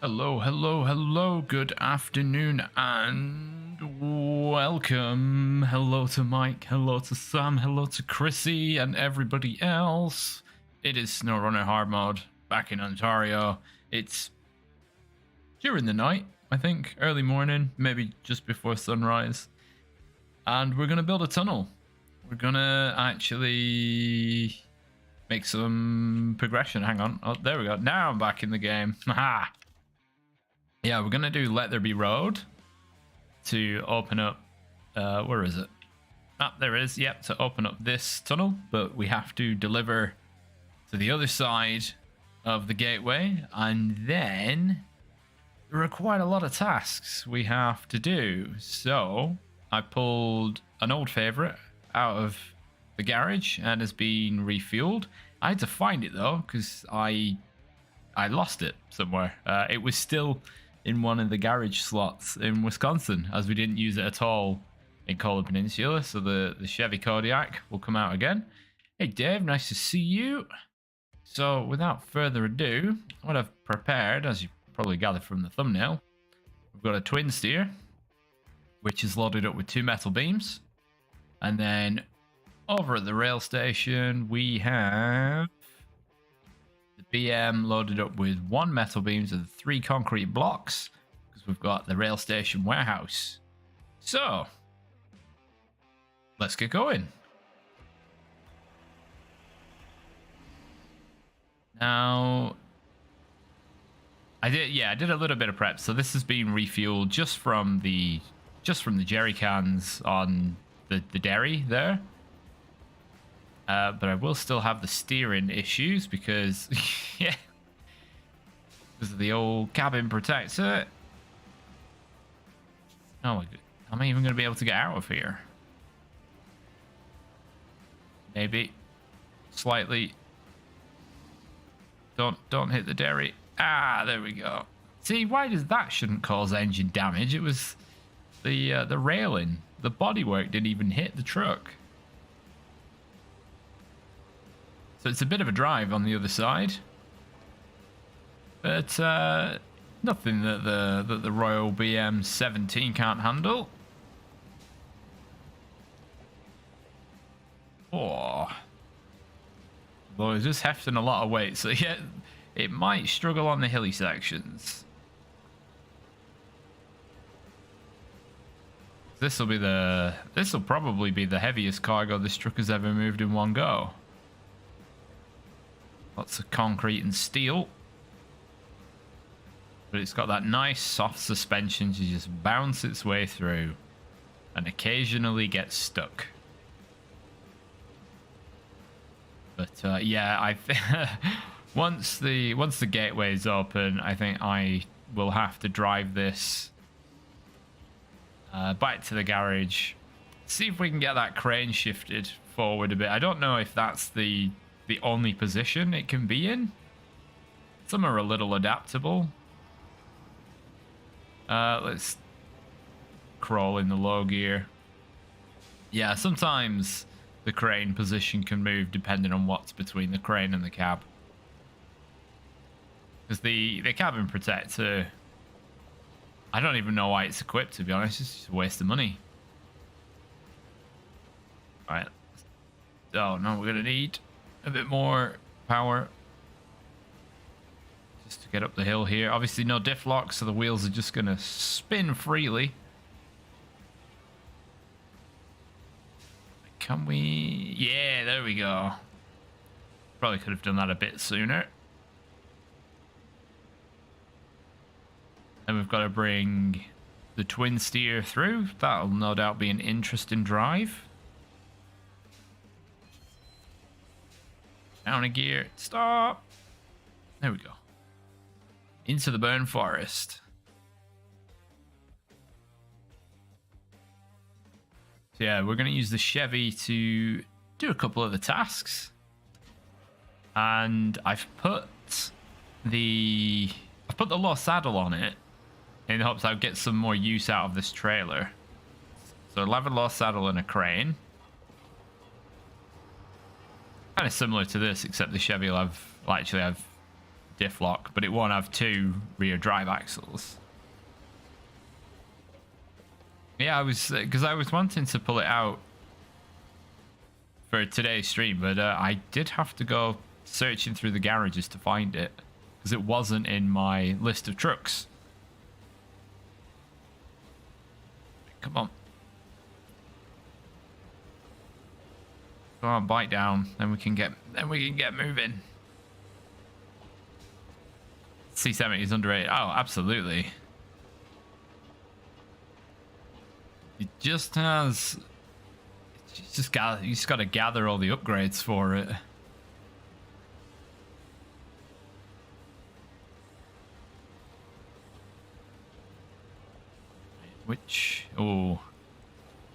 Hello, hello, hello, good afternoon and welcome. Hello to Mike, hello to Sam, hello to Chrissy and everybody else. It is Snowrunner hard mode back in Ontario. It's during the night, I think, early morning, maybe just before sunrise. And we're going to build a tunnel. We're going to actually make some progression. Hang on. Oh, there we go. Now I'm back in the game. Haha. Yeah, we're gonna do Let There Be Road to open up. Where is it? Ah, there it is. Yep, to open up this tunnel, but we have to deliver to the other side of the gateway, and then there are quite a lot of tasks we have to do. So I pulled an old favorite out of the garage and has been refueled. I had to find it though because I lost it somewhere. It was still in one of the garage slots in Wisconsin, as we didn't use it at all in Cola Peninsula. So the Chevy Kodiak will come out again. Hey Dave, nice to see you. So without further ado, what I've prepared, as you probably gathered from the thumbnail, we've got a twin steer, which is loaded up with 2 metal beams. And then over at the rail station, we have BM loaded up with 1 metal beams and 3 concrete blocks, because we've got the rail station warehouse. So let's get going. Now I did a little bit of prep. So this has been refueled just from the jerry cans on the dairy there. But I will still have the steering issues because, yeah, because of the old cabin protector. Oh my god, am I even going to be able to get out of here? Maybe. Slightly. Don't hit the dairy. Ah, there we go. See, why does that shouldn't cause engine damage? It was the railing. The bodywork didn't even hit the truck. So it's a bit of a drive on the other side, but nothing that the Royal BM 17 can't handle. Oh, well, it's just hefting a lot of weight, so yeah, it might struggle on the hilly sections. This will probably be the heaviest cargo this truck has ever moved in one go. Lots of concrete and steel. But it's got that nice soft suspension to just bounce its way through and occasionally get stuck. But yeah, I think once the gateway is open, I think I will have to drive this back to the garage. See if we can get that crane shifted forward a bit. I don't know if that's the only position it can be in. Some are a little adaptable. Let's crawl in the low gear. Yeah, sometimes the crane position can move depending on what's between the crane and the cab. Because the cabin protector, I don't even know why it's equipped, to be honest. It's just a waste of money. Alright. Oh no, we're gonna need a bit more power just to get up the hill here. Obviously no diff lock, so the wheels are just gonna spin freely. Can we? Yeah, there we go. Probably could have done that a bit sooner. And we've got to bring the twin steer through. That'll no doubt be an interesting drive. Down a gear. Stop. There we go. Into the burn forest. So yeah, we're going to use the Chevy to do a couple of the tasks. And I've put the low saddle on it in hopes I'll get some more use out of this trailer. So 11 low saddle and a crane. Kind of similar to this, except the Chevy will actually have diff lock, but it won't have 2 rear drive axles. Yeah, because I was wanting to pull it out for today's stream, but I did have to go searching through the garages to find it because it wasn't in my list of trucks. Come on. Come on, bite down, then we can get moving. C70 is underrated. Oh, absolutely. It just has. You just got to gather all the upgrades for it. Which, oh,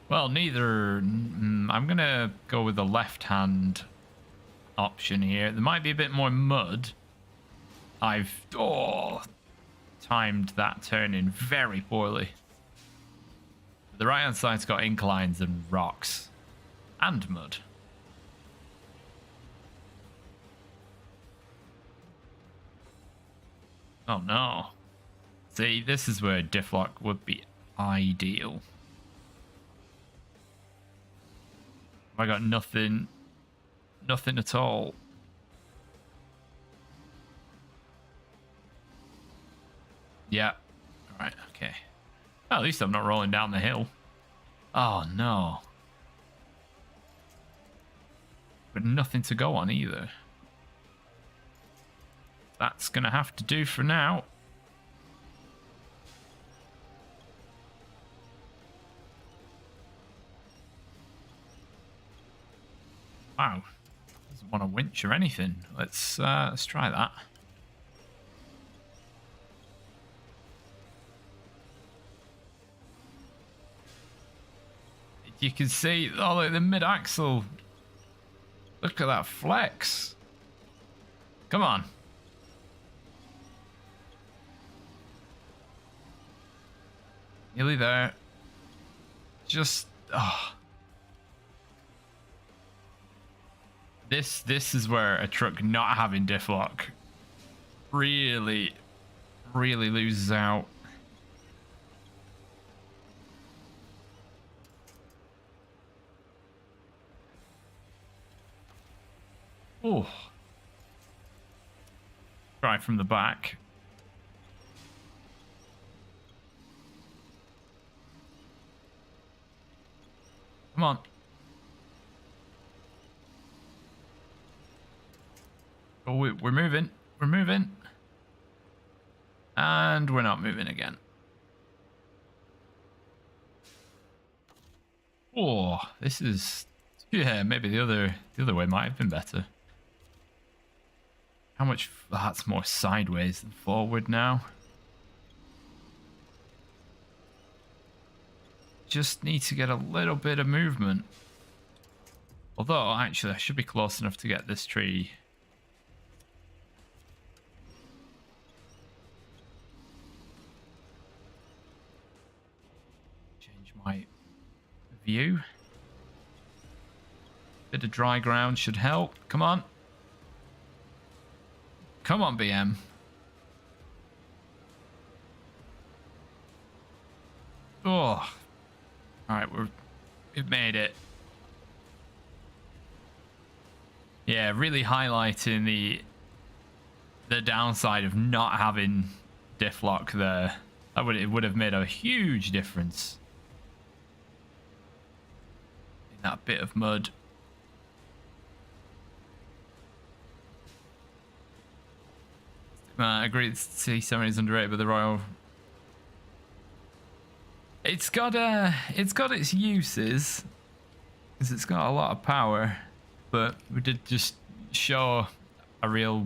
well, neither. I'm gonna go with the left-hand option here. There might be a bit more mud. I've timed that turn in very poorly. The right-hand side's got inclines and rocks and mud. Oh no! See, this is where diff lock would be ideal. I got nothing at all. Yeah. All right. Okay. Well, at least I'm not rolling down the hill. Oh no. But nothing to go on either. That's gonna have to do for now. Wow, doesn't want a winch or anything. Let's try that. You can see, oh look, the mid-axle. Look at that flex. Come on. Nearly there. Just, oh. This is where a truck not having diff lock really loses out. Oh. Try from the back. Come on. Oh, we're moving. We're moving. And we're not moving again. Oh, this is... Yeah, maybe the other way might have been better. How much... That's more sideways than forward now. Just need to get a little bit of movement. Although, actually, I should be close enough to get this tree... my view. Bit of dry ground should help. Come on. Come on, BM. Oh. Alright, we've made it. Yeah, really highlighting the downside of not having diff lock there. It would have made a huge difference. That bit of mud. I agree. C70 is underrated, but the Royal. It's got its uses, because it's got a lot of power, but we did just show a real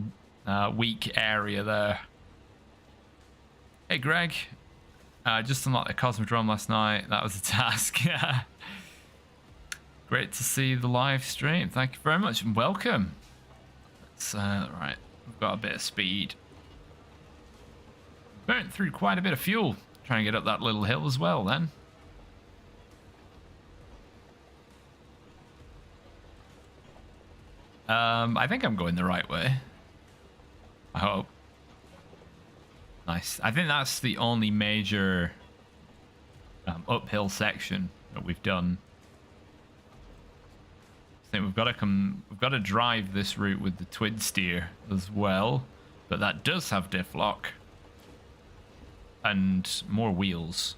weak area there. Hey Greg, just unlocked the Cosmodrome last night. That was a task. Yeah. Great to see the live stream. Thank you very much and welcome. Let's, right, we've got a bit of speed. Burnt through quite a bit of fuel trying to get up that little hill as well then. I think I'm going the right way. I hope. Nice. I think that's the only major uphill section that we've done. I think we've got to drive this route with the twin steer as well, but that does have diff lock and more wheels.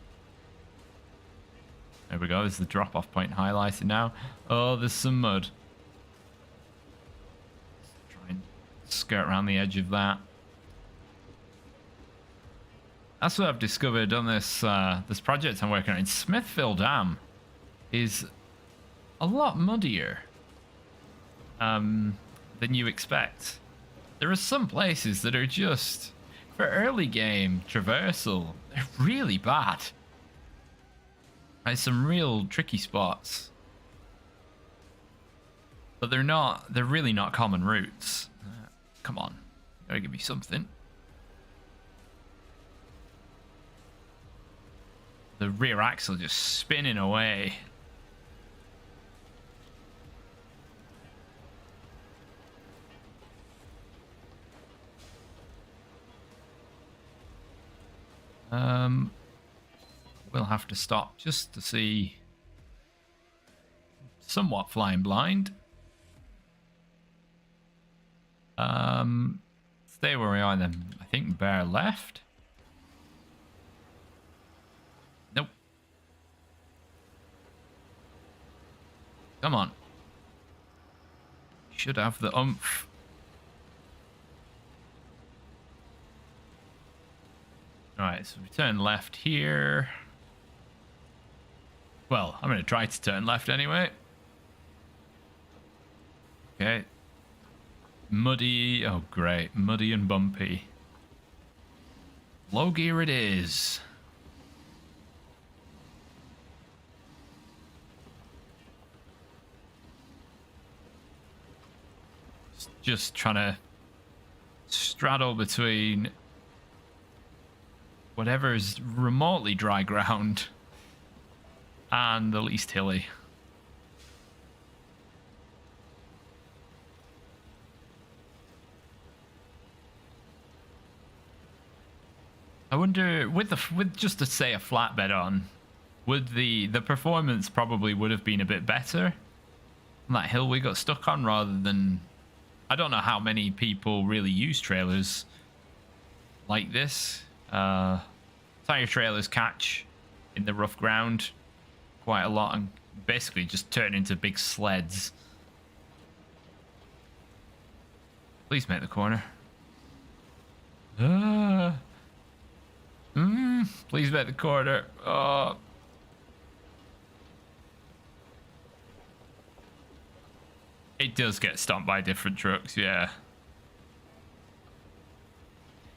There we go. There's the drop off point highlighted now. Oh, there's some mud. Let's try and skirt around the edge of that. That's what I've discovered on this this project I'm working on. Smithville Dam is a lot muddier than you expect. There are some places that are just, for early game traversal, they're really bad. There's some real tricky spots, but they're really not common routes. Come on, you gotta give me something. The rear axle just spinning away. We'll have to stop just to see. Somewhat flying blind. Stay where we are then. I think bear left. Nope. Come on. Should have the oomph. Alright, so we turn left here. Well, I'm going to try to turn left anyway. Okay. Muddy. Oh, great. Muddy and bumpy. Low gear it is. Just trying to straddle between whatever is remotely dry ground and the least hilly. I wonder, with just to say a flatbed on, would the performance probably would have been a bit better on that hill we got stuck on, rather than, I don't know how many people really use trailers like this. Tire trailers catch in the rough ground quite a lot and basically just turn into big sleds. Please make the corner. Please make the corner. It does get stomped by different trucks, yeah.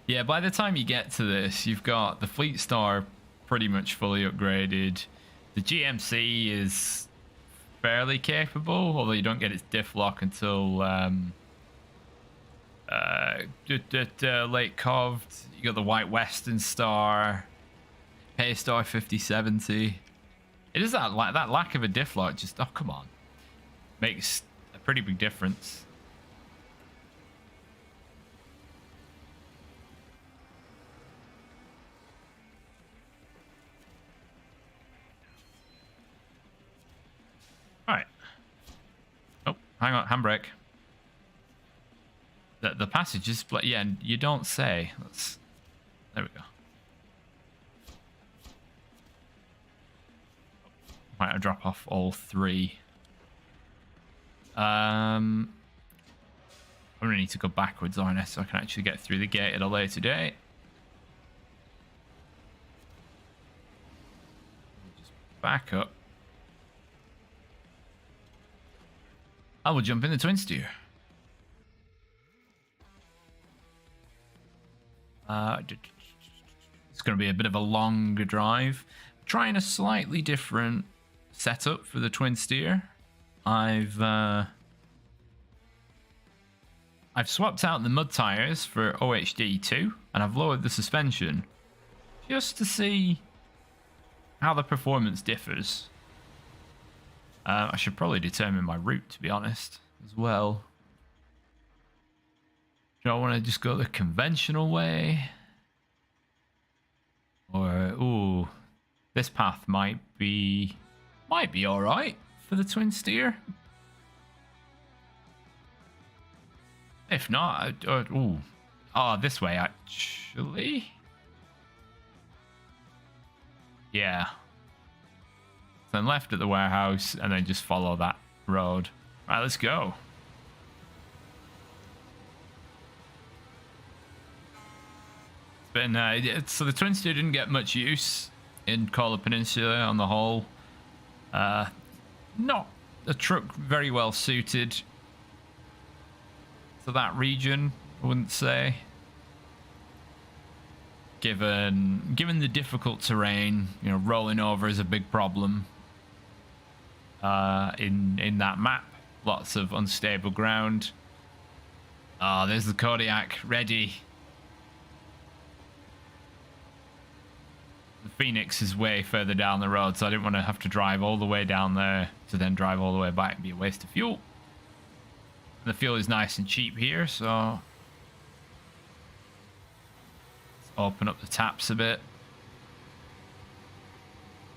Yeah, by the time you get to this, you've got the Fleet Star pretty much fully upgraded. The GMC is fairly capable, although you don't get its diff lock until late coved. You got the White Western Star, Paystar 5070. It is that lack of a diff lock just, oh come on, makes a pretty big difference. All right. Oh, hang on, handbrake. The passage is, yeah, you don't say. There we go. Might I drop off all three? I'm gonna need to go backwards, aren't I, so I can actually get through the gate at a later date. Just back up. I will jump in the twin steer. It's going to be a bit of a longer drive. Trying a slightly different setup for the twin steer. I've swapped out the mud tires for OHD2, and I've lowered the suspension just to see how the performance differs. I should probably determine my route, to be honest, as well. Do I want to just go the conventional way? This path might be all right for the twin steer. If not, this way actually. Yeah. Then left at the warehouse and then just follow that road. Right, let's go. It's been so the twin steer didn't get much use in Kola Peninsula on the whole. Not a truck very well suited to that region, I wouldn't say. Given the difficult terrain, you know, rolling over is a big problem. In that map, lots of unstable ground. Oh, there's the Kodiak ready. The Phoenix is way further down the road, so I didn't want to have to drive all the way down there to then drive all the way back and be a waste of fuel. And the fuel is nice and cheap here, so let's open up the taps a bit.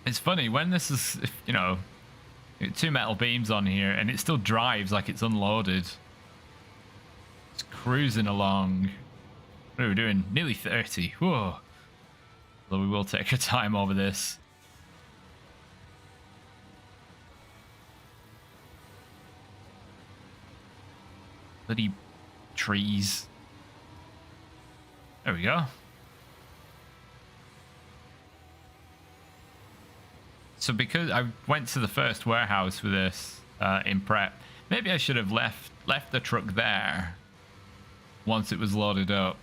It's funny when this is, you know, 2 metal beams on here and it still drives like it's unloaded. It's cruising along. What are we doing? Nearly 30. Whoa. Although we will take our time over this. Bloody trees. There we go. So because I went to the first warehouse with this in prep, maybe I should have left the truck there once it was loaded up.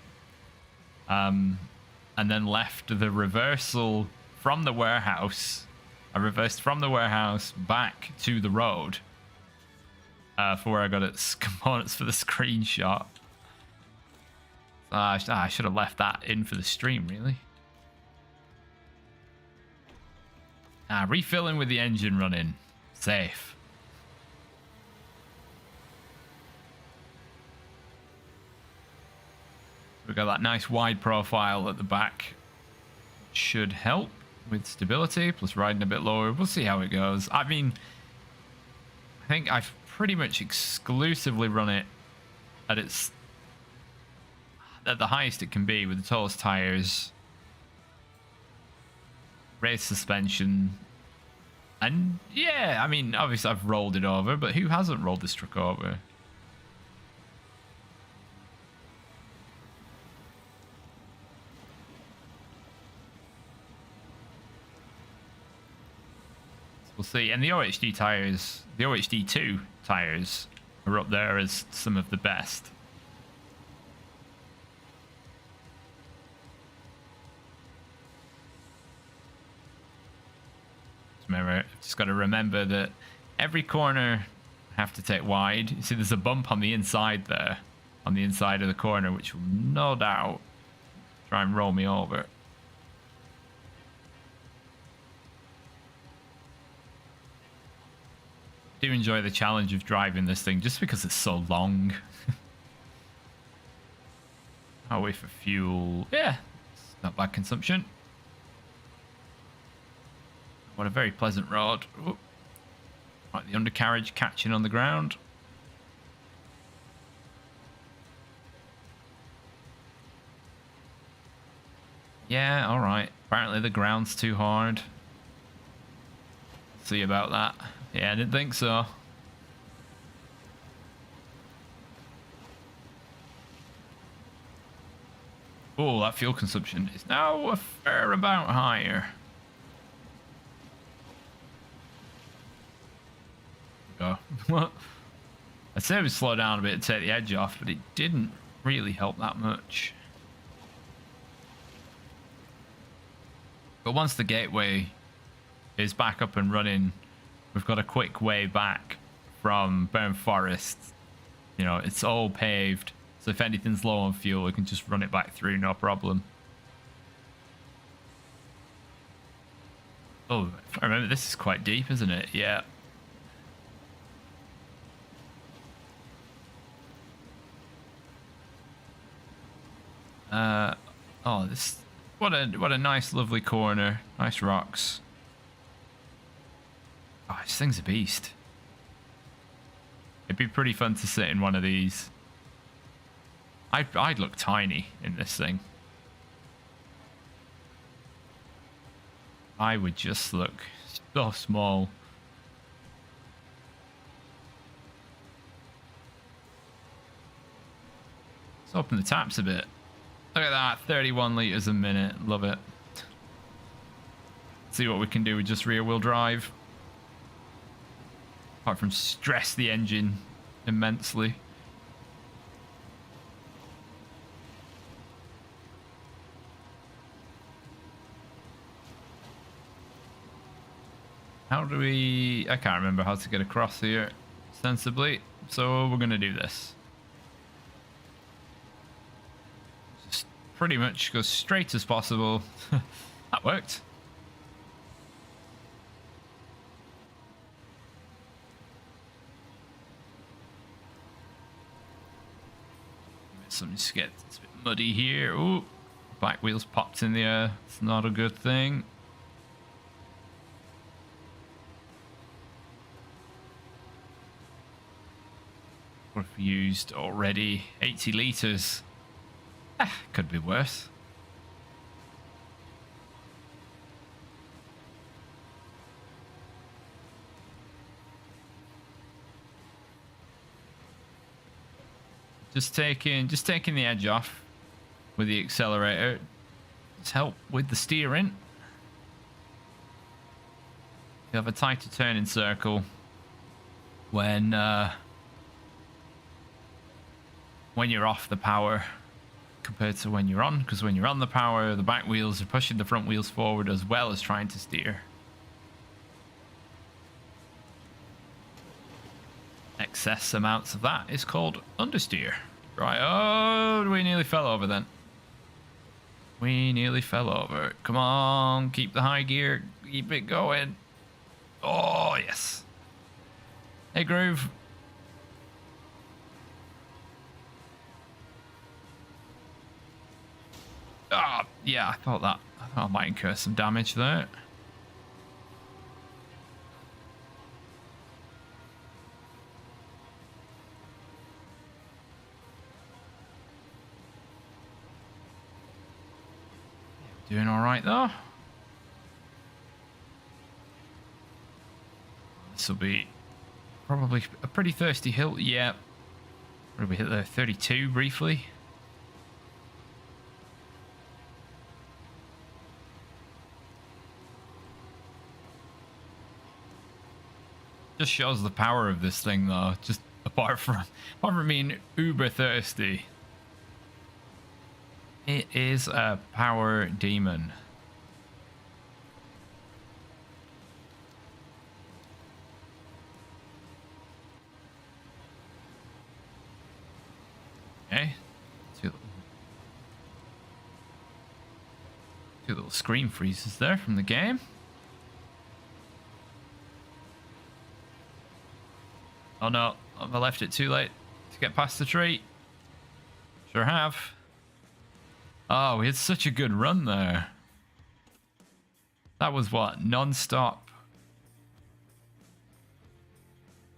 And then left the reversal from the warehouse. I reversed from the warehouse back to the road for where I got its components for the screenshot. I should have left that in for the stream, really. Refilling with the engine running. Safe. We've got that nice wide profile at the back. Should help with stability, plus riding a bit lower. We'll see how it goes. I mean, I think I've pretty much exclusively run it at the highest it can be with the tallest tires, race suspension, and yeah, I mean, obviously I've rolled it over, but who hasn't rolled this truck over? We'll see. And the OHD tires, the OHD2 tires are up there as some of the best. Remember, just got to remember that every corner I have to take wide. You see there's a bump on the inside there, on the inside of the corner, which will no doubt try and roll me over. I do enjoy the challenge of driving this thing just because it's so long. I'll wait for fuel. Yeah, it's not bad consumption. What a very pleasant road. Ooh. Right, the undercarriage catching on the ground. Yeah, alright. Apparently the ground's too hard. See about that. Yeah, I didn't think so. Oh, that fuel consumption is now a fair amount higher. Go. I'd say we slow down a bit to take the edge off, but it didn't really help that much. But once the gateway is back up and running, we've got a quick way back from Burn Forest. You know, it's all paved, so if anything's low on fuel, we can just run it back through, no problem. Oh, I remember this is quite deep, isn't it? Yeah. Oh, this... What a nice, lovely corner. Nice rocks. Oh, this thing's a beast. It'd be pretty fun to sit in one of these. I'd look tiny in this thing. I would just look so small. Let's open the taps a bit. Look at that, 31 liters a minute. Love it. See what we can do with just rear wheel drive. Apart from stress the engine immensely. How do we... I can't remember how to get across here sensibly. So we're going to do this. Just pretty much go straight as possible. That worked. Some just get it's a bit muddy here. Ooh, back wheels popped in the air. It's not a good thing. What have we used already? 80 litres. Could be worse. Just taking the edge off with the accelerator. Just help with the steering. You have a tighter turning circle when you're off the power compared to when you're on, because when you're on the power, the back wheels are pushing the front wheels forward as well as trying to steer. Excess amounts of that is called understeer. Right, oh, we nearly fell over then. We nearly fell over. Come on, keep the high gear, keep it going. Oh, yes. Hey, Groove. Ah, yeah, I thought I might incur some damage there. Doing all right though. This will be probably a pretty thirsty hill. Yeah. Where did we hit there? 32 briefly. Just shows the power of this thing though. Just apart from being uber thirsty. It is a power demon. Okay. Two little screen freezes there from the game. Oh no, I left it too late to get past the tree. Sure have. Oh, we had such a good run there. That was what? Non-stop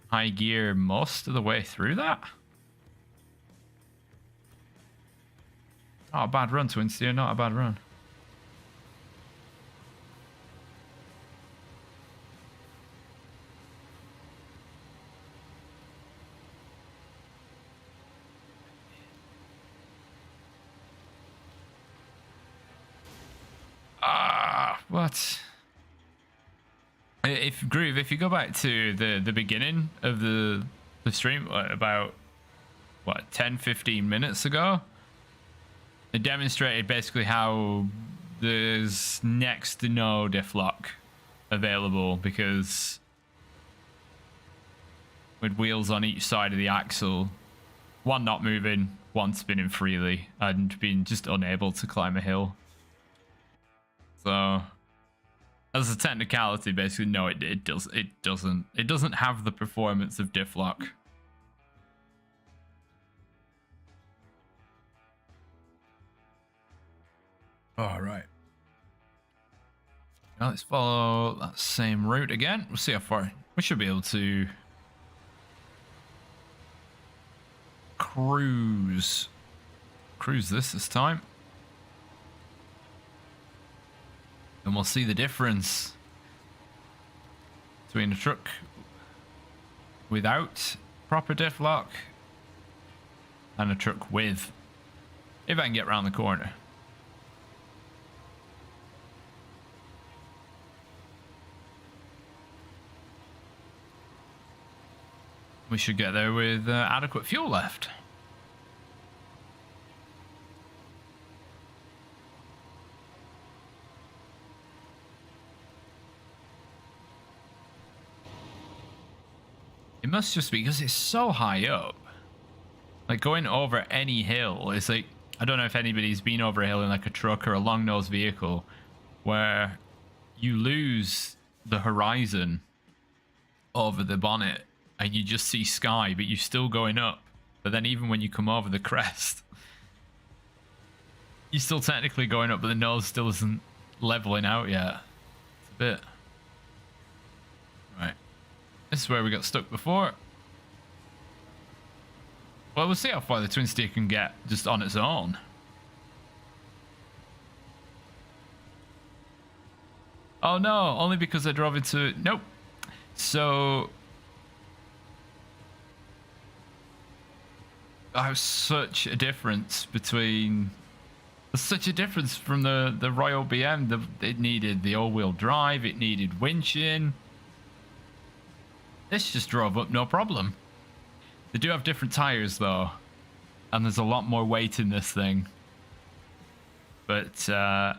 high gear most of the way through that? Not a bad run, Twin Steer, not a bad run. What? If Groove, if you go back to the beginning of the stream, about what 10-15 minutes ago, it demonstrated basically how there's next to no diff lock available, because with wheels on each side of the axle, one not moving, one spinning freely, and being just unable to climb a hill. So as a technicality, basically, no, it doesn't have the performance of diff lock. All right. Now let's follow that same route again. We'll see how far. We should be able to cruise this time. And we'll see the difference between a truck without proper diff lock and a truck with, if I can get around the corner. We should get there with adequate fuel left. It must just be because it's so high up. Like going over any hill is like, I don't know if anybody's been over a hill in like a truck or a long nose vehicle where you lose the horizon over the bonnet and you just see sky, but you're still going up. But then even when you come over the crest, you're still technically going up, but the nose still isn't leveling out yet. It's a bit. Right. This is where we got stuck before. Well, we'll see how far the twin steer can get just on its own. Oh no, only because I drove into... Nope. So... I have such a difference between... There's such a difference from the Royal BM. It needed the all-wheel drive, it needed winching. This just drove up no problem. They do have different tires though, and there's a lot more weight in this thing. But I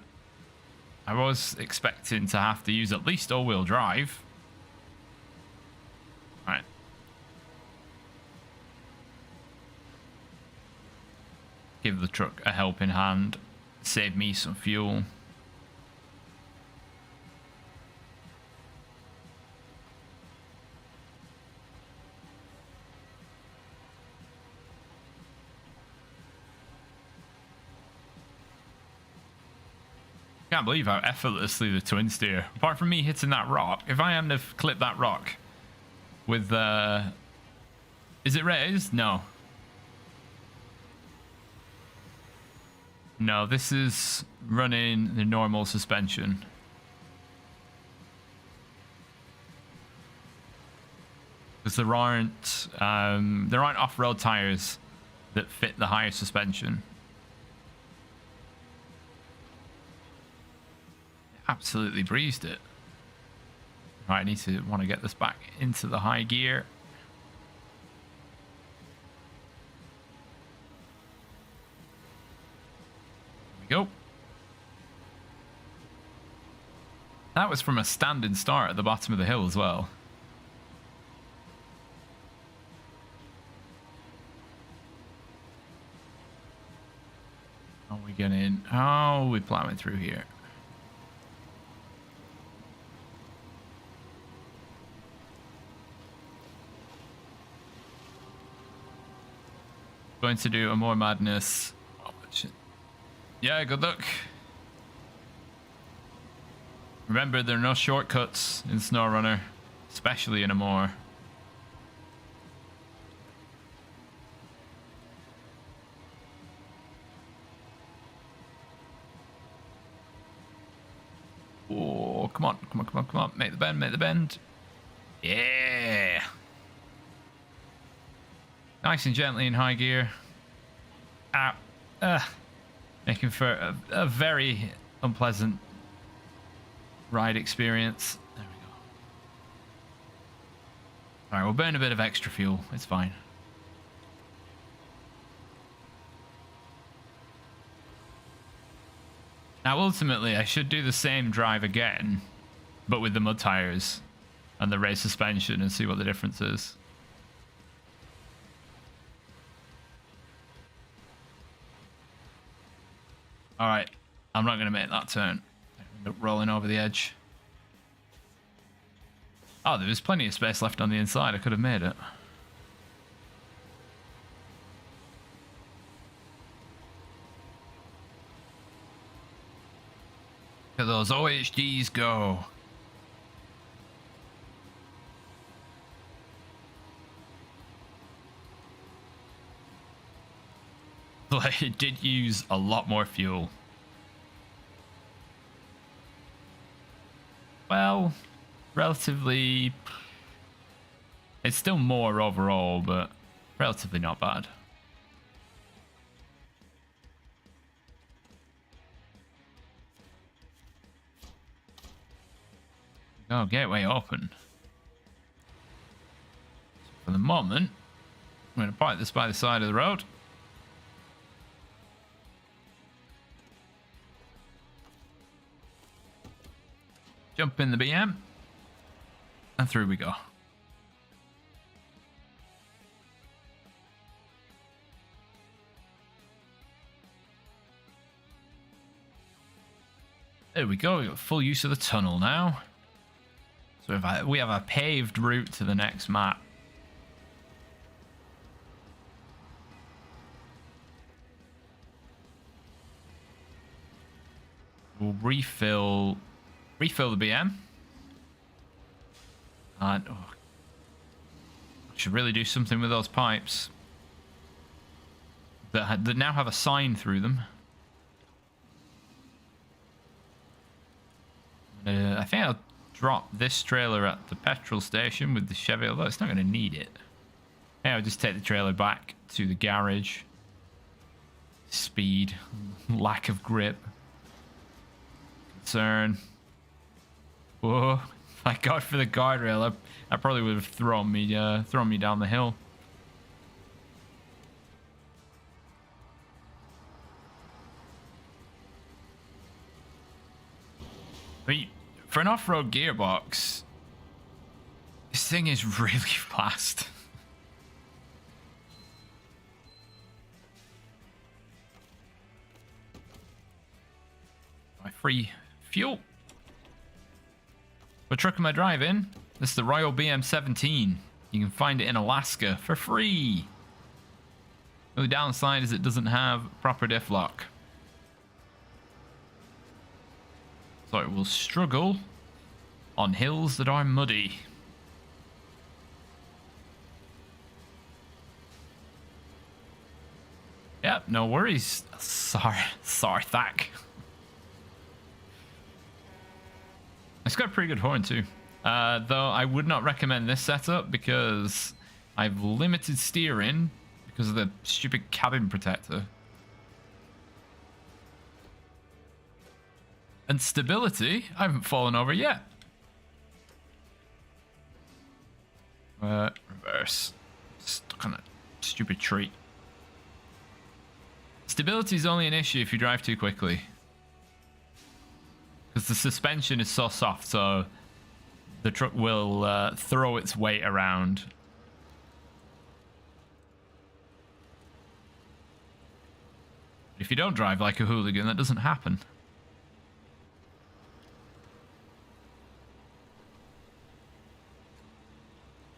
was expecting to have to use at least all-wheel drive. All right. Give the truck a helping hand. Save me some fuel. Can't believe how effortlessly the twin steer, apart from me hitting that rock, if I hadn't have clipped that rock with is it raised? No, this is running the normal suspension. Because there aren't off-road tires that fit the higher suspension. Absolutely breezed it. Right, I need to want to get this back into the high gear. There we go. That was from a standing start at the bottom of the hill as well. How are we getting? How are we plowing through here? Going to do a more madness. Oh, yeah, good luck. Remember, there are no shortcuts in Snowrunner, especially in a more. Oh, come on, come on, come on, come on. Make the bend, make the bend. Yeah. Nice and gently in high gear. Making for a very unpleasant ride experience. There we go. Alright, we'll burn a bit of extra fuel. It's fine. Now, ultimately, I should do the same drive again, but with the mud tires and the race suspension and see what the difference is. All right, I'm not going to make that turn. End up rolling over the edge. Oh, there was plenty of space left on the inside. I could have made it. Look at those OHDs go. Like, it did use a lot more fuel. Well, relatively... It's still more overall, but relatively not bad. Oh, gateway open. For the moment, I'm going to park this by the side of the road. Jump in the BM. And through we go. There we go. We got full use of the tunnel now. So we have a paved route to the next map. We'll refill the BM. And I should really do something with those pipes that now have a sign through them. I think I'll drop this trailer at the petrol station with the Chevy, although it's not going to need it. Yeah, I'll just take the trailer back to the garage. Speed, lack of grip, concern. Whoa! Thank God for the guardrail. I probably would have thrown me down the hill. I mean, for an off-road gearbox, this thing is really fast. My free fuel. What truck am I driving? This is the Royal BM17. You can find it in Alaska for free. The only downside is it doesn't have proper diff lock. So it will struggle on hills that are muddy. Yep, no worries. Sorry, Thack. It's got a pretty good horn too. Though I would not recommend this setup because I've limited steering because of the stupid cabin protector. And stability, I haven't fallen over yet. Reverse. Stuck on a stupid tree. Stability is only an issue if you drive too quickly. Because the suspension is so soft, so the truck will throw its weight around. If you don't drive like a hooligan, that doesn't happen.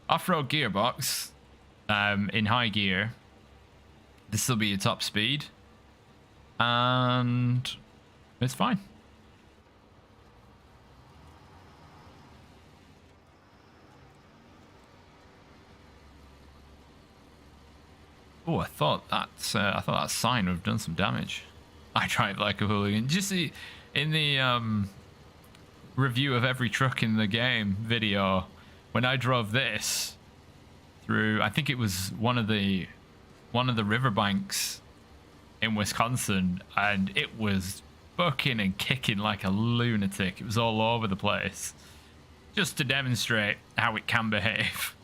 Off-road gearbox, in high gear, this will be your top speed, and it's fine. Oh, I thought that sign would have done some damage. I drive like a hooligan. Did you see in the review of every truck in the game video? When I drove this through, I think it was one of the riverbanks in Wisconsin, and it was bucking and kicking like a lunatic. It was all over the place, just to demonstrate how it can behave.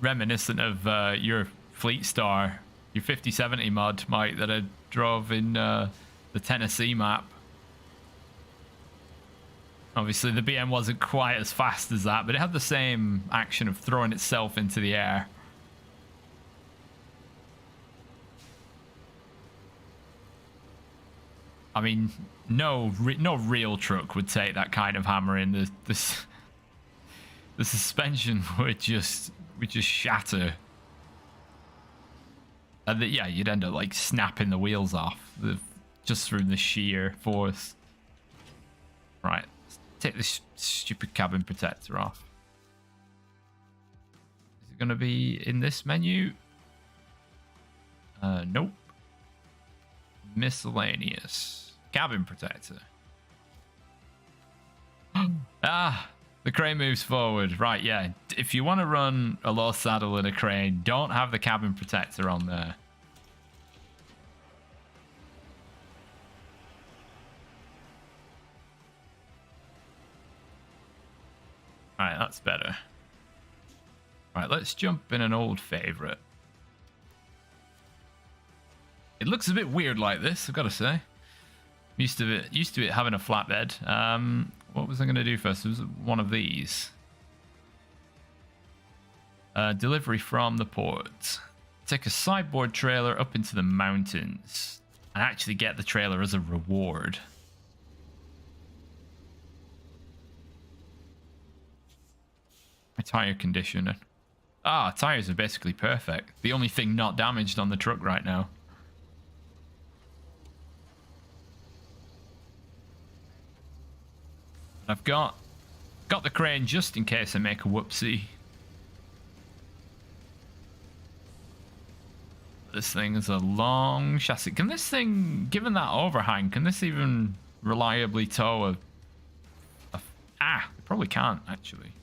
Reminiscent of your Fleet Star, your 5070 mod, Mike, that I drove in the Tennessee map. Obviously, the BM wasn't quite as fast as that, but it had the same action of throwing itself into the air. I mean, no real truck would take that kind of hammering. The suspension would just shatter. And yeah, you'd end up like snapping the wheels off just through the sheer force. Right, let's take this stupid cabin protector off. Is it going to be in this menu? Nope. Miscellaneous. Cabin protector. Ah, the crane moves forward. Right, yeah. If you want to run a low saddle in a crane, don't have the cabin protector on there. Alright, that's better. Alright, let's jump in an old favorite. It looks a bit weird like this, I've got to say. Used to it having a flatbed. What was I going to do first? It was one of these. Delivery from the port. Take a sideboard trailer up into the mountains and actually get the trailer as a reward. My tire conditioner. Ah, tires are basically perfect. The only thing not damaged on the truck right now. I've got the crane just in case I make a whoopsie. This thing is a long chassis. Can this thing, given that overhang, can this even reliably tow it probably can't actually.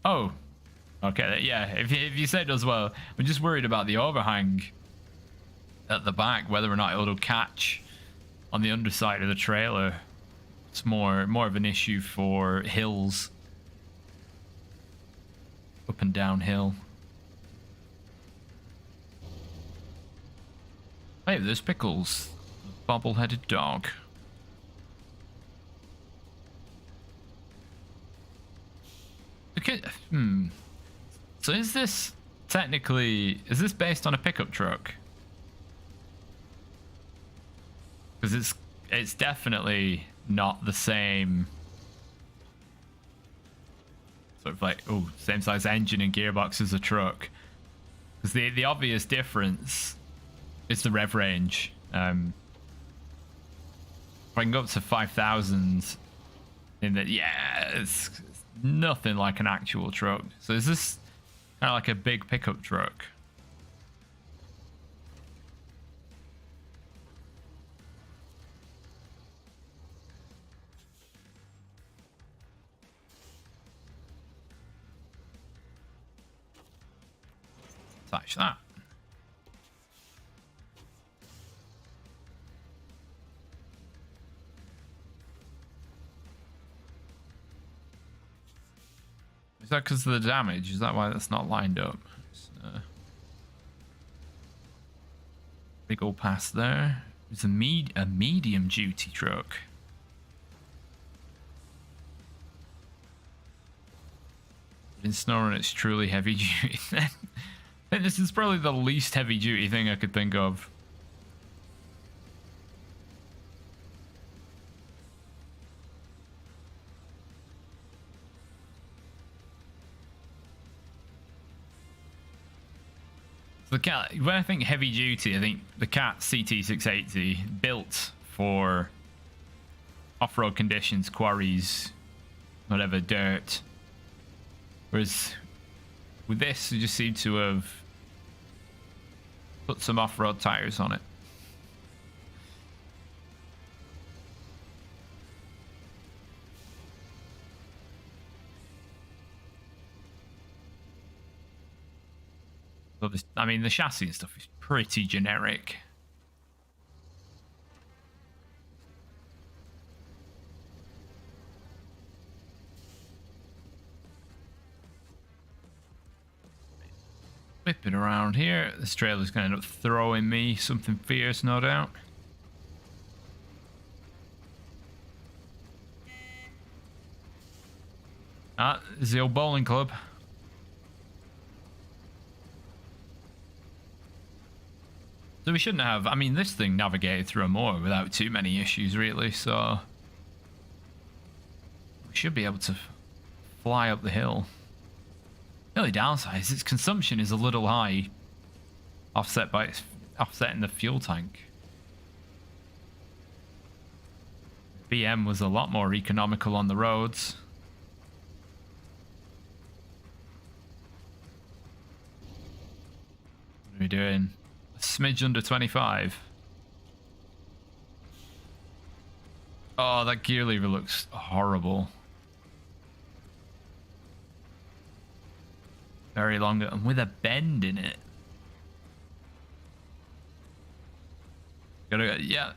Oh, okay, yeah, if you say it does well. I'm just worried about the overhang at the back, whether or not it'll catch on the underside of the trailer. It's more of an issue for hills. Up and downhill. Hey, there's Pickles. Bobble-headed dog. Okay, So is this based on a pickup truck? Because it's definitely not the same sort of like same size engine and gearbox as a truck. Because the obvious difference is the rev range. If I can go up to 5,000 in that, yeah, it's nothing like an actual truck. So is this kind of like a big pickup truck? Attach that. Is that because of the damage? Is that why that's not lined up? Big old pass there. It's a medium duty truck. In Snowrunner, it's truly heavy duty. I think this is probably the least heavy duty thing I could think of. The Cat, when I think heavy duty, I think the Cat CT680 built for off-road conditions, quarries, whatever, dirt. Whereas with this, you just seem to have put some off-road tires on it. But this, I mean, the chassis and stuff is pretty generic. Whipping around here. This trailer's going to end up throwing me something fierce, no doubt. Ah, this is the old bowling club. So we shouldn't have, I mean, this thing navigated through a moor without too many issues, really, so we should be able to fly up the hill. The only downside is its consumption is a little high. offsetting the fuel tank. BM was a lot more economical on the roads. What are we doing? A smidge under 25. Oh, that gear lever looks horrible. Very long and with a bend in it. Gotta go, yeah.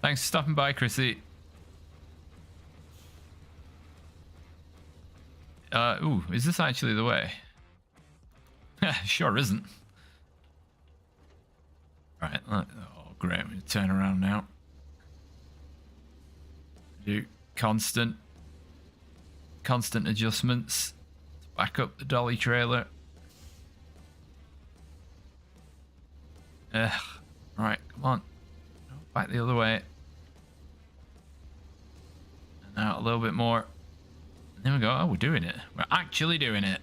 Thanks for stopping by, Chrissy. Ooh, is this actually the way? Sure isn't. Right, oh great, I'm gonna turn around now. Do constant adjustments to back up the dolly trailer. Right, come on. Back the other way. And out a little bit more. And there we go. Oh, we're doing it. We're actually doing it.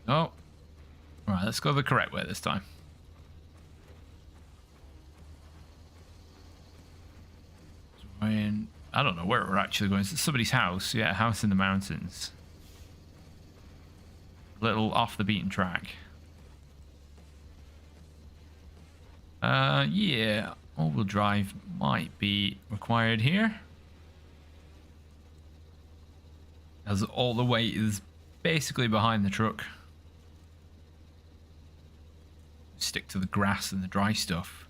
Oh. Alright, let's go the correct way this time. I don't know where we're actually going. It's somebody's house. Yeah, a house in the mountains. A little off the beaten track. Yeah, all-wheel drive might be required here, as all the weight is basically behind the truck. Stick to the grass and the dry stuff.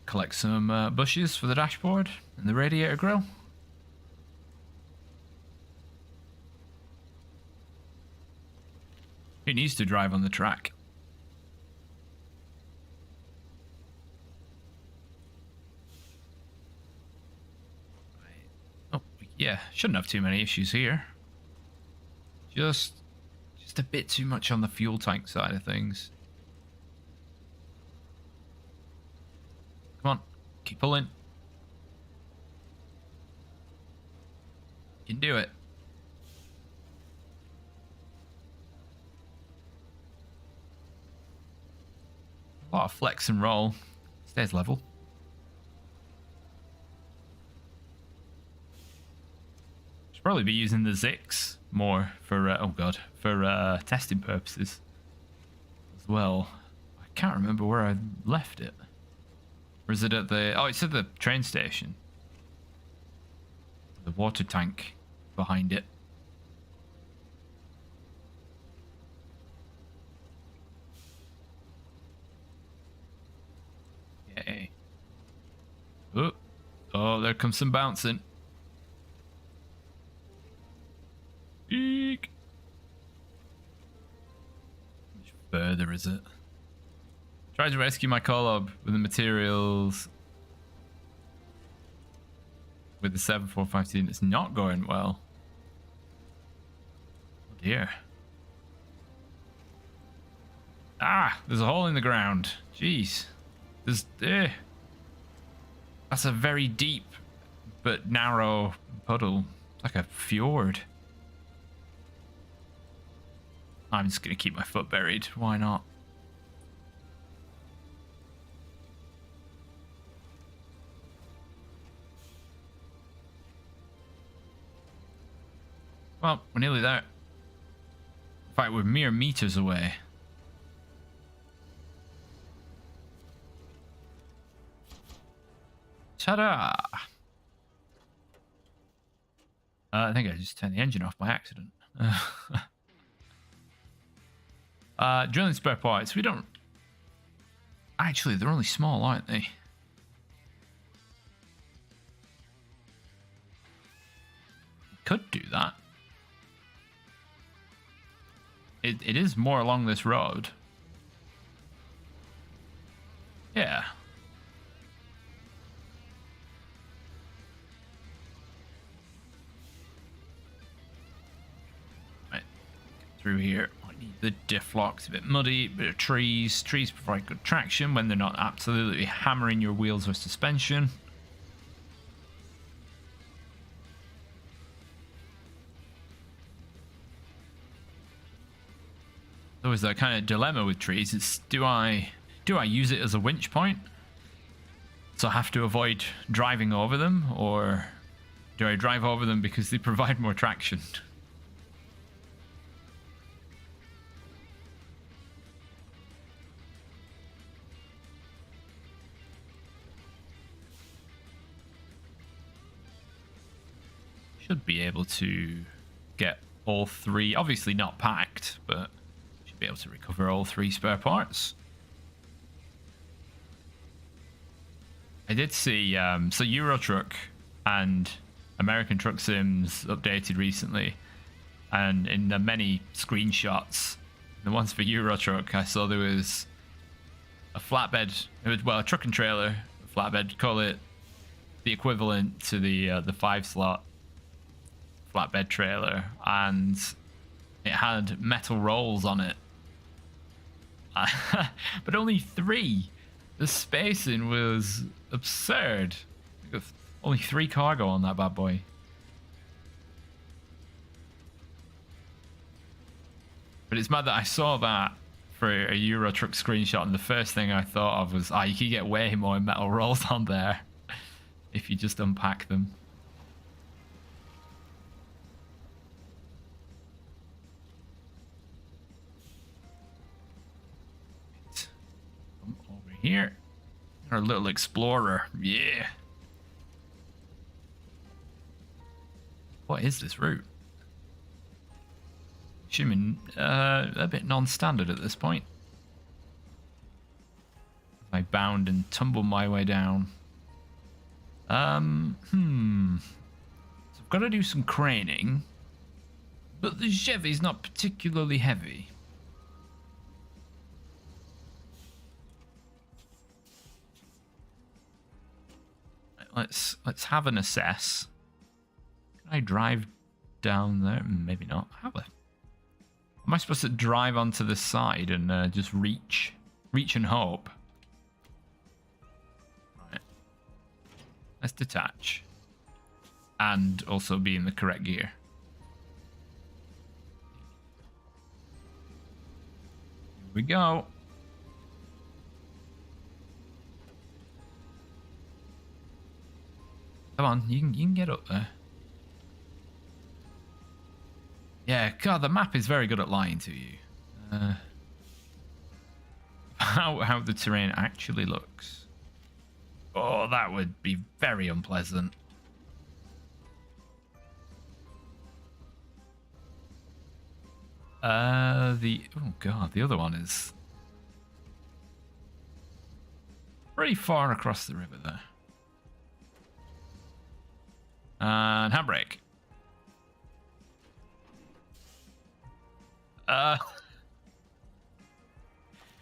Collect some bushes for the dashboard and the radiator grill. Who needs to drive on the track? Oh, yeah, shouldn't have too many issues here. Just a bit too much on the fuel tank side of things. Come on, keep pulling. You can do it. A lot of flex and roll. Stays level. Should probably be using the Zix more for for testing purposes as well. I can't remember where I left it. Or is it at the... Oh, it's at the train station. The water tank behind it. Yay. Oh, there comes some bouncing. Eek. How much further is it? Tried to rescue my Kolob with the materials with the 7415. It's not going well. Oh dear. Ah, there's a hole in the ground. Jeez. There's that's a very deep but narrow puddle. It's like a fjord. I'm just gonna keep my foot buried. Why not? Well, we're nearly there. In fact, we're mere meters away. Ta-da! I think I just turned the engine off by accident. Drilling spare parts. We don't... Actually, they're only small, aren't they? Could do that. It is more along this road. Yeah. Right. Through here. I need the diff locks. A bit muddy, a bit of trees. Trees provide good traction when they're not absolutely hammering your wheels or suspension. always that kind of dilemma with trees. It's do I use it as a winch point, so I have to avoid driving over them, or do I drive over them because they provide more traction? Should be able to get all three, obviously not packed, but should be able to recover all three spare parts. I did see, so Euro Truck and American Truck Sims updated recently, and in the many screenshots, the ones for Euro Truck, I saw there was a flatbed, a truck and trailer, a flatbed, call it the equivalent to the 5-slot flatbed trailer, and it had metal rolls on it. But only 3. The spacing was absurd. Only 3 cargo on that bad boy. But it's mad that I saw that for a Euro Truck screenshot, and the first thing I thought of was, you could get way more metal rolls on there if you just unpack them. Over here, our little explorer. Yeah. What is this route? Assuming a bit non-standard at this point. I bound and tumble my way down. So I've got to do some craning, but the Chevy's not particularly heavy. Let's have an assess. Can I drive down there? Maybe not. Am I supposed to drive onto the side and just reach and hope? Right. Let's detach. And also be in the correct gear. Here we go. Come on, you can get up there. Yeah, God, the map is very good at lying to you. How the terrain actually looks. Oh, that would be very unpleasant. Oh God, the other one is pretty far across the river there. And handbrake. God,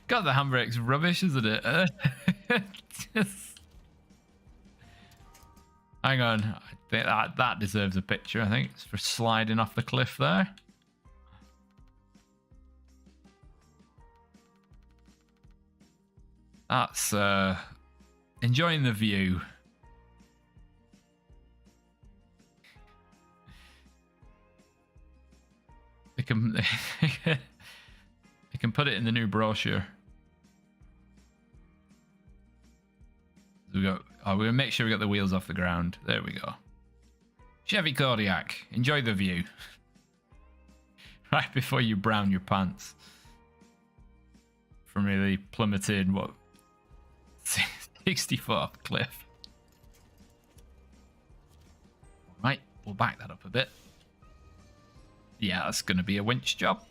the handbrake's rubbish, isn't it? Hang on, I think that deserves a picture. I think it's for sliding off the cliff there. That's enjoying the view. They can put it in the new brochure. We're gonna make sure we got the wheels off the ground. There we go. Chevy Kodiak, enjoy the view. Right before you brown your pants from really plummeting 60 foot off the cliff. Right, we'll back that up a bit. Yeah, that's going to be a winch job.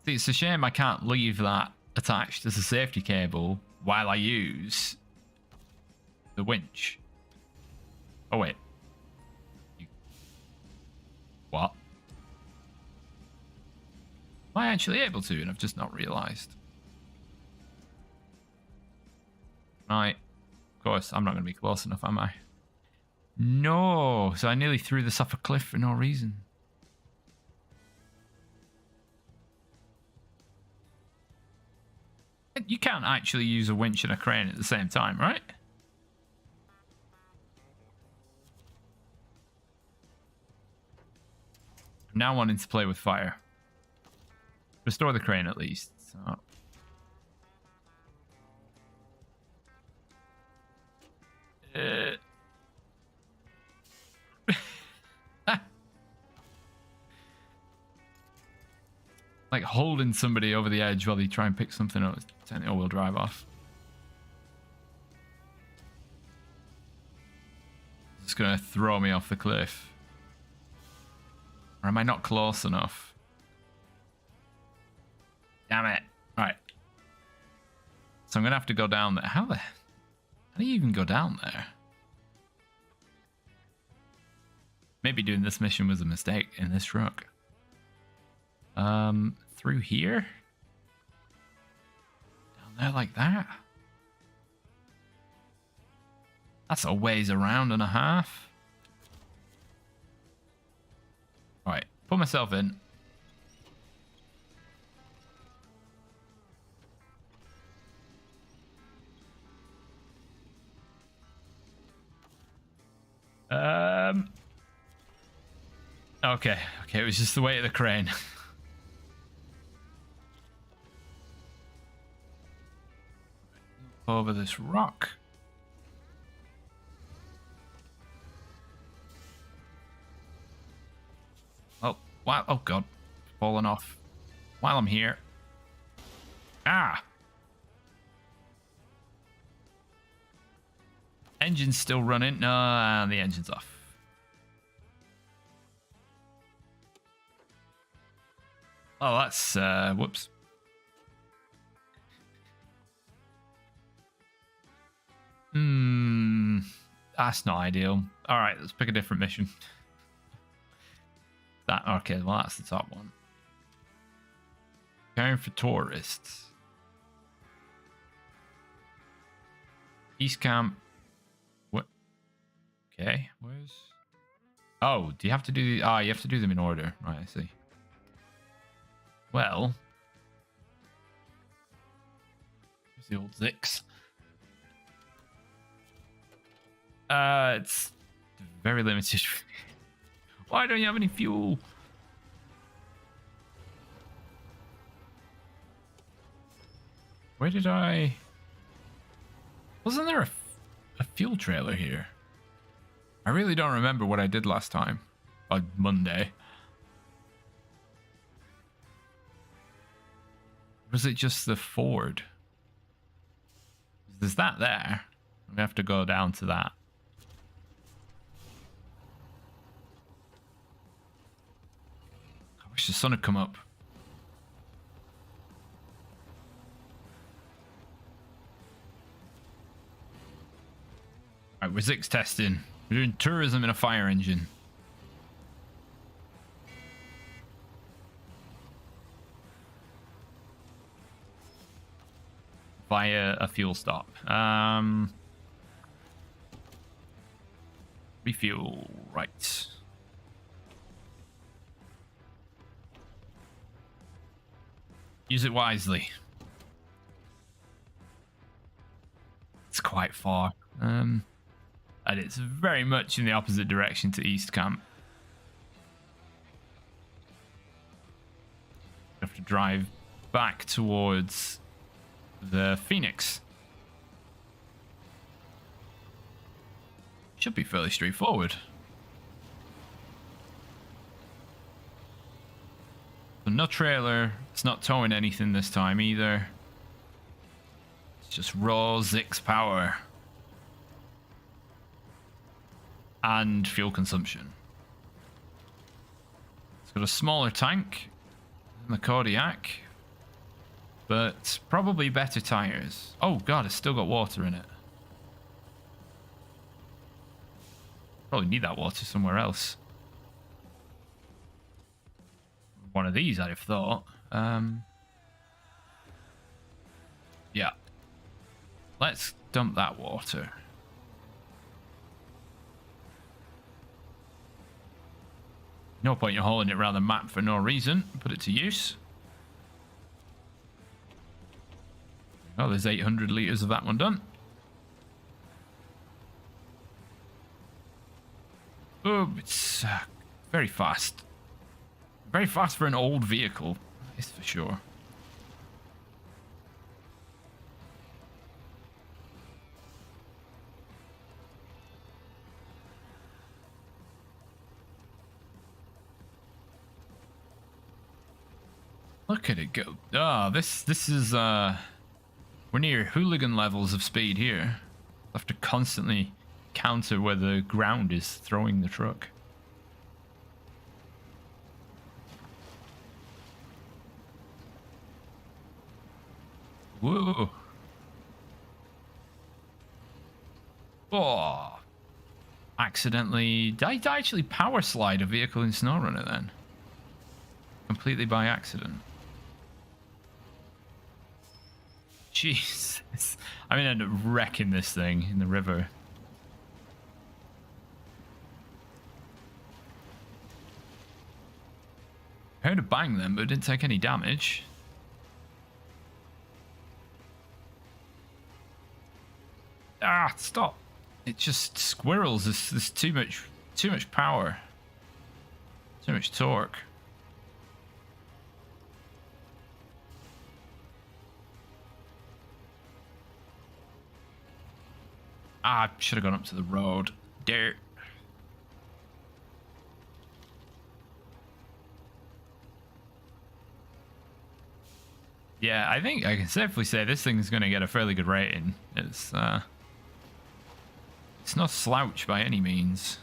See, it's a shame I can't leave that attached as a safety cable while I use the winch. Oh, wait. What? Am I actually able to? And I've just not realised. Right. Of course, I'm not going to be close enough, am I? No. So I nearly threw this off a cliff for no reason. You can't actually use a winch and a crane at the same time, right? Now wanting to play with fire. Restore the crane at least. So. Like holding somebody over the edge while they try and pick something up. Turn the all-wheel drive off. It's going to throw me off the cliff. Or am I not close enough? Damn it. Right. So I'm going to have to go down there. How do you even go down there? Maybe doing this mission was a mistake in this truck. Through here? Down there like that? That's a ways around and a half. Alright, put myself in. Okay, it was just the weight of the crane. Over this rock. Oh, wow. Oh, God. Falling off while I'm here. Ah! Engine's still running. No, the engine's off. Oh, that's, whoops. That's not ideal. All right, let's pick a different mission. Okay, well, that's the top one. Caring for tourists. East Camp. What? Okay, where's... Oh, do you have to do... you have to do them in order. Right, I see. Well... Where's the old Zix? It's very limited. Why don't you have any fuel? Where did I... Wasn't there a fuel trailer here? I really don't remember what I did last time. On Monday. Was it just the Ford? There's that there. We have to go down to that. I wish the sun had come up. Right, we're Zix testing. We're doing tourism in a fire engine. Via a fuel stop. Refuel, right. Use it wisely. It's quite far. And it's very much in the opposite direction to East Camp. Have to drive back towards the Phoenix. Should be fairly straightforward. So no trailer. It's not towing anything this time either. It's just raw Zix power. And fuel consumption. It's got a smaller tank than the Kodiak. But probably better tires. Oh god, it's still got water in it. Probably need that water somewhere else. One of these, I'd have thought. Yeah. Let's dump that water. No point in hauling it around the map for no reason. Put it to use. Oh, there's 800 litres of that one done. Oh, it's very fast. Very fast for an old vehicle, is for sure. Look at it go. Ah, this is we're near hooligan levels of speed here. I have to constantly counter where the ground is throwing the truck. Whoa. Oh. Accidentally. Did I actually power slide a vehicle in Snowrunner then? Completely by accident. Jesus. I'm gonna end up wrecking this thing in the river. I heard a bang then, but it didn't take any damage. Ah, stop. It just squirrels. There's too much power. Too much torque. Ah, I should have gone up to the road. Dirt. Yeah, I think I can safely say this thing's going to get a fairly good rating. It's no slouch by any means.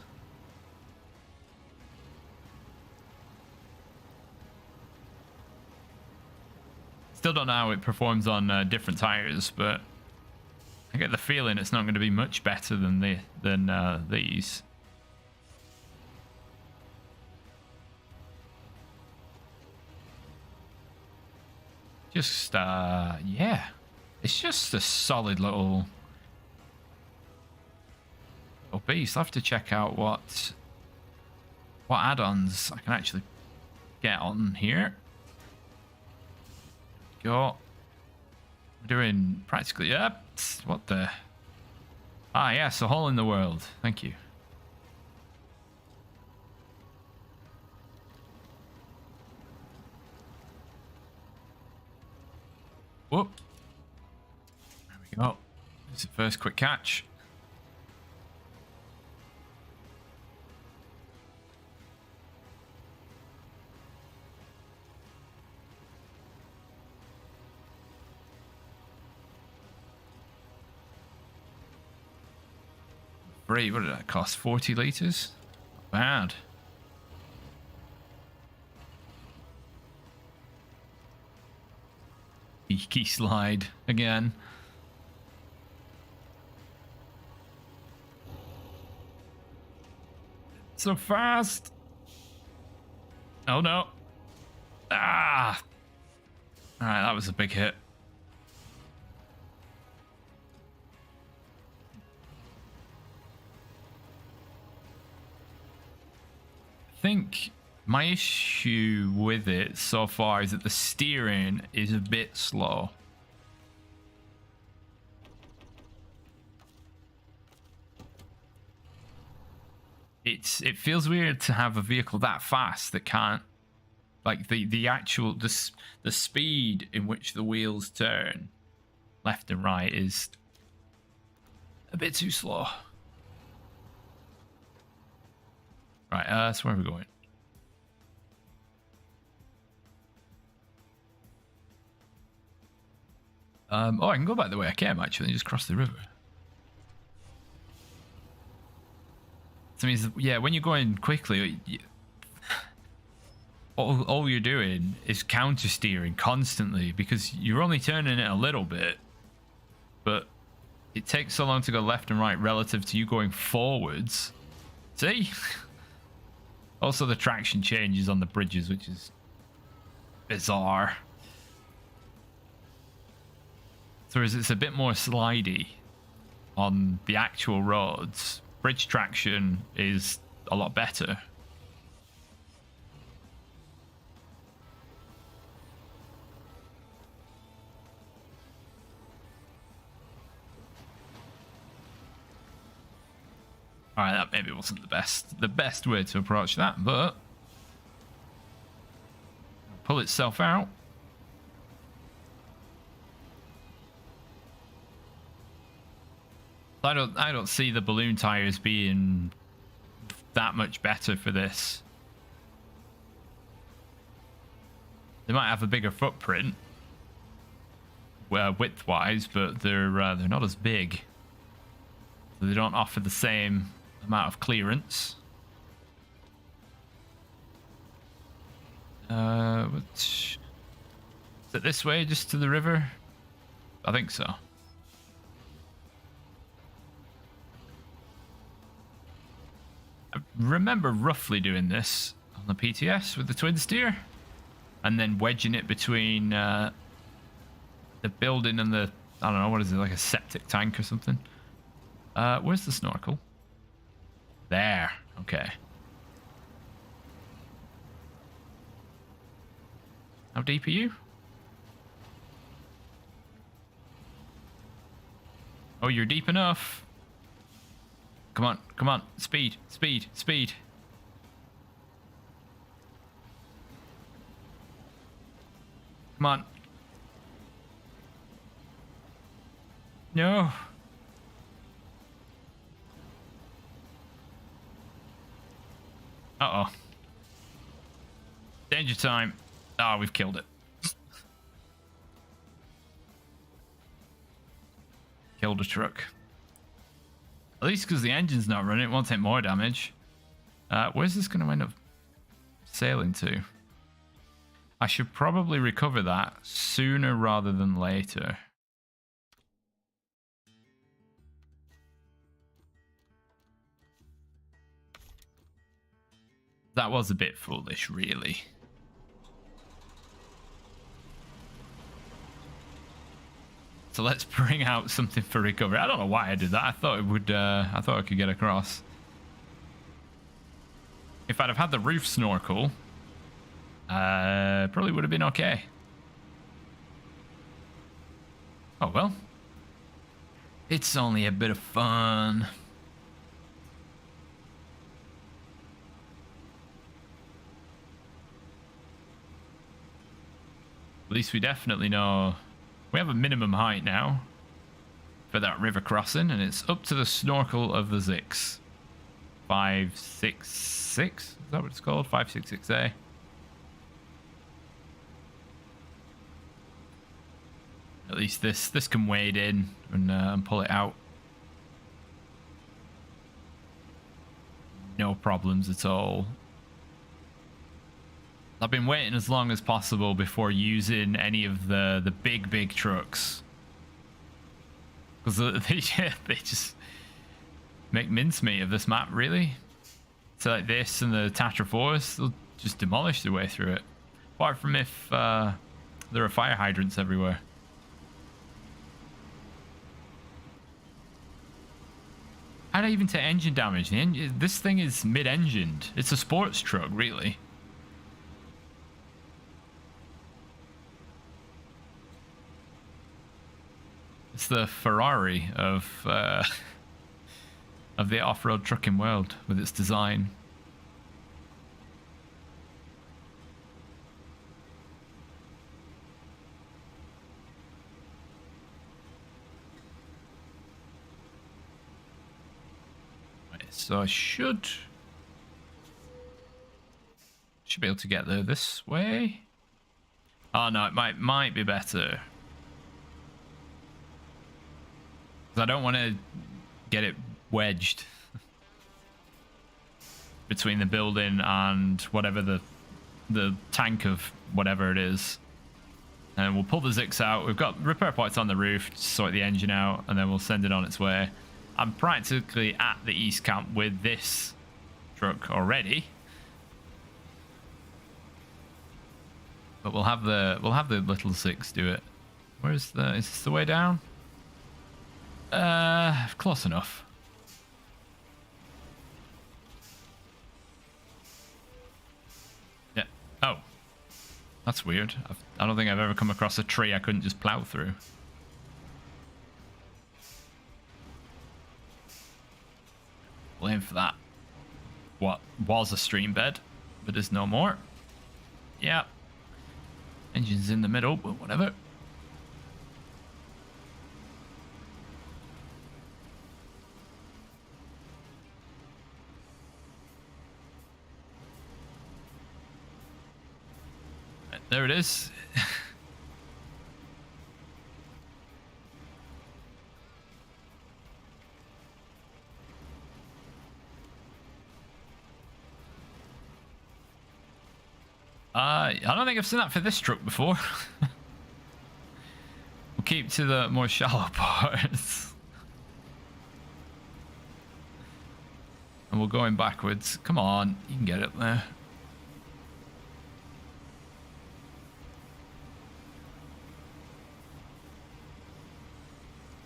Still don't know how it performs on different tires, but I get the feeling it's not going to be much better than these. Just yeah, it's just a solid little beast. I'll have to check out what add-ons I can actually get on here. Go. We're doing practically, yep. What the? Ah, yes, a hole in the world. Thank you. Whoop. There we go. There's the first quick catch. Free, what did that cost? 40 litres? Not bad. Key slide again. So fast. Oh no. Ah. Alright, that was a big hit. I think my issue with it so far is that the steering is a bit slow. It feels weird to have a vehicle that fast that can't, like the speed in which the wheels turn left and right is a bit too slow. Right, so where are we going? Oh, I can go back the way I came actually and just cross the river. So it means, yeah, when you're going quickly, all you're doing is counter steering constantly because you're only turning it a little bit, but it takes so long to go left and right relative to you going forwards. See? Also, the traction changes on the bridges, which is bizarre. So as it's a bit more slidey on the actual roads, bridge traction is a lot better. All right, that maybe wasn't the best way to approach that, but pull itself out. I don't see the balloon tires being that much better for this. They might have a bigger footprint, width-wise, but they're not as big. So they don't offer the same amount of clearance. Is it this way, just to the river? I think so. I remember roughly doing this on the PTS with the twin steer, and then wedging it between the building and the, I don't know, what is it, like a septic tank or something? Where's the snorkel? There. Okay. How deep are you? Oh, you're deep enough. Come on, come on. Speed, speed, speed. Come on. No. Uh-oh. Danger time. Oh, we've killed it. Killed a truck. At least because the engine's not running, it won't take more damage. Where's this going to end up sailing to? I should probably recover that sooner rather than later. That was a bit foolish, really. So let's bring out something for recovery. I don't know why I did that. I thought it would. I thought I could get across. If I'd have had the roof snorkel, probably would have been okay. Oh well. It's only a bit of fun. At least we definitely know. We have a minimum height now for that river crossing, and it's up to the snorkel of the Zix. 566? Is that what it's called? 566A. At least this can wade in and pull it out. No problems at all. I've been waiting as long as possible before using any of the big trucks, because they just make mincemeat of this map, really. So like this and the Tatra Forest, they'll just demolish their way through it. Apart from if there are fire hydrants everywhere. How do I even take engine damage? This thing is mid-engined. It's a sports truck, really. It's the Ferrari of the off-road trucking world with its design. Right, so I should be able to get there this way. Oh no, it might be better. I don't want to get it wedged between the building and whatever the tank of whatever it is. And we'll pull the Zix out. We've got repair parts on the roof to sort the engine out, and then we'll send it on its way. I'm practically at the East Camp with this truck already. But we'll have the little Zix do it. Is this the way down? Close enough. Yeah. Oh. That's weird. I don't think I've ever come across a tree I couldn't just plow through. We'll aim for that. What was a stream bed, but is no more. Yeah. Engine's in the middle, but whatever. There it is. I don't think I've seen that for this truck before. We'll keep to the more shallow parts. And we're going backwards. Come on, you can get it there.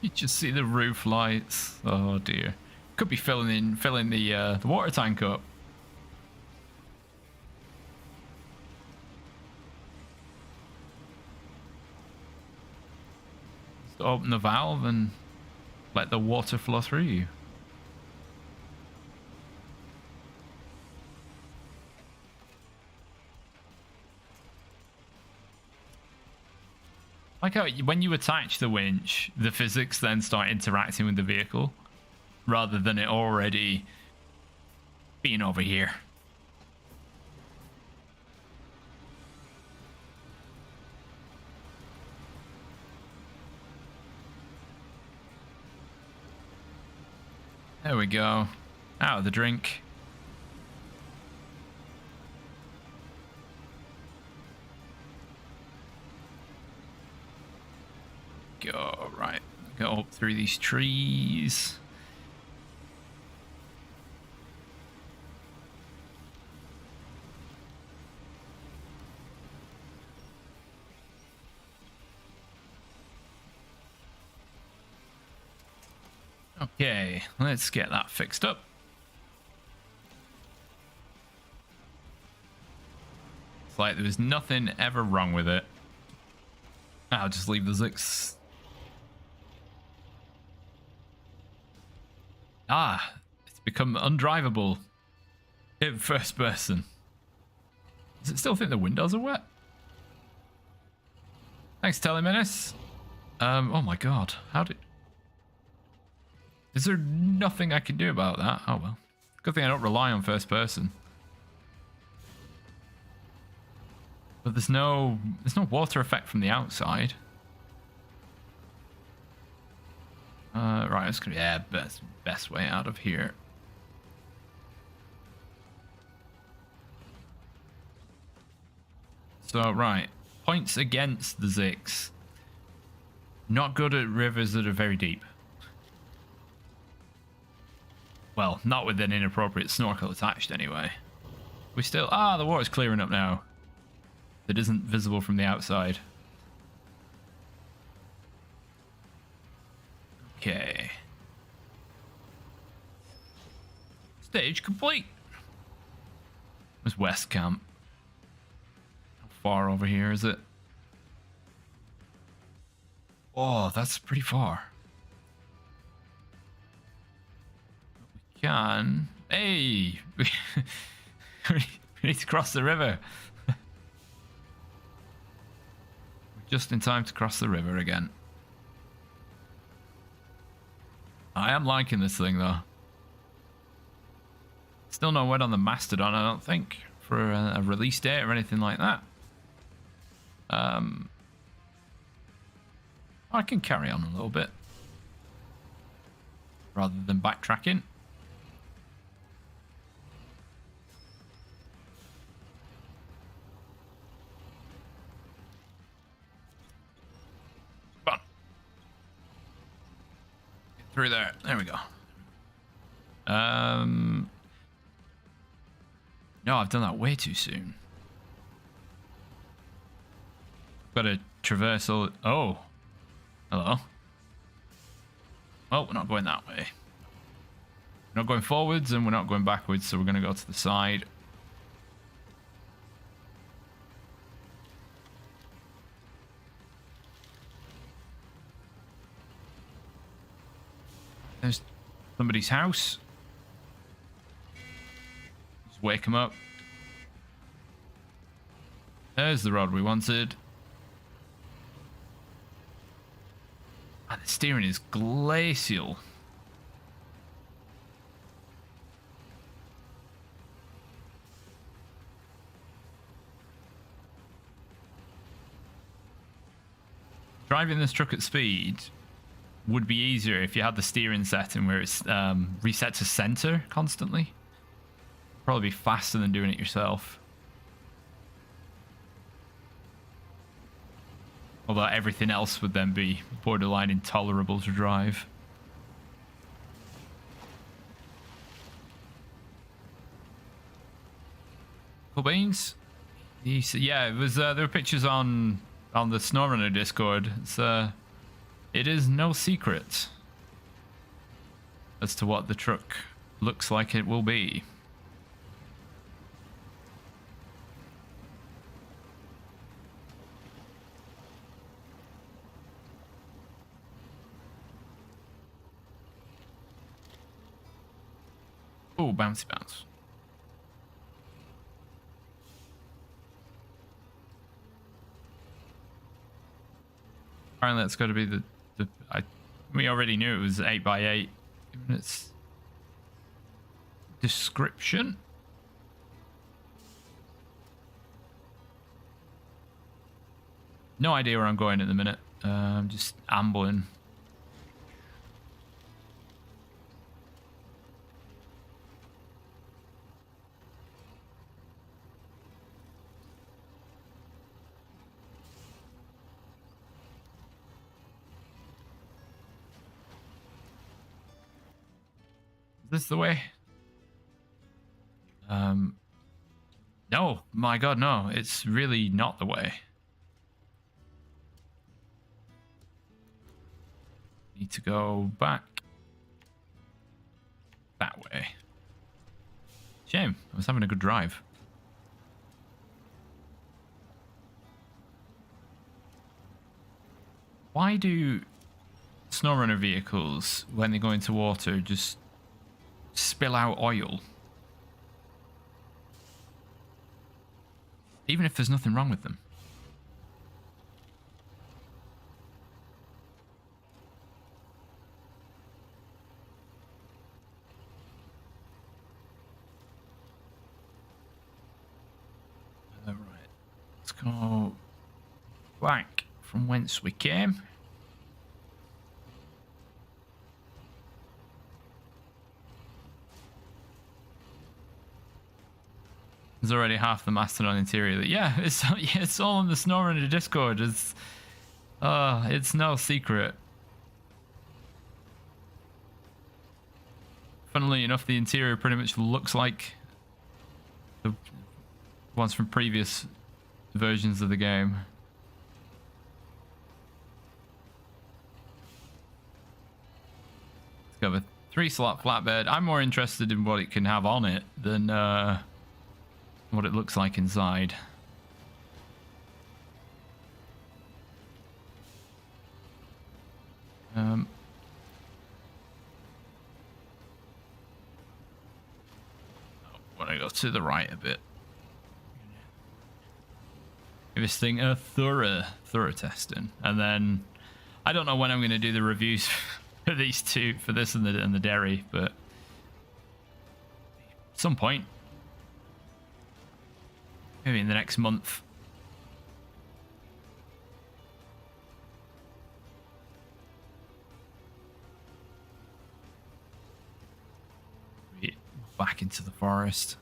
You just see the roof lights. Oh dear. Could be filling the water tank up. Just open the valve and let the water flow through you. Like how when you attach the winch, the physics then start interacting with the vehicle rather than it already being over here. There we go. Out of the drink. Go right, go up through these trees. Okay, let's get that fixed up. It's like there was nothing ever wrong with it. I'll just leave the Zix. Ah, it's become undrivable in first person. Does it still think the windows are wet? Thanks, Telemenace. Oh my god, how did... Is there nothing I can do about that? Oh well. Good thing I don't rely on first person. But there's no water effect from the outside. Right, it's gonna be best way out of here. So right, points against the Zix. Not good at rivers that are very deep. Well, not with an inappropriate snorkel attached anyway. We still... Ah, the water's clearing up now. It isn't visible from the outside. Okay. Stage complete. There's West Camp. How far over here is it? Oh, that's pretty far. We can... Hey! We need to cross the river. Just in time to cross the river again. I am liking this thing though. Still no word on the Mastodon, I don't think, for a release date or anything like that. I can carry on a little bit rather than backtracking. Through there. There we go. No, I've done that way too soon. Got a traversal. Oh. Hello. Oh, we're not going that way. We're not going forwards and we're not going backwards, so we're going to go to the side. There's somebody's house. Just wake him up. There's the rod we wanted. Steering is glacial. Driving this truck at speed would be easier if you had the steering setting where it's reset to center constantly. Probably be faster than doing it yourself. Although everything else would then be borderline intolerable to drive. Cool beans. Yeah, it was. There were pictures on the Snowrunner Discord. It is no secret as to what the truck looks like it will be. Oh, bouncy bounce. Apparently that's got to be we already knew it was 8x8 in its description. No idea where I'm going at the minute. I'm just ambling. Is this the way? No, my god, no. It's really not the way. Need to go back that way. Shame. I was having a good drive. Why do Snowrunner vehicles, when they go into water, just spill out oil? Even if there's nothing wrong with them. All right. Let's go back from whence we came. There's already half the Mastodon interior. Yeah, it's all in the Snowrunner Discord. It's no secret. Funnily enough, the interior pretty much looks like the ones from previous versions of the game. It's got a 3-slot flatbed. I'm more interested in what it can have on it than what it looks like inside. Want to go to the right a bit. Give this thing a thorough testing, and then I don't know when I'm going to do the reviews for these two, for this and the dairy, but at some point. Maybe in the next month. Back into the forest.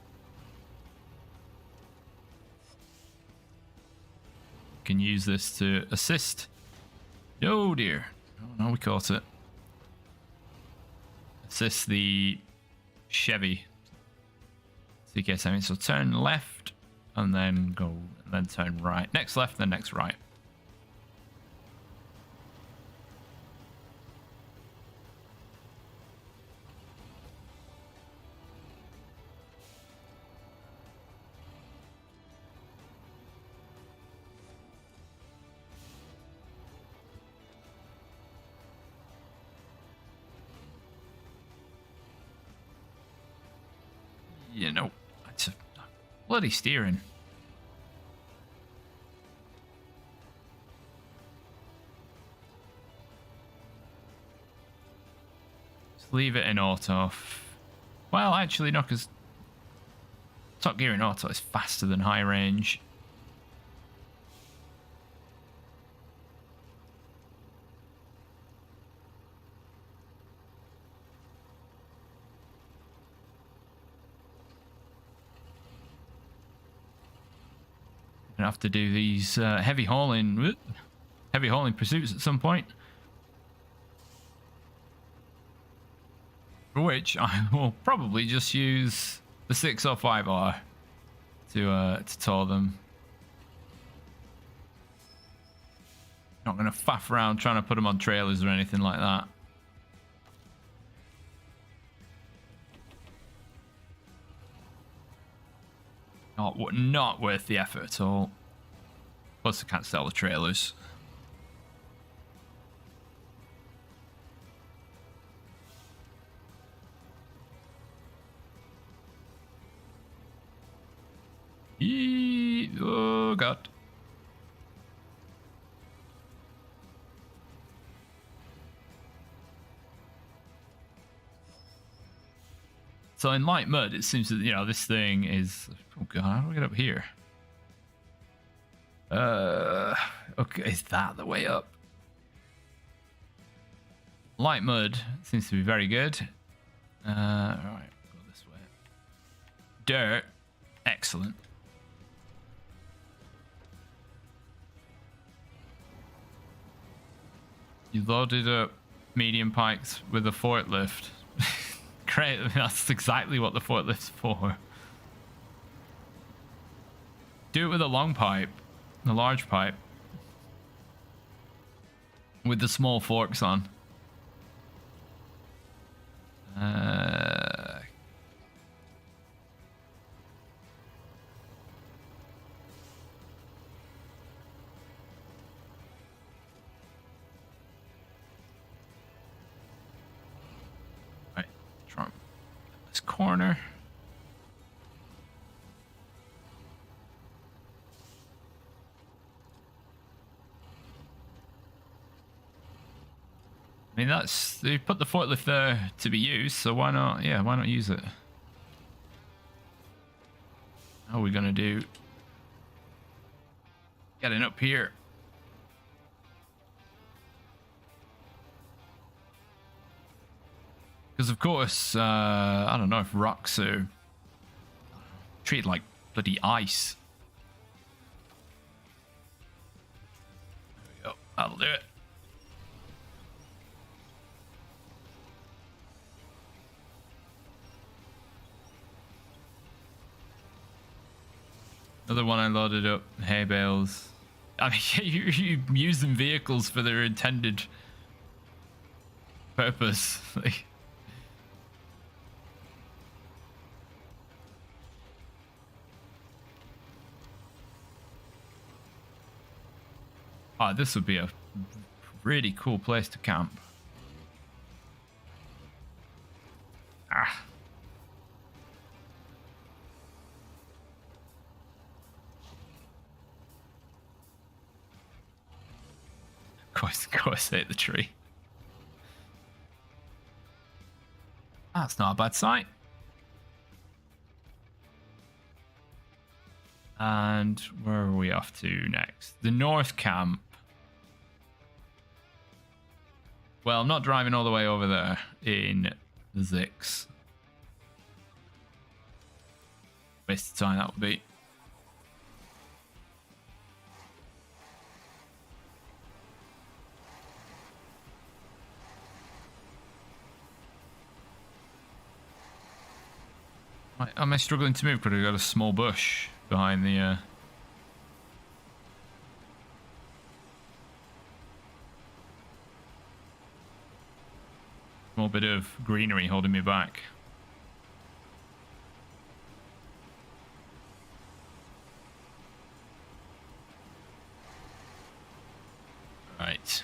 Can use this to assist. Oh dear. Oh no, we caught it. Assist the Chevy. CK7. So turn left. And then go, and then turn right. Next left, then next right. You know, it's a bloody steering. Just leave it in auto. Well, actually, no, because top gear in auto is faster than high range. Gonna have to do these heavy hauling pursuits at some point, for which I will probably just use the 605R to tow them. Not gonna faff around trying to put them on trailers or anything like that. Not worth the effort at all. Plus, I can't sell the trailers. Oh, God. So in light mud, it seems that, you know, this thing is... Oh, God, how do we get up here? Okay, is that the way up? Light mud seems to be very good. Right, go this way. Dirt, excellent. You loaded up medium pikes with a forklift. Great, that's exactly what the forklift's for. Do it with a long pipe, a large pipe, with the small forks on. Right, Trump. This corner. I mean, they put the forklift there to be used, so why not? Yeah, why not use it? How are we gonna do? Getting up here. Because of course, I don't know if rocks are treated like bloody ice. There we go. That'll do it. Another one I loaded up, hay bales. I mean, you use them vehicles for their intended purpose. Oh, this would be a really cool place to camp. Ah. Of course, hit the tree. That's not a bad sight. And where are we off to next? The North Camp. Well, I'm not driving all the way over there in the Zix. Waste of time that would be. Am I struggling to move because I've got a small bush behind the... small bit of greenery holding me back. Right.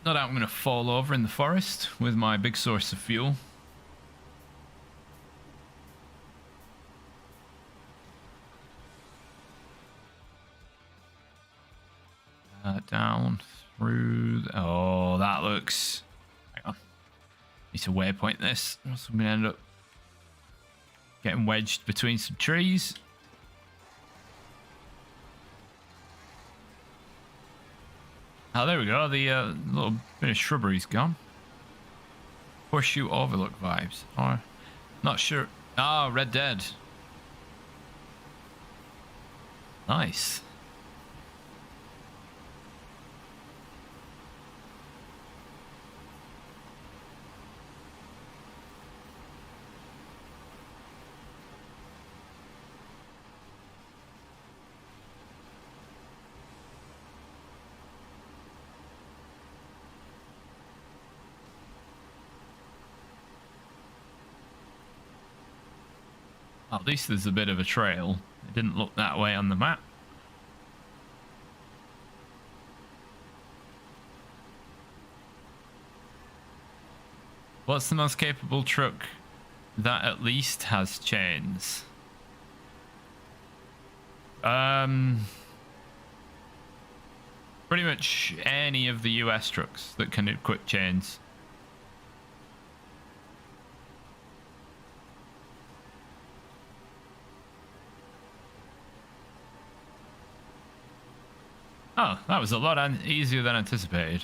No doubt I'm going to fall over in the forest with my big source of fuel. Down through. Oh, that looks. Hang on. Need to waypoint this. So I'm gonna end up getting wedged between some trees. Oh, there we go. The little bit of shrubbery's gone. Horseshoe Overlook vibes. Or not sure. Ah, oh, Red Dead. Nice. At least there's a bit of a trail. It didn't look that way on the map. What's the most capable truck that at least has chains? Pretty much any of the US trucks that can equip chains. Oh, that was a lot easier than anticipated.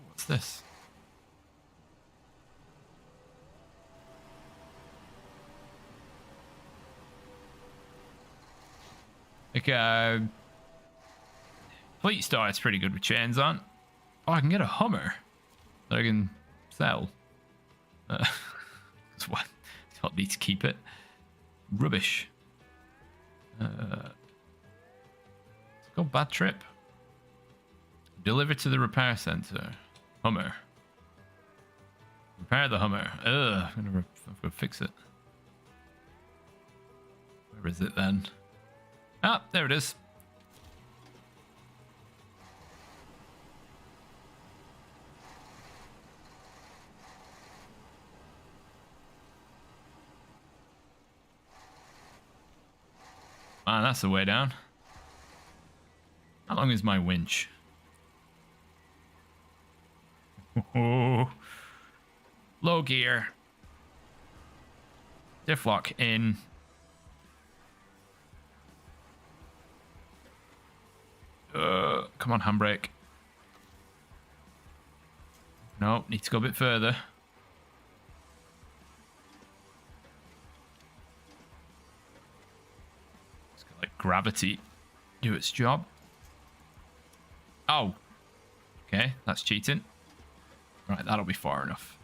What's this? Like, Fleet Star is pretty good with chains on. Oh, I can get a Hummer that I can sell. That's what? I need to keep it. Rubbish. Let's go bad trip. Deliver to the repair center. Hummer. Repair the Hummer. Ugh, I'm gonna fix it. Where is it then? Ah, there it is. Man, that's the way down. How long is my winch? Oh, low gear. Diff lock in. Come on, handbrake. No, need to go a bit further. Let gravity do its job. Oh, okay, that's cheating. Right, that'll be far enough.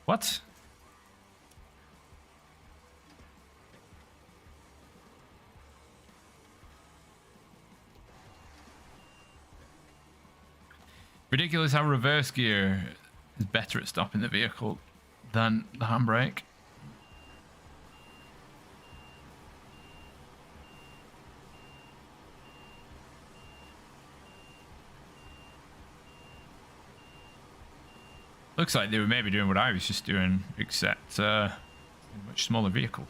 What? Ridiculous how reverse gear is better at stopping the vehicle than the handbrake. Looks like they were maybe doing what I was just doing, except a much smaller vehicle.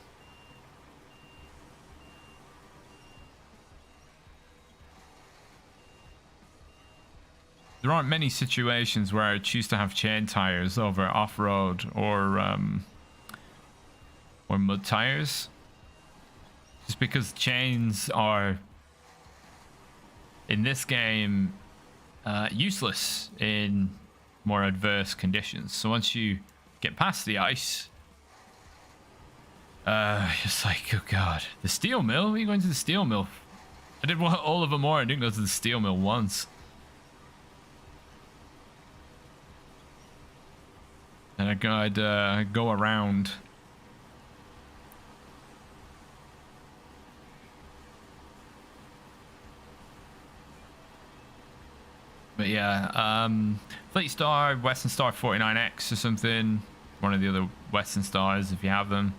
There aren't many situations where I choose to have chain tires over off-road or mud tires. Just because chains are, in this game, useless in more adverse conditions. So once you get past the ice, it's like, oh god, the steel mill? What are you going to the steel mill? I did all of them more. I didn't go to the steel mill once. And I'd go around. But yeah, Fleet Star, Western Star 49X or something. One of the other Western Stars if you have them.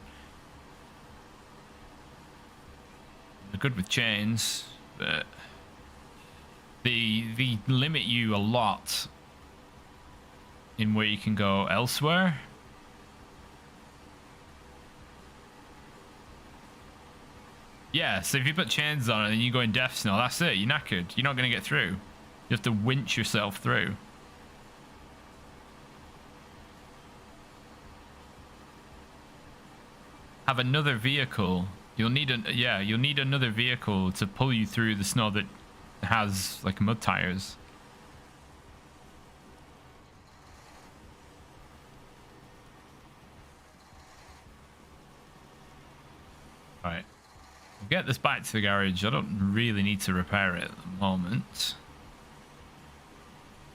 They're good with chains, but they limit you a lot in where you can go elsewhere. Yeah, so if you put chains on it and you go in death snow, that's it. You're knackered. You're not going to get through. You have to winch yourself through. Have another vehicle. You'll need you'll need another vehicle to pull you through the snow that has like mud tires. All right. We'll get this back to the garage. I don't really need to repair it at the moment.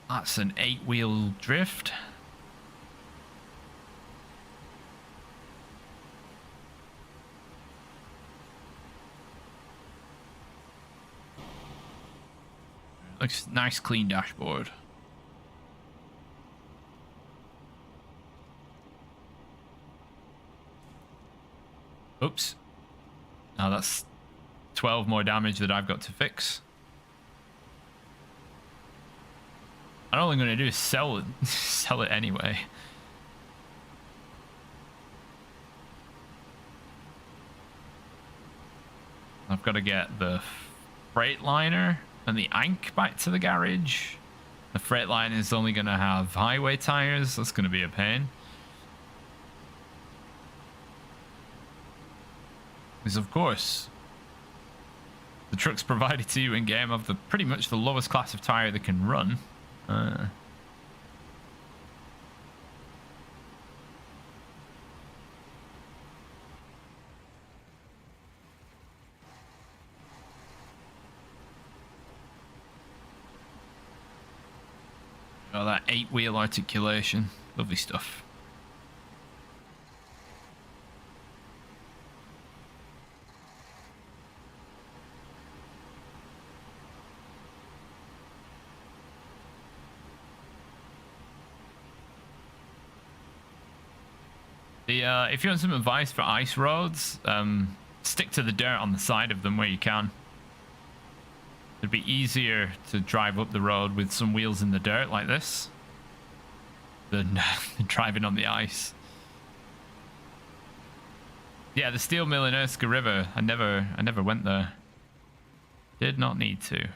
That's an 8-wheel drift. Looks nice, clean dashboard. Oops. Now that's 12 more damage that I've got to fix. And all I'm going to do is sell it, sell it anyway. I've got to get the Freightliner and the Ankh back to the garage. The Freightliner is only going to have highway tires. That's going to be a pain. Because of course, the trucks provided to you in game have the pretty much the lowest class of tire that can run. Oh, that 8-wheel articulation. Lovely stuff. If you want some advice for ice roads, stick to the dirt on the side of them where you can. It'd be easier to drive up the road with some wheels in the dirt like this than driving on the ice. Yeah, the steel mill in Erska River. I never went there. Did not need to.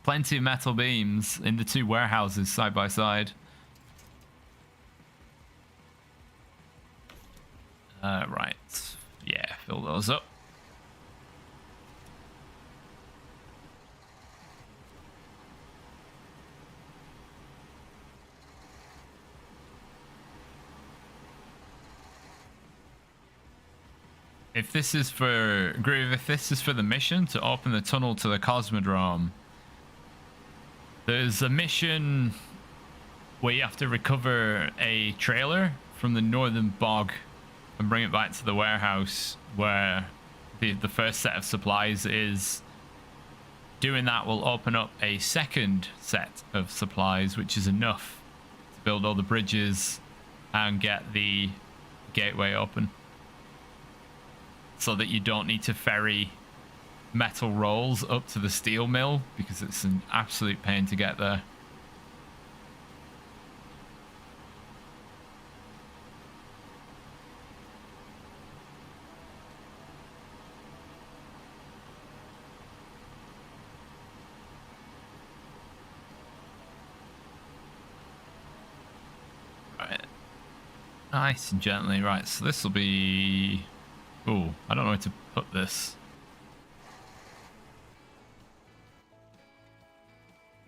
Plenty of metal beams in the two warehouses side by side. Right. Yeah, fill those up. If this is for Groove, if this is for the mission to open the tunnel to the Cosmodrome, there's a mission where you have to recover a trailer from the northern bog and bring it back to the warehouse where the first set of supplies is. Doing that will open up a second set of supplies, which is enough to build all the bridges and get the gateway open, so that you don't need to ferry metal rolls up to the steel mill, because it's an absolute pain to get there. Nice and gently. Right, so this will be... Oh, I don't know where to put this.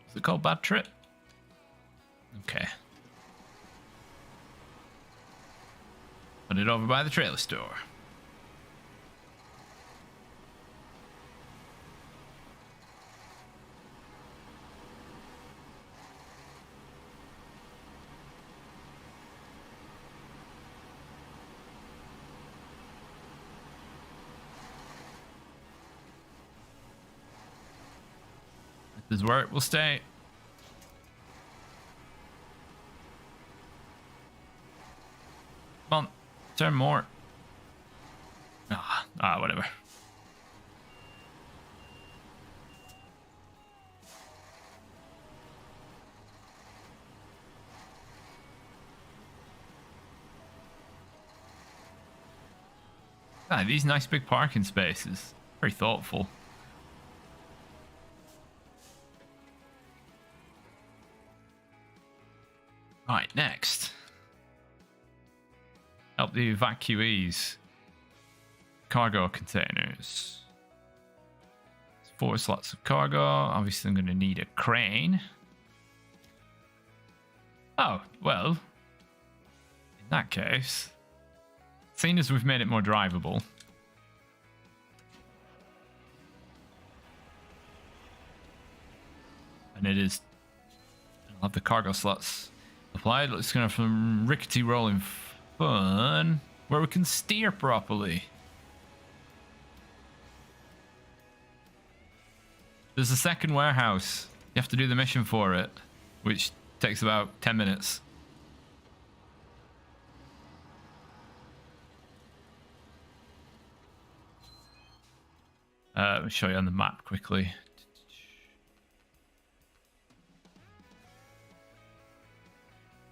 Is it called Bad Trip? Okay. Put it over by the trailer store. This is where it will stay. Come on, turn more. Whatever. Ah, these nice big parking spaces. Very thoughtful. Right, next. Help the evacuees. Cargo containers. 4 slots of cargo. Obviously, I'm going to need a crane. Oh, well. In that case, seeing as we've made it more drivable, and it is, I'll have the cargo slots applied. Let's go from rickety rolling fun where we can steer properly. There's a second warehouse. You have to do the mission for it, which takes about 10 minutes. Let me show you on the map quickly.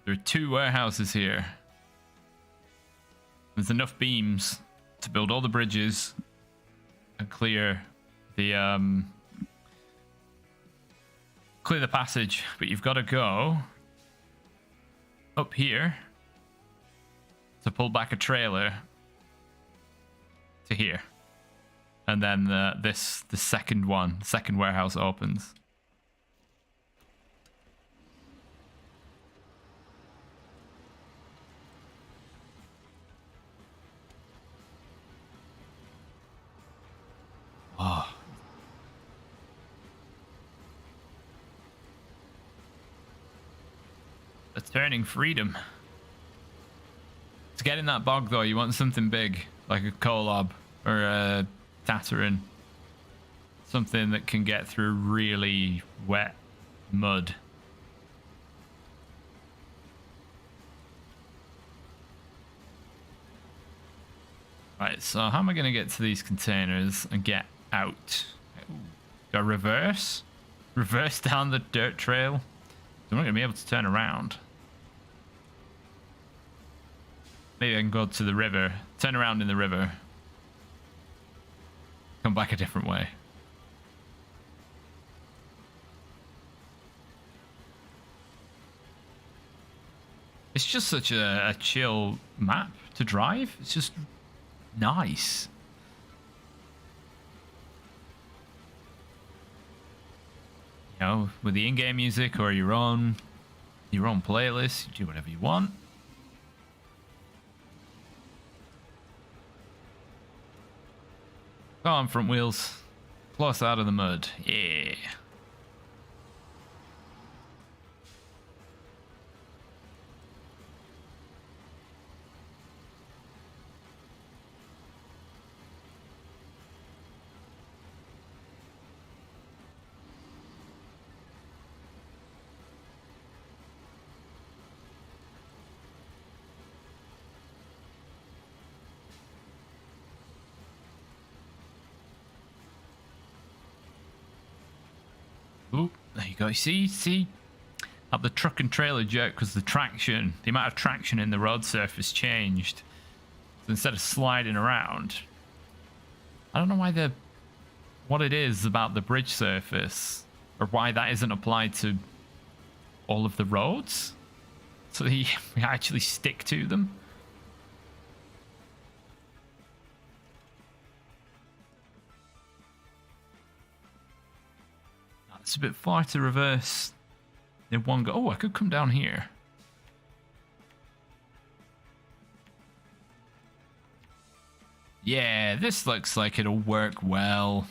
There are 2 warehouses here. There's enough beams to build all the bridges and clear the passage, but you've got to go up here to pull back a trailer to here, and then the second warehouse opens. Oh. A turning freedom. To get in that bog though, you want something big, like a Kolob or a Tatarin. Something that can get through really wet mud. Right, so how am I going to get to these containers and get out? Do I reverse? Reverse down the dirt trail? I'm not going to be able to turn around. Maybe I can go to the river, turn around in the river, come back a different way. It's just such a chill map to drive. It's just nice. You know, with the in-game music or your own playlist, you do whatever you want. Go on, front wheels. Pull us out of the mud. Yeah. Ooh, there you go. See? How the truck and trailer jerk because the amount of traction in the road surface changed. So instead of sliding around, I don't know what it is about the bridge surface or why that isn't applied to all of the roads. So we actually stick to them. It's a bit far to reverse in one go. Oh, I could come down here. Yeah, this looks like it'll work well.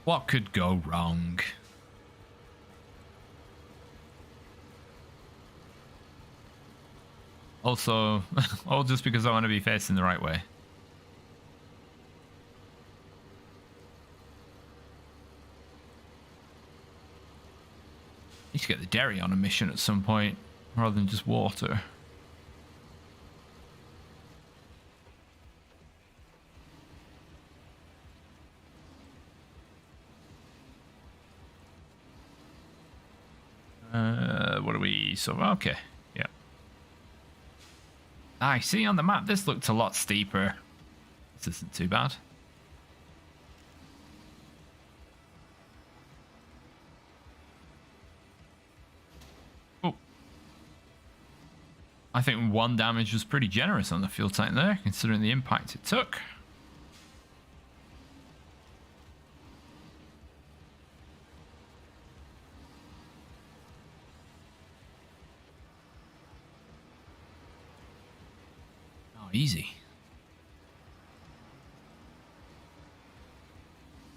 What could go wrong? Also, all just because I want to be facing the right way. Need to get the dairy on a mission at some point, rather than just water. What are we? trees. So, okay. Yeah. I see on the map, this looked a lot steeper. This isn't too bad. Oh. I think 1 damage was pretty generous on the fuel tank there, considering the impact it took. Easy.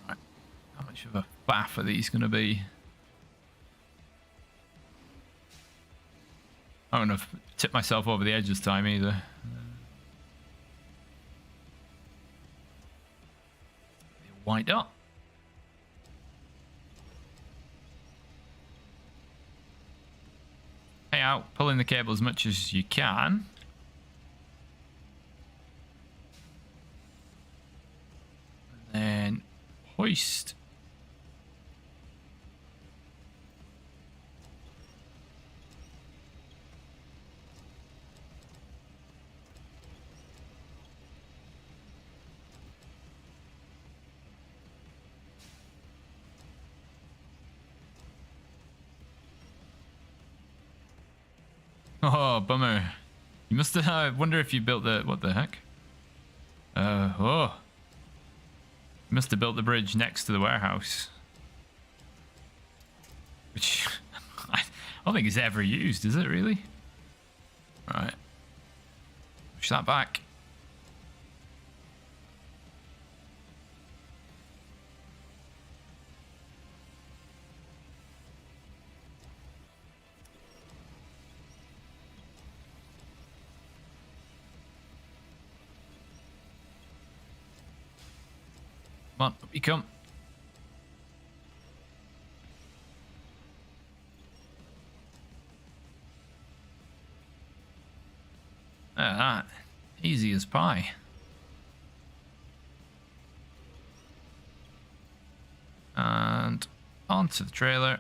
Right. How much of a faff are these going to be? I don't know if I tip myself over the edge this time either. Wind up. Hey out, pulling the cable as much as you can. And hoist. Oh, bummer. You must have, I wonder if you built the, what the heck? Oh. You must have built the bridge next to the warehouse. Which, I don't think is ever used, is it really? Right. Push that back. Come on, up you come. That. Easy as pie. And onto the trailer.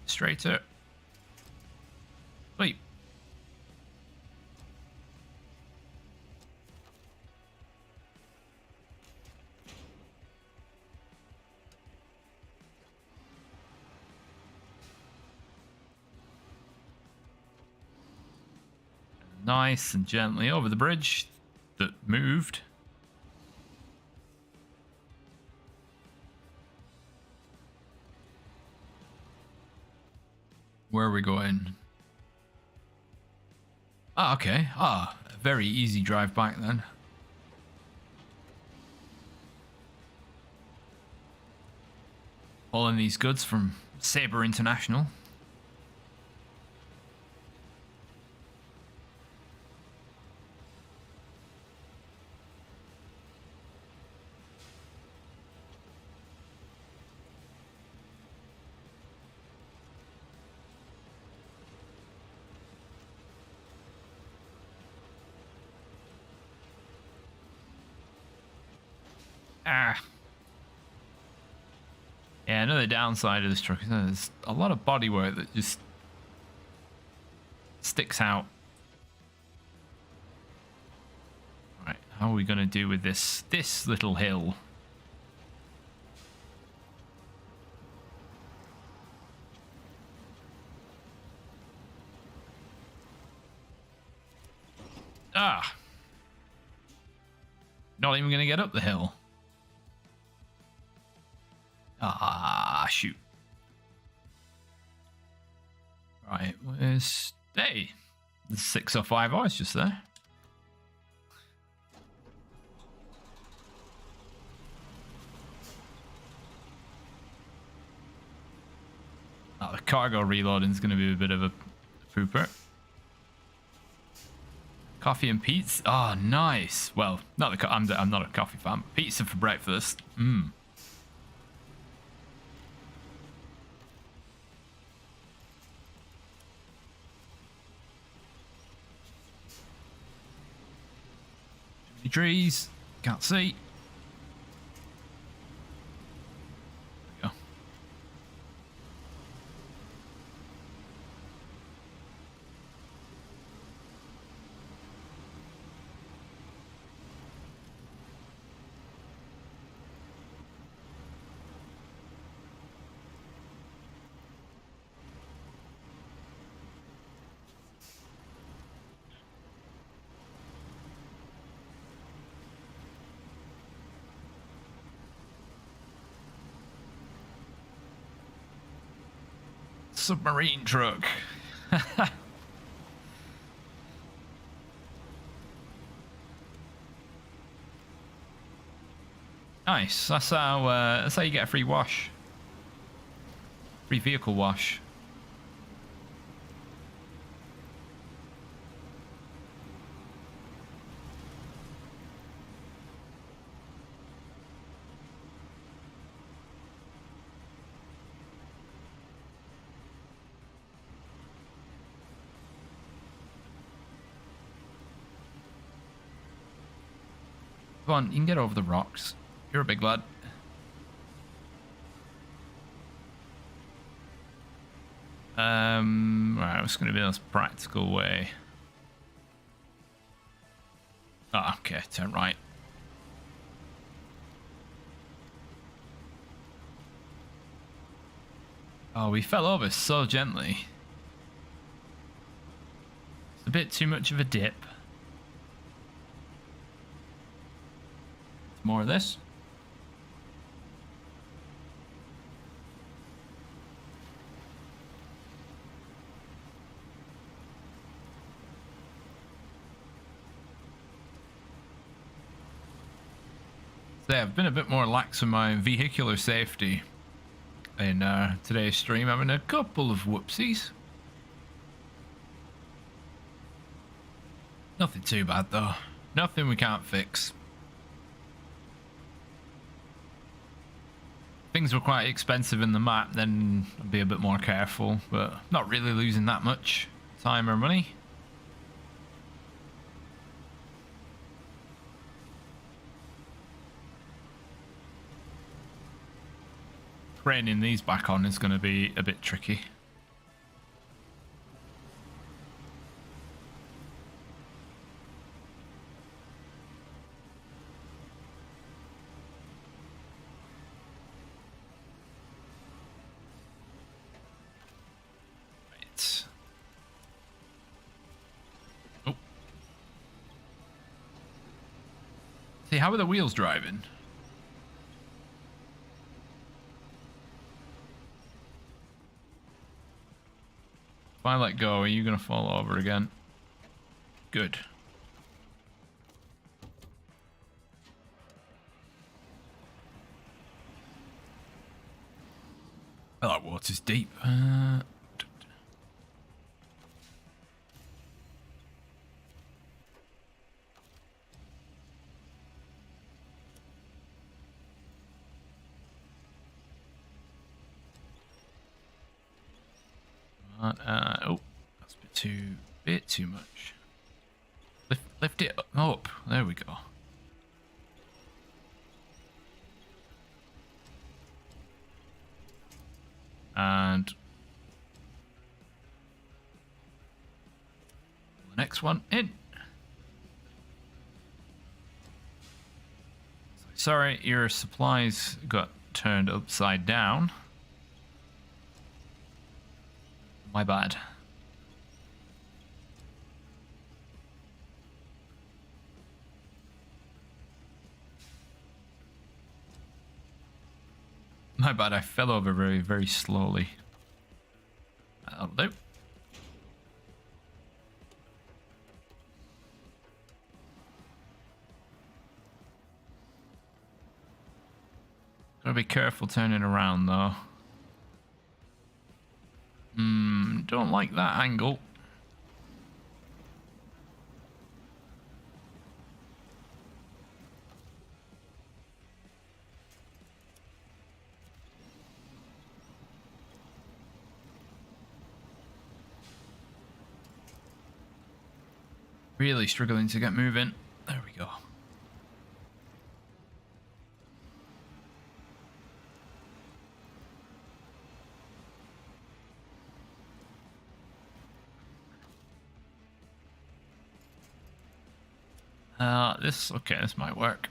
Straighter. Wait. Nice and gently over the bridge that moved. Where are we going? Ah, okay. Ah, a very easy drive back then. Hauling these goods from Sabre International. Ah. Yeah, another downside of this truck is there's a lot of bodywork that just sticks out. Right, how are we going to do with this little hill? Ah. Not even going to get up the hill. Ah, shoot. Right, where's... Hey, the 6 or 5 hours just there. Oh, the cargo reloading is going to be a bit of a pooper. Coffee and pizza. Oh, nice. Well, not the I'm not a coffee fan. But pizza for breakfast. Mmm. Trees. Can't see. submarine truck. Nice. That's how you get a free wash. Free vehicle wash. Come on, you can get over the rocks. You're a big lad. Right, what's going to be the most practical way? Oh, okay, turn right. Oh, we fell over so gently. It's a bit too much of a dip. More of this. So yeah, I've been a bit more lax in my vehicular safety in today's stream. Having a couple of whoopsies. Nothing too bad though. Nothing we can't fix. Things were quite expensive in the map, then I'd be a bit more careful, but not really losing that much time or money. Training these back on is going to be a bit tricky. See, how are the wheels driving? If I let go, are you going to fall over again? Good. Oh, that water's deep. Oh, that's a bit too much. Lift it up. There we go. And the next one in. Sorry, your supplies got turned upside down. My bad. My bad, I fell over very, very slowly. That'll do. Gotta be careful turning around though. Don't like that angle. Really struggling to get moving. There we go. This might work.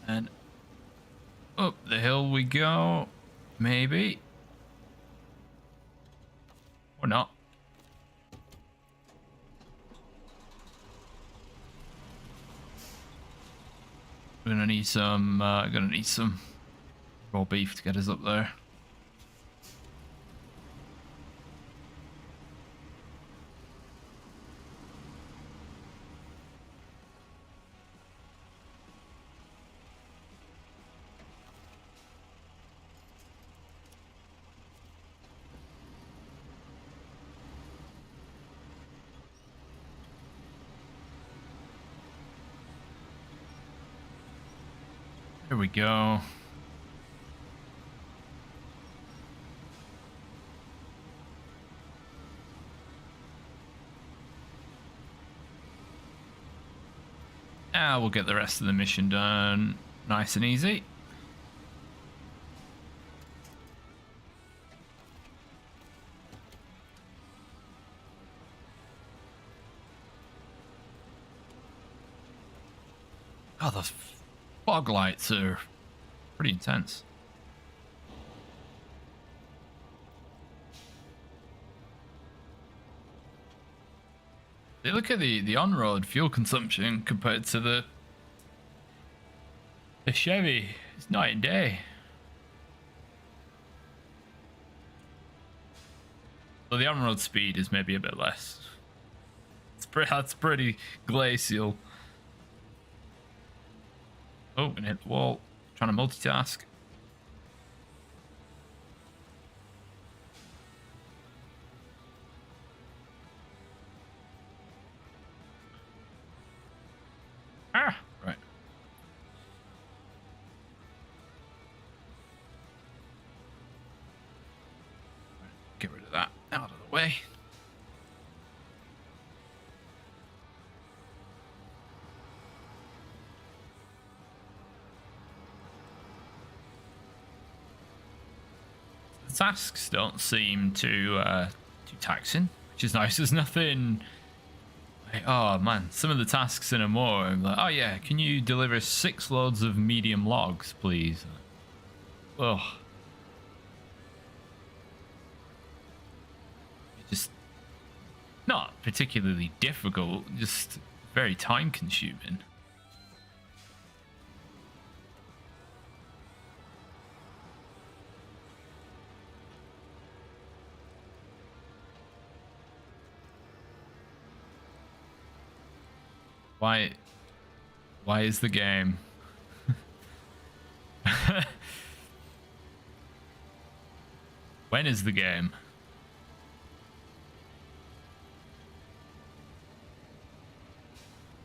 And up the hill we go. Maybe. Or not. Gonna need some raw beef to get us up there. There we go. We'll get the rest of the mission done nice and easy. Oh, those fog lights are pretty intense. They look at the on-road fuel consumption compared to the Chevy. It's night and day. So the on-road speed is maybe a bit less. That's pretty glacial. Oh, and hit the wall. Trying to multitask. Ah, right. Get rid of that out of the way. The tasks don't seem too taxing, which is nice. There's nothing. Oh man, some of the tasks in a more, I'm like, oh yeah, can you deliver 6 loads of medium logs, please? Ugh. Just not particularly difficult, just very time consuming. Why is the game? When is the game?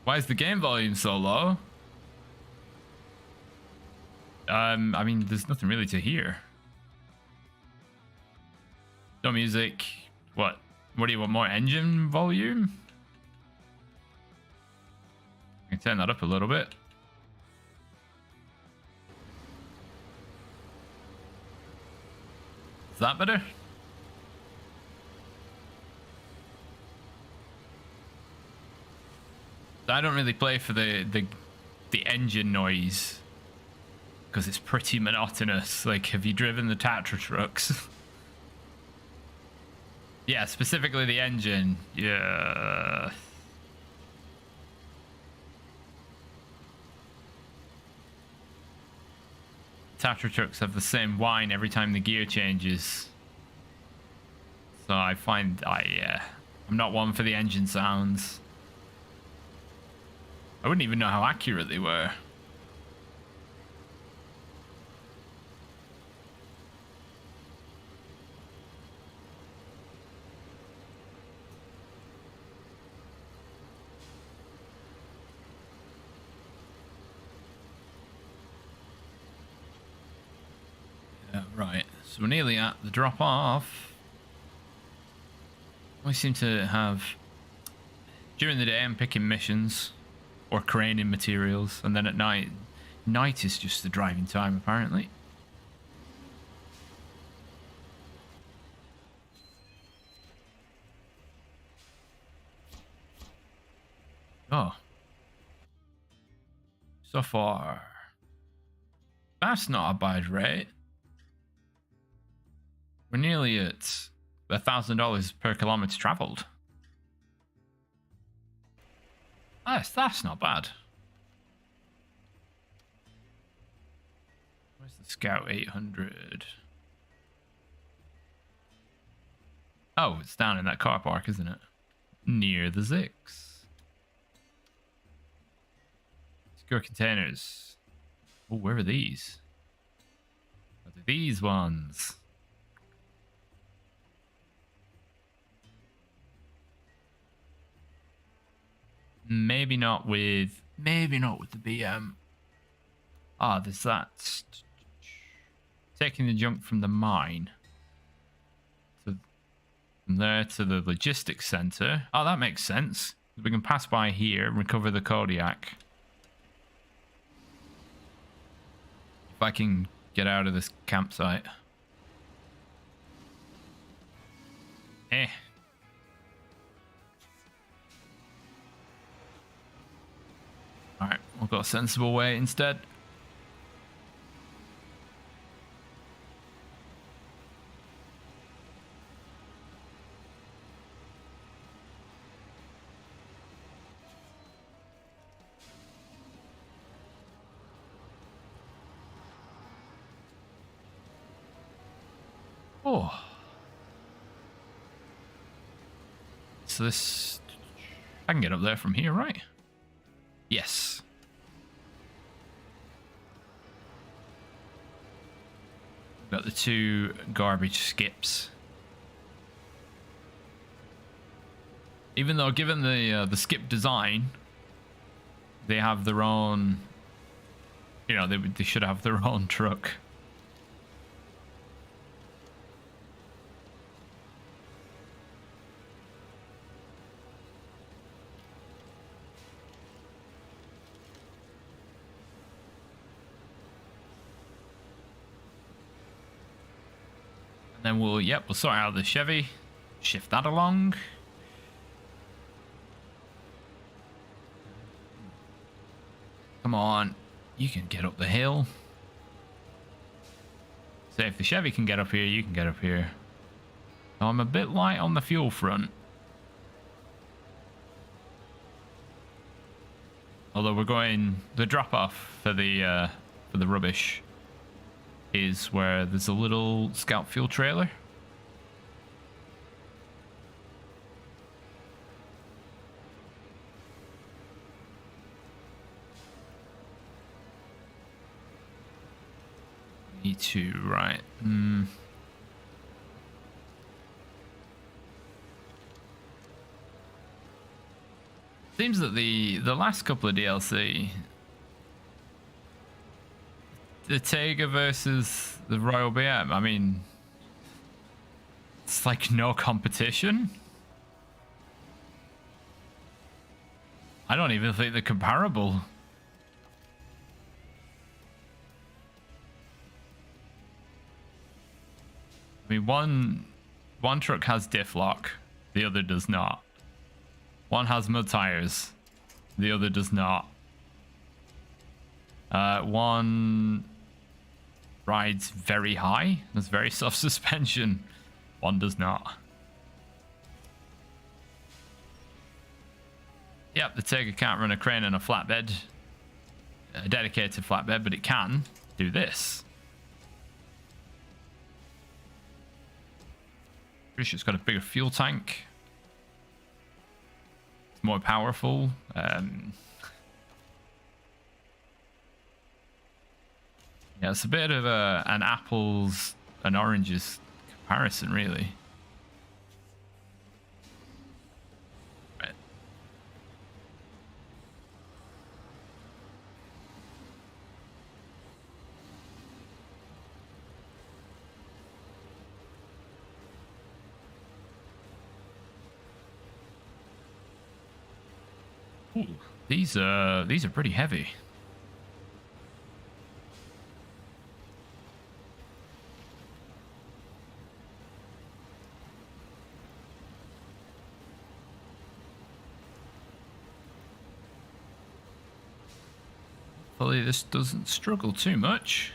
Why is the game volume so low? I mean, there's nothing really to hear. No music. What? What do you want? More engine volume? I can turn that up a little bit. Is that better? I don't really play for the engine noise because it's pretty monotonous. Like, have you driven the Tatra trucks? Yeah, specifically the engine. Yeah. Tatra trucks have the same whine every time the gear changes. So I find I'm not one for the engine sounds. I wouldn't even know how accurate they were. Right, so we're nearly at the drop off. We seem to have, during the day I'm picking missions or craning materials, and then at night is just the driving time apparently. Oh, so far that's not a bad rate. We're nearly at $1,000 per kilometer traveled. That's not bad. Where's the Scout 800? Oh, it's down in that car park, isn't it? Near the Zix. Secure containers. Oh, where are these? What are these ones? Maybe not with the BM. Ah, there's that. Taking the junk from the mine. From there to the logistics center. Oh, that makes sense. We can pass by here and recover the Kodiak. If I can get out of this campsite. Alright, we've got a sensible way instead. Oh. So this... I can get up there from here, right? Yes. Got the 2 garbage skips. Even though, given the skip design, they have their own... You know, they should have their own truck. Then we'll sort out the Chevy, shift that along. Come on, you can get up the hill. So if the Chevy can get up here, you can get up here. So I'm a bit light on the fuel front. Although we're going, the drop off for the rubbish is where there's a little scout fuel trailer. Me too, right? Seems that the last couple of DLC, the Tega versus the Royal BM, I mean, it's like no competition. I don't even think they're comparable. I mean, one truck has diff lock, the other does not. One has mud tires, the other does not. One rides very high, has very soft suspension. One does not. Yep, the Tiger can't run a crane and a flatbed, a dedicated flatbed, but it can do this. Pretty sure it's got a bigger fuel tank. It's more powerful. Yeah, it's a bit of an apples and oranges comparison, really. Right. Ooh, these are pretty heavy. Hopefully this doesn't struggle too much.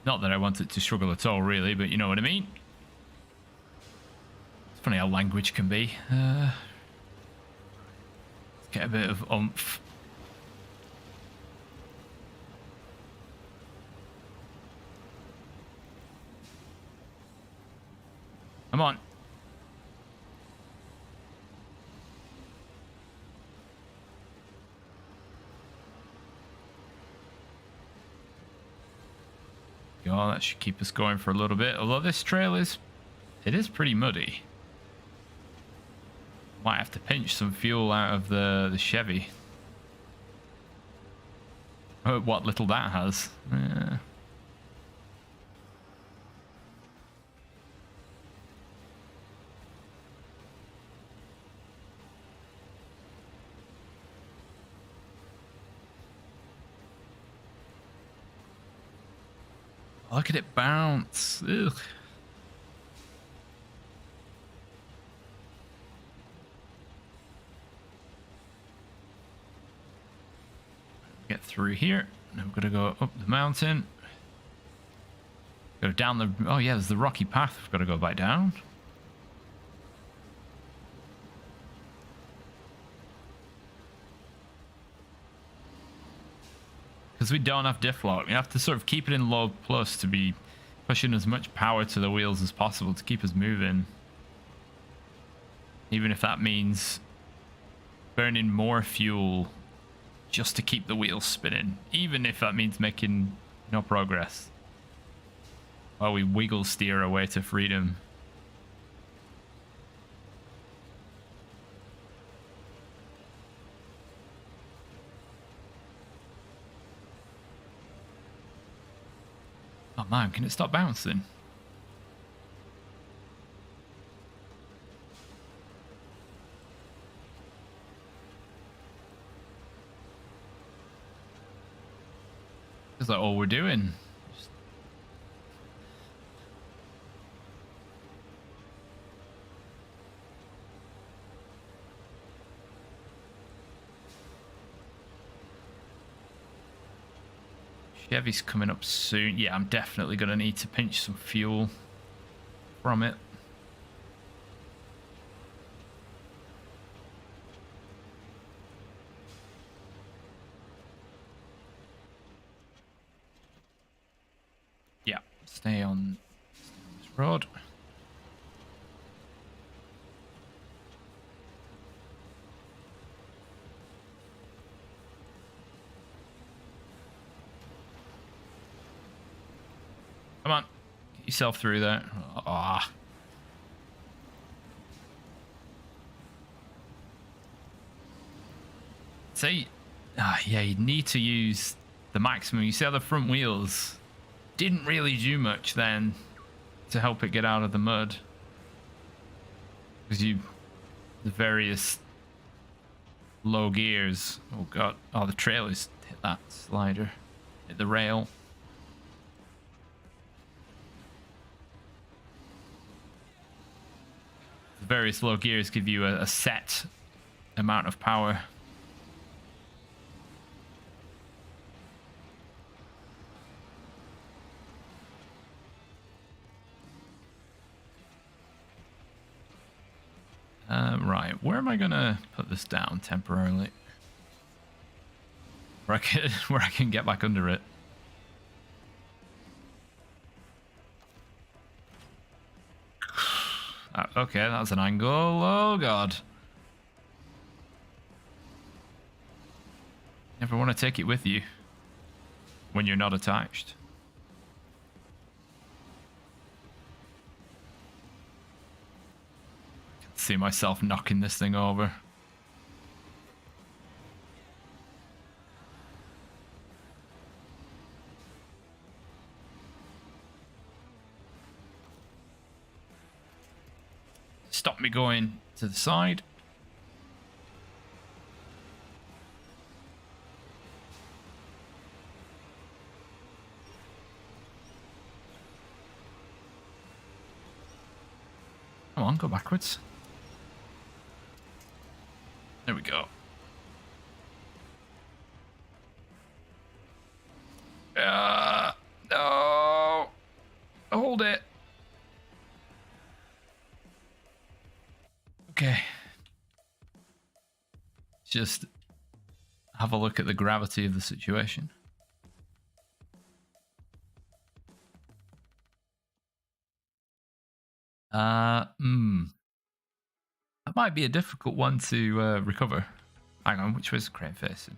Not that I want it to struggle at all, really, but you know what I mean. It's funny how language can be. Let's get a bit of oomph. Come on. Oh, that should keep us going for a little bit. Although this trail is pretty muddy. Might have to pinch some fuel out of the Chevy. Oh, what little that has. Yeah. Look at it bounce. Ugh. Get through here. Now we're gonna go up the mountain. Go down the... Oh yeah, there's the rocky path. We've got to go back down. Because we don't have diff lock. We have to sort of keep it in low plus to be pushing as much power to the wheels as possible to keep us moving. Even if that means burning more fuel just to keep the wheels spinning. Even if that means making no progress. While we wiggle steer our way to freedom. Oh man, can it stop bouncing? Is that all we're doing? Chevy's coming up soon. Yeah, I'm definitely going to need to pinch some fuel from it. Yeah, stay on this road. Come on, get yourself through there. Ah. See, yeah, you need to use the maximum. You see how the front wheels didn't really do much then to help it get out of the mud. Because the various low gears. Oh god, oh, the trailers hit that slider, hit the rail. The various low gears give you a set amount of power. Right, where am I gonna put this down temporarily? Where I can get back under it. Okay, that's an angle. Oh god. Never want to take it with you when you're not attached. See myself knocking this thing over. Stop me going to the side. Come on, go backwards. There we go. No. just have a look at the gravity of the situation. That might be a difficult one to recover. Hang on, which way is the crane facing?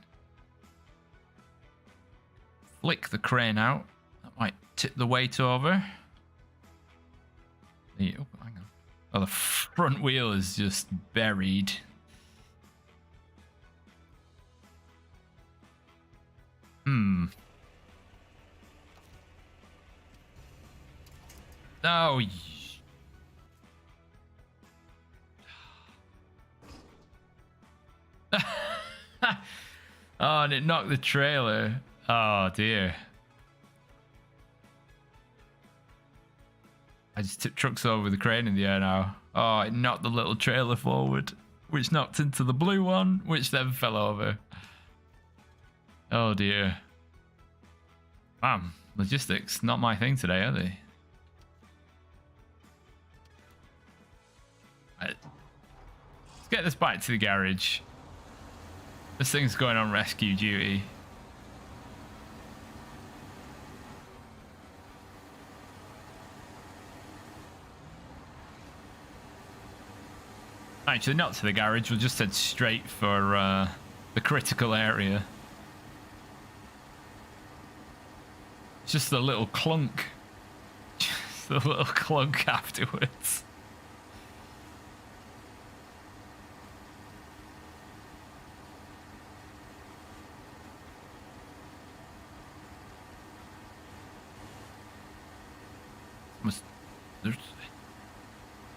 Flick the crane out. That might tip the weight over. Oh, hang on. Oh, the front wheel is just buried. Oh. Oh, and it knocked the trailer. Oh, dear. I just tipped trucks over with the crane in the air now. Oh, it knocked the little trailer forward, which knocked into the blue one, which then fell over. Oh, dear. Man, logistics, not my thing today, are they? Right. Let's get this bike to the garage. This thing's going on rescue duty. Actually, not to the garage. We'll just head straight for the critical area. It's just a little clunk. Just a little clunk afterwards.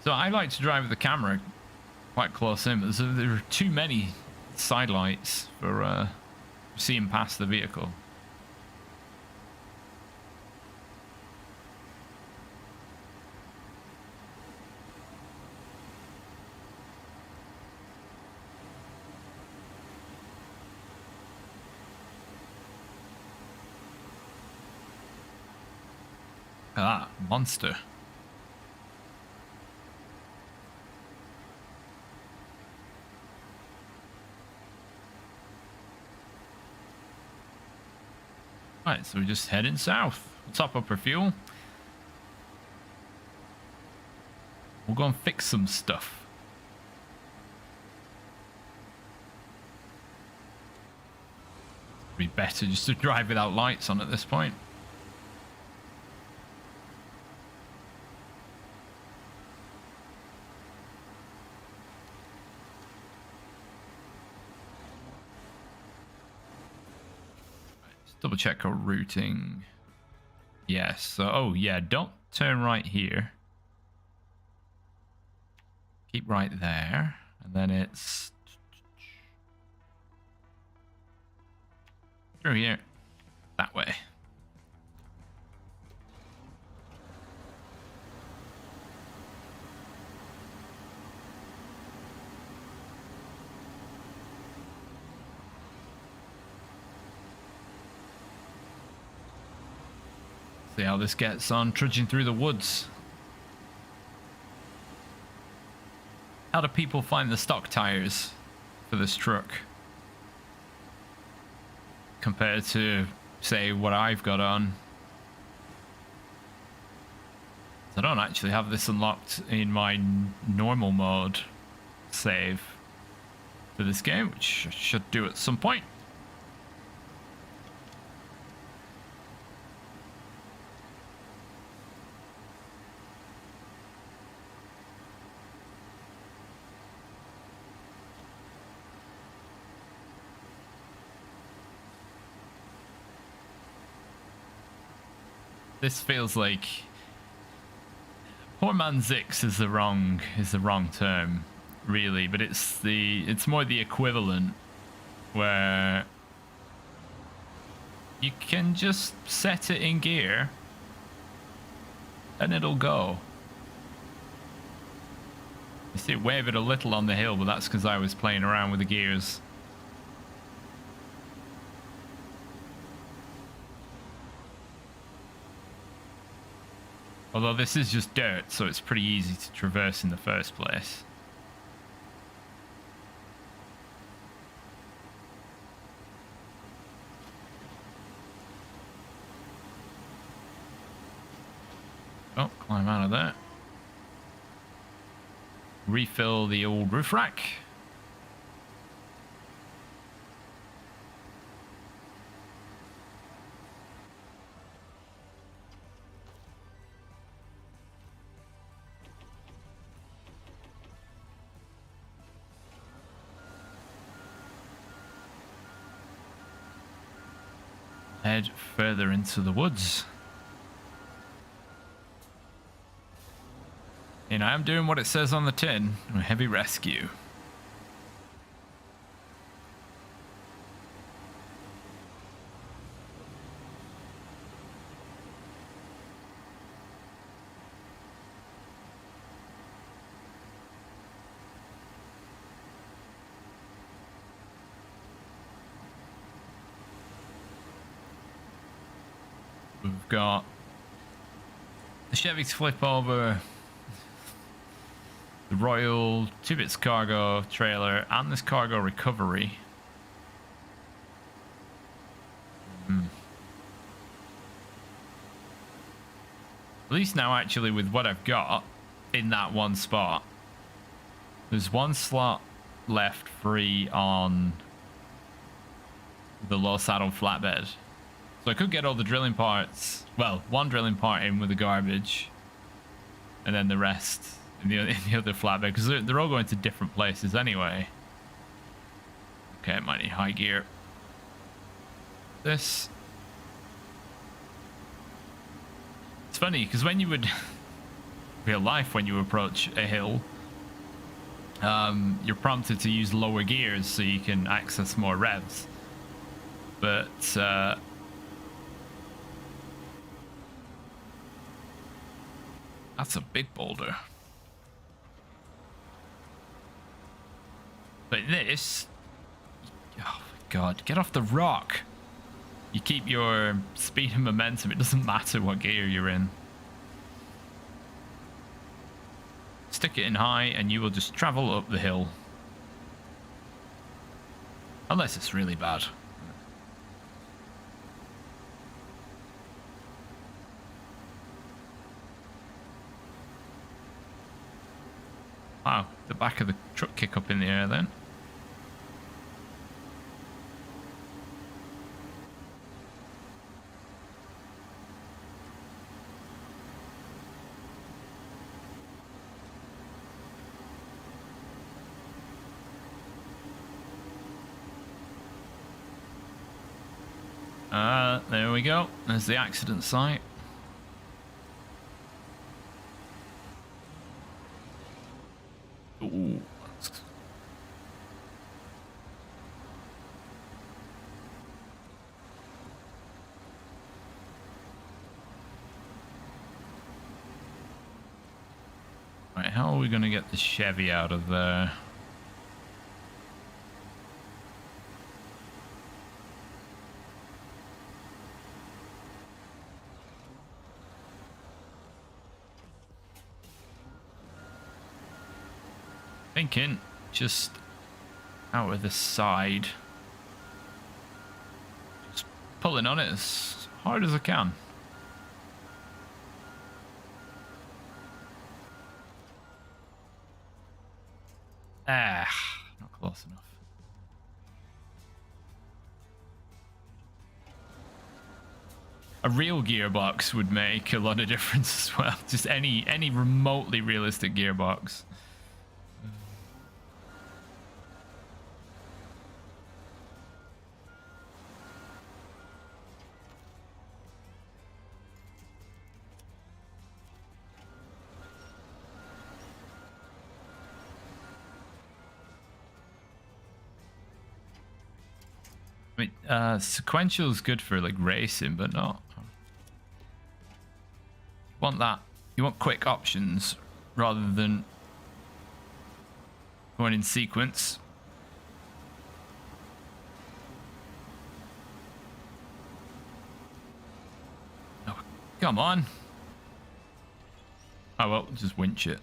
So I like to drive with the camera quite close in, but there are too many side lights for seeing past the vehicle. Ah, monster. Right, so we're just heading south. We'll top up our fuel. We'll go and fix some stuff. It'd be better just to drive without lights on at this point. Double check our routing. Yes. So, oh yeah, don't turn right here. Keep right there, and then it's through here, that way. See how this gets on, trudging through the woods. How do people find the stock tires for this truck compared to, say, what I've got on? I don't actually have this unlocked in my normal mode save for this game, which I should do at some point. This feels like poor man Zix is the wrong term, really, but it's more the equivalent where you can just set it in gear and it'll go. You see it wavered a little on the hill, but that's because I was playing around with the gears. Although this is just dirt, so it's pretty easy to traverse in the first place. Oh, climb out of there. Refill the old roof rack. Head further into the woods. And I am doing what it says on the tin, a heavy rescue. We've got the Chevy to flip over, the Royal 2-bits cargo trailer, and this cargo recovery. At least now, actually, with what I've got in that one spot, there's one slot left free on the low saddle flatbed. So I could get all the drilling parts, well, one drilling part in with the garbage, and then the rest in the other flatbed, because they're all going to different places anyway. Okay, I might need high gear. This. It's funny, because when you would, real life, when you approach a hill, you're prompted to use lower gears so you can access more revs. But, that's a big boulder. But this... Oh my god, get off the rock! You keep your speed and momentum, it doesn't matter what gear you're in. Stick it in high and you will just travel up the hill. Unless it's really bad. Wow, the back of the truck kick up in the air then. There we go. There's the accident site. Ooh. Right, how are we going to get the Chevy out of there? Thinking just out of the side, just pulling on it as hard as I can. Ah, not close enough. A real gearbox would make a lot of difference as well. Just any remotely realistic gearbox. I mean, sequential is good for like racing, but not. You want that? You want quick options rather than going in sequence. Oh, come on! Oh well, just winch it.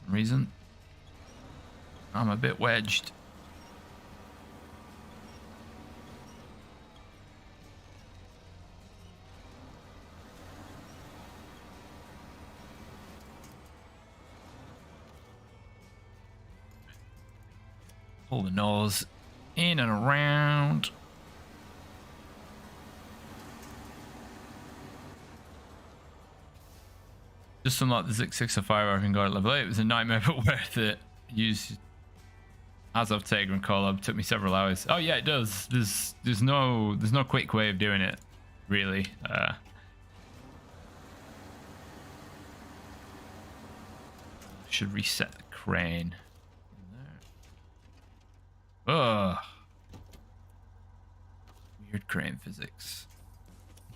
For some reason, I'm a bit wedged. Pull the nose in and around. Just unlock the Zik-605 I can go at level 8. It was a nightmare, but worth it. Use as of Tegra and Collab. Took me several hours. Oh yeah, it does. There's no quick way of doing it, really. Should reset the crane. Ugh. Weird crane physics.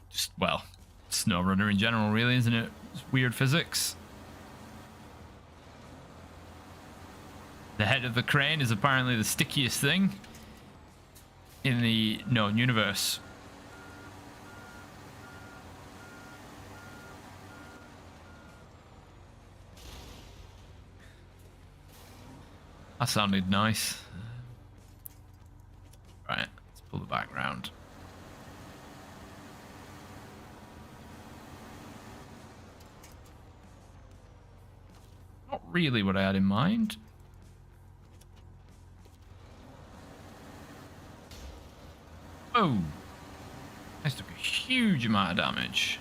Just, well, Snowrunner in general, really, isn't it? It's weird physics. The head of the crane is apparently the stickiest thing in the known universe. That sounded nice. Right, let's pull the back round. Not really what I had in mind. Oh, this took a huge amount of damage.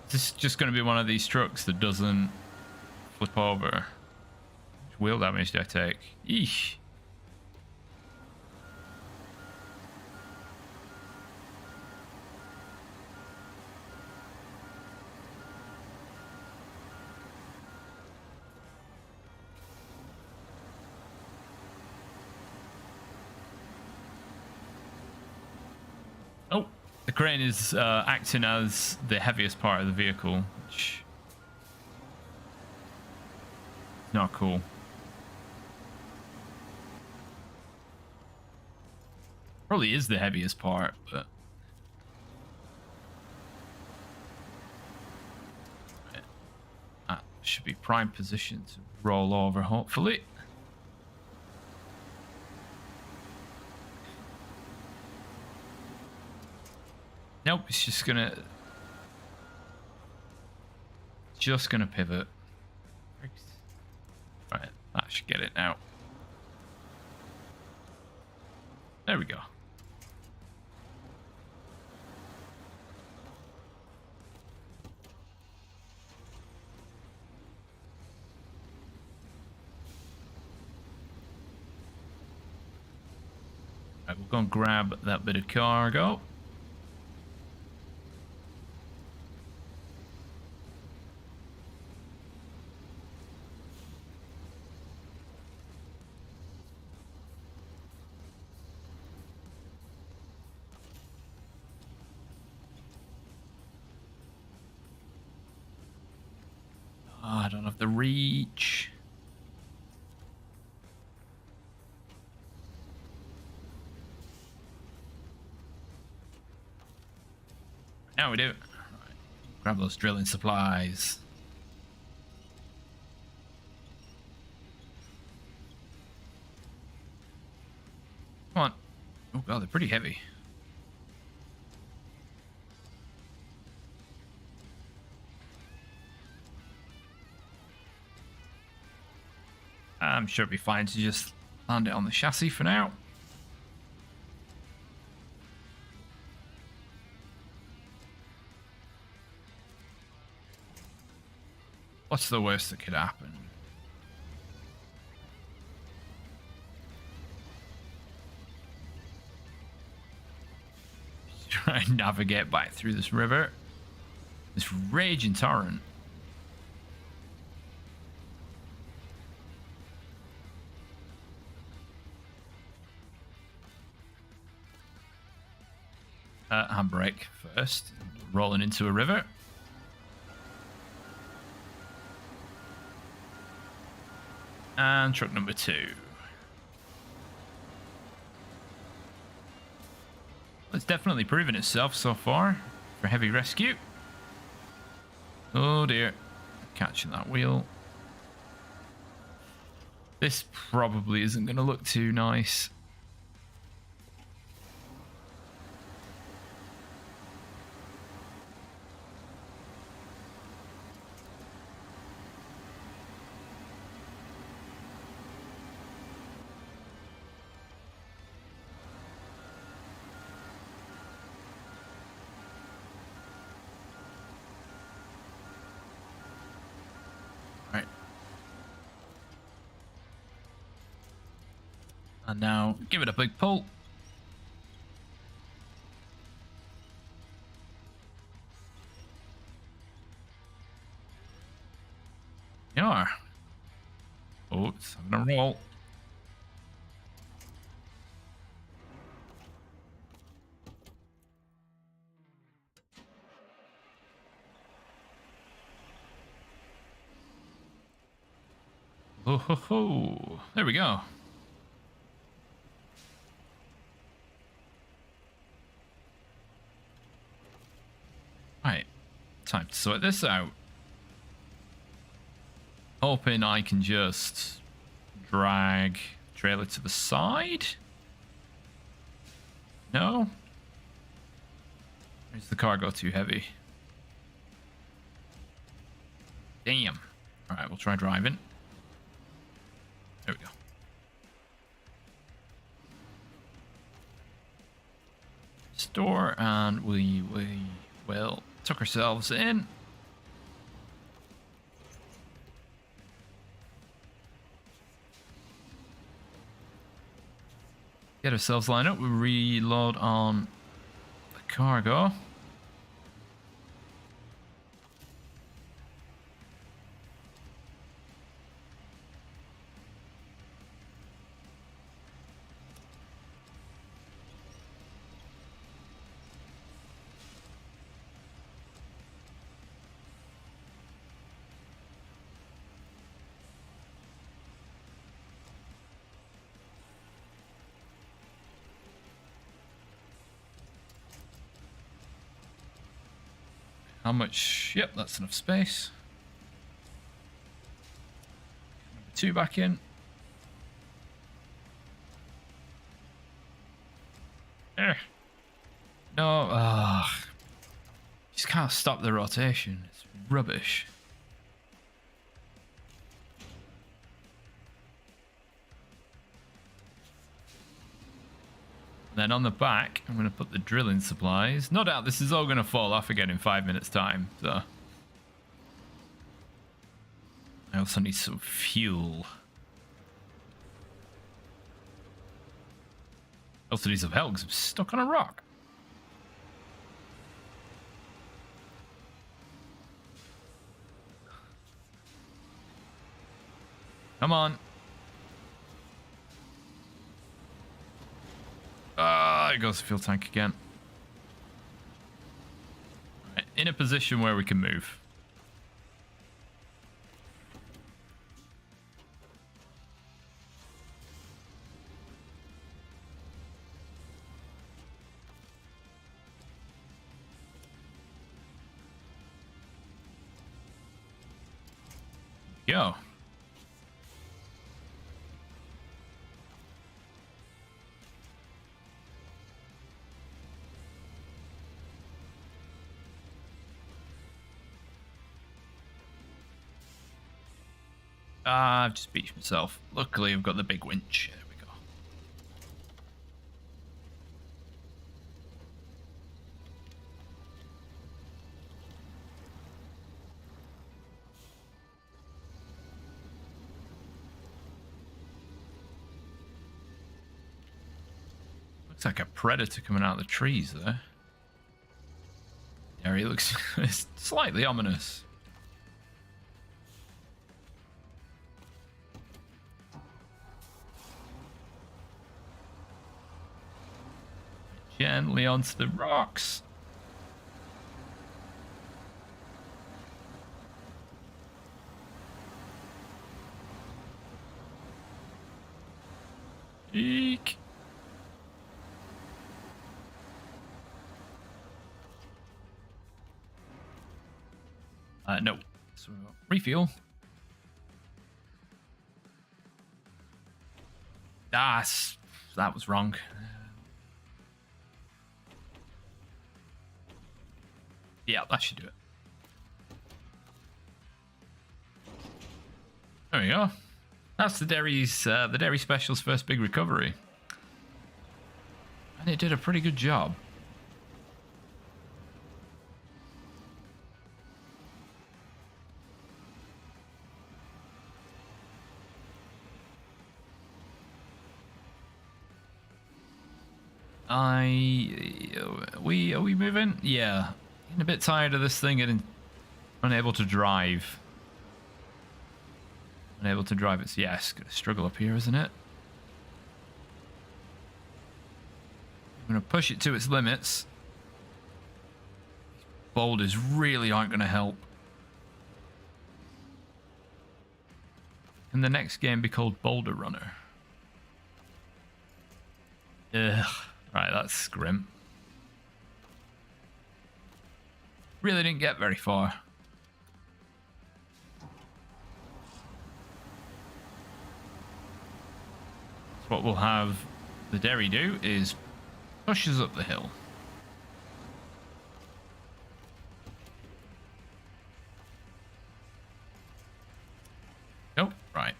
This is just going to be one of these trucks that doesn't flip over. How much wheel damage did I take? Eesh. Oh, the crane is acting as the heaviest part of the vehicle, which is not cool. Probably is the heaviest part, but that should be prime position to roll over, hopefully. Nope, it's just gonna pivot. Right, that should get it now. There we go. Right, we'll go and grab that bit of cargo. I don't have the reach. Now we do. Right. Grab those drilling supplies. Come on. Oh god, they're pretty heavy. I'm sure it'll be fine to just land it on the chassis for now. What's the worst that could happen? Try and navigate back through this river. This raging torrent. Handbrake first. Rolling into a river. And truck number 2. It's definitely proven itself so far for heavy rescue. Oh dear. Catching that wheel. This probably isn't going to look too nice. And now give it a big pull. You are. Oh, it's on a roll. Oh ho ho! There we go. Right, time to sort this out. Hoping I can just drag trailer to the side. No? Or is the cargo too heavy? Damn. Alright, we'll try driving. There we go. Store, and we will tuck ourselves in. Get ourselves lined up. We reload on the cargo. How much? Yep, that's enough space. Number 2 back in. No, just can't stop the rotation. It's rubbish. Then on the back, I'm going to put the drilling supplies. No doubt this is all going to fall off again in 5 minutes' time, so. I also need some fuel. I also need some help because I'm stuck on a rock. Come on. There goes the fuel tank again. Right, in a position where we can move. Go. I've just beached myself. Luckily, I've got the big winch. There we go. Looks like a predator coming out of the trees there. There he looks slightly ominous. Gently onto the rocks. Eek. No. So, refuel. That was wrong. Yeah, that should do it. There we go. That's the dairy special's first big recovery. And it did a pretty good job. Are we moving? Yeah. Getting a bit tired of this thing getting unable to drive. Unable to drive it. Yeah, it's gonna struggle up here, isn't it? I'm gonna push it to its limits. Boulders really aren't gonna help. Can the next game be called Boulder Runner? Ugh. Right, that's grim. Really didn't get very far. So what we'll have the dairy do is push us up the hill. Oh, right.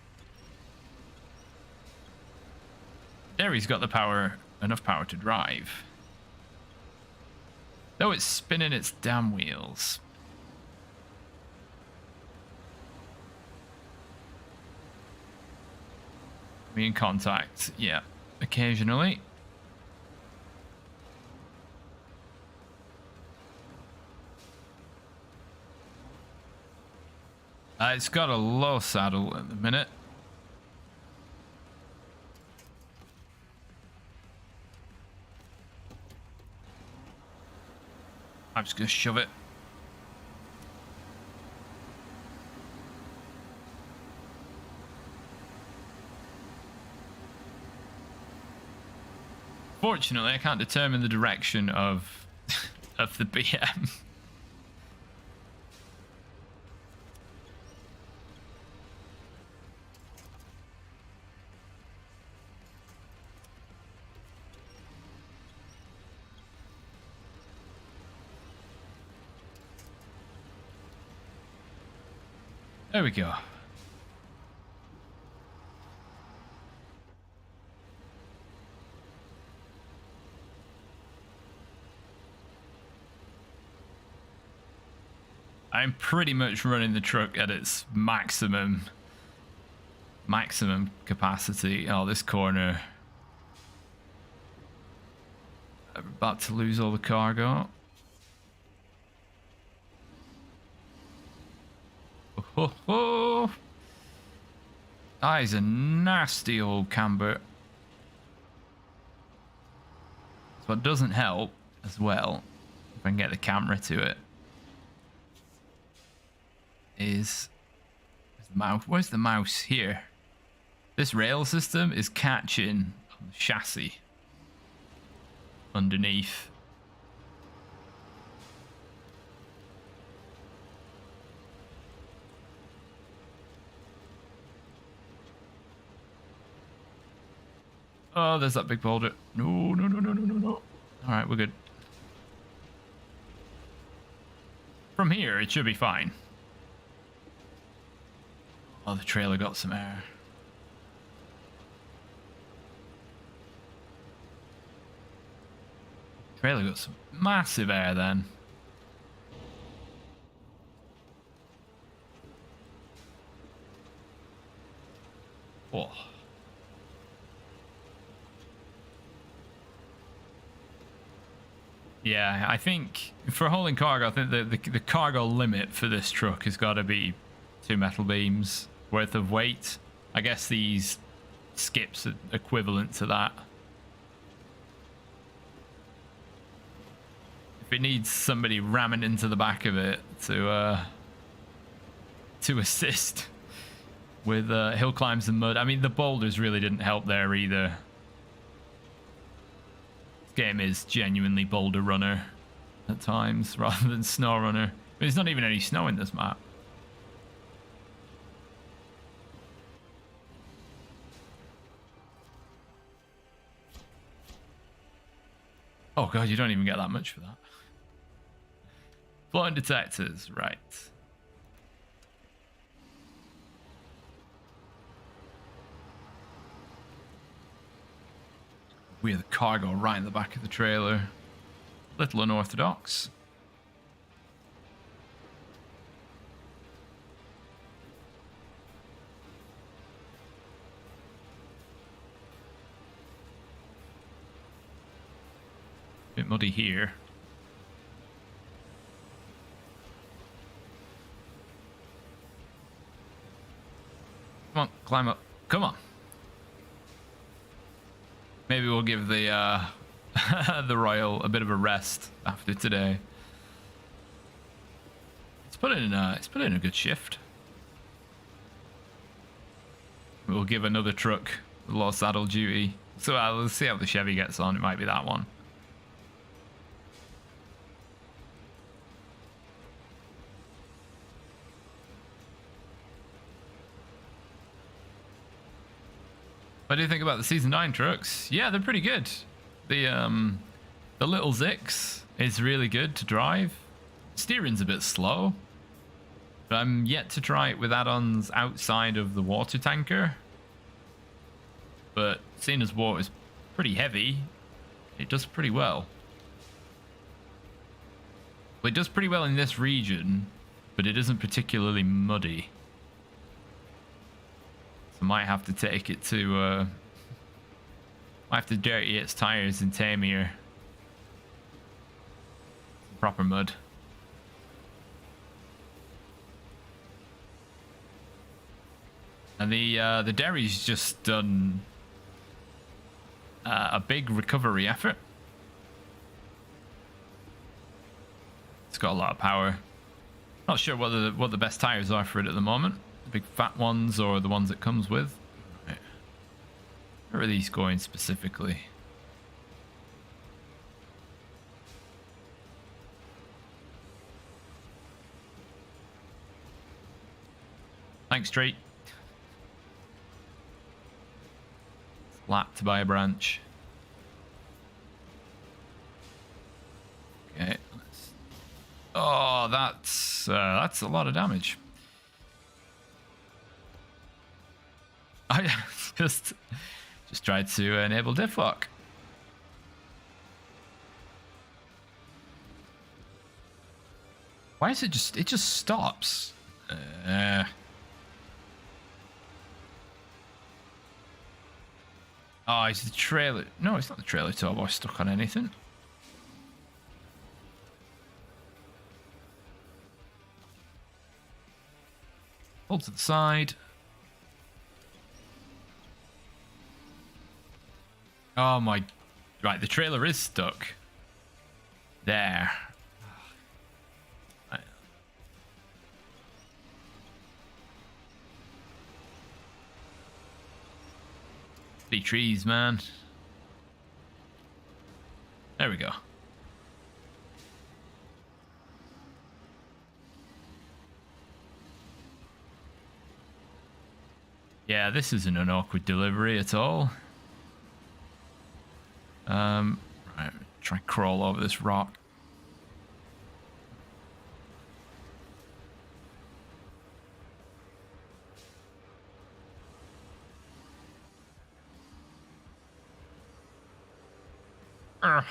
Dairy's got the power, enough power to drive. Though it's spinning its damn wheels. We in contact, yeah, occasionally. It's got a low saddle at the minute. I'm just gonna shove it. Fortunately, I can't determine the direction of of the BM. There we go. I'm pretty much running the truck at its maximum capacity. Oh, this corner. I'm about to lose all the cargo. Oh, oh. That is a nasty old camber. So what doesn't help as well, if I can get the camera to it, is the mouse. Where's the mouse? Here. This rail system is catching on the chassis underneath. Oh, there's that big boulder. No, no, no, no, no, no, no. All right, we're good. From here, it should be fine. Oh, the trailer got some air. Trailer got some massive air then. Oh. Yeah, I think for hauling cargo, I think the cargo limit for this truck has got to be 2 metal beams worth of weight. I guess these skips are equivalent to that. If it needs somebody ramming into the back of it to assist with hill climbs and mud. I mean, the boulders really didn't help there either. Game is genuinely Boulder Runner at times rather than Snowrunner. There's not even any snow in this map. Oh god, you don't even get that much for that. Floating detectors, right. We have the cargo right in the back of the trailer. Little unorthodox. bit muddy here. Come on, climb up. Come on. Maybe we'll give the the Royal a bit of a rest after today. It's put in a good shift. We'll give another truck a lot of saddle duty. So let's see how the Chevy gets on. It might be that one. What do you think about the Season 9 trucks? Yeah, they're pretty good. The little Zix is really good to drive. Steering's a bit slow. But I'm yet to try it with add-ons outside of the water tanker. But seeing as water is pretty heavy, it does pretty well. Well, it does pretty well in this region, but it isn't particularly muddy. So I might have to take it to might have to dirty its tires in Tamir. Proper mud. And the dairy's just done a big recovery effort. It's got a lot of power. Not sure what the best tires are for it at the moment. The big fat ones or the ones it comes with. Right. Where are these going specifically? Thanks, Street. Slapped by a branch. Okay. Oh, that's a lot of damage. I just tried to enable diff lock. Why is it just stops? Oh, it's the trailer. No, it's not the trailer turbo stuck on anything. Pull to the side. Oh my... Right, the trailer is stuck. There. Right. Pretty trees, man. There we go. Yeah, this isn't an awkward delivery at all. Right, try and crawl over this rock. Urgh.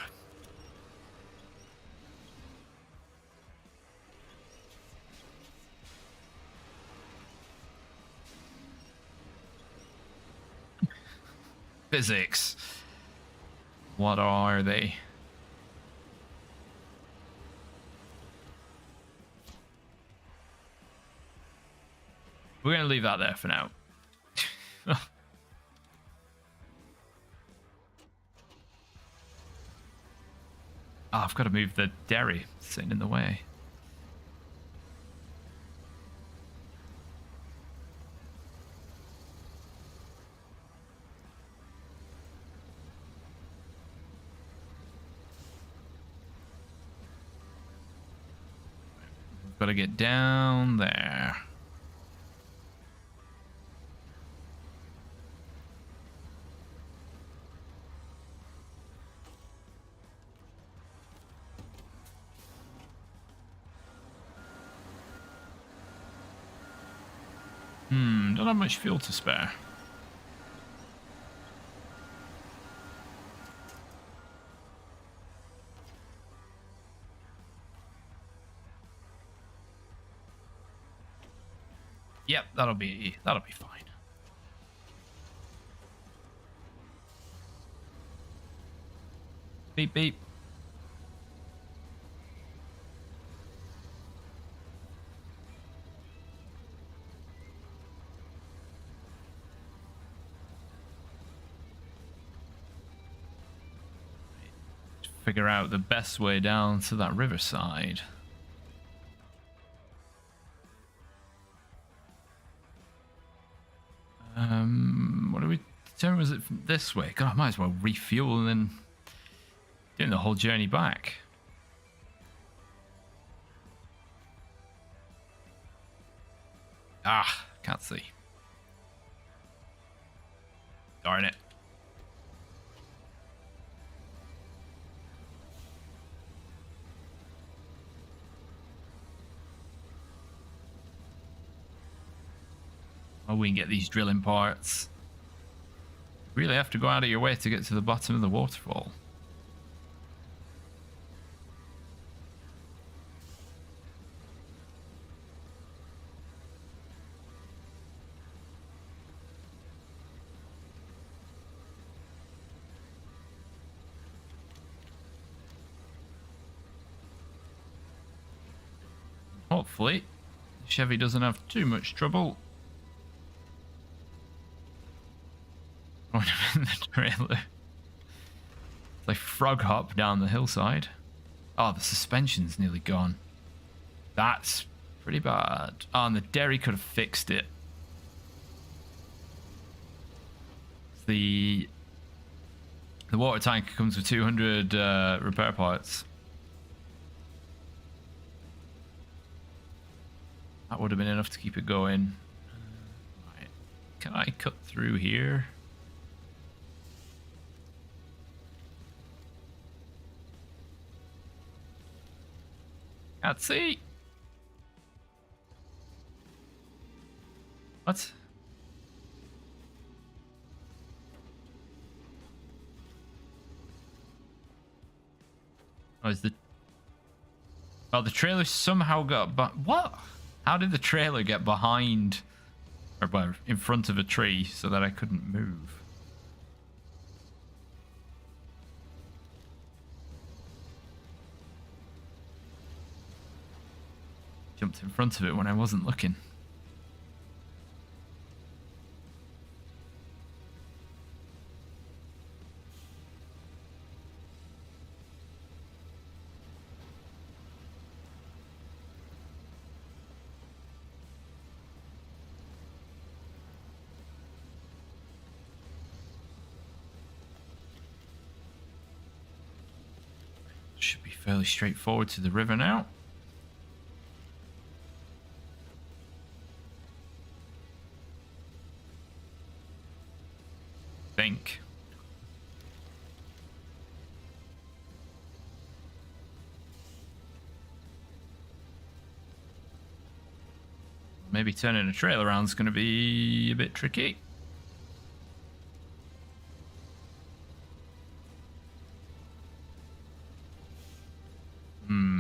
Physics. What are they? We're going to leave that there for now. Oh, I've got to move the dairy. It's sitting in the way. Got to get down there. Don't have much fuel to spare. Yep, that'll be fine. Beep beep. figure out the best way down to that riverside. What do we determine? Was it this way? God, I might as well refuel and then doing the whole journey back. Ah, can't see. Darn it. Oh, we can get these drilling parts. You really have to go out of your way to get to the bottom of the waterfall. Hopefully, Chevy doesn't have too much trouble. Going in the trailer. Like frog hop down the hillside. Oh, the suspension's nearly gone. That's pretty bad. Oh, and the dairy could have fixed it. The water tank comes with 200 repair parts. That would have been enough to keep it going. Right. Can I cut through here? Can't see. What? Oh, is the... Oh, the trailer somehow got... What? How did the trailer get behind... Or well, in front of a tree so that I couldn't move? Jumped in front of it when I wasn't looking. Should be fairly straightforward to the river now. Think. Maybe turning a trail around is going to be a bit tricky.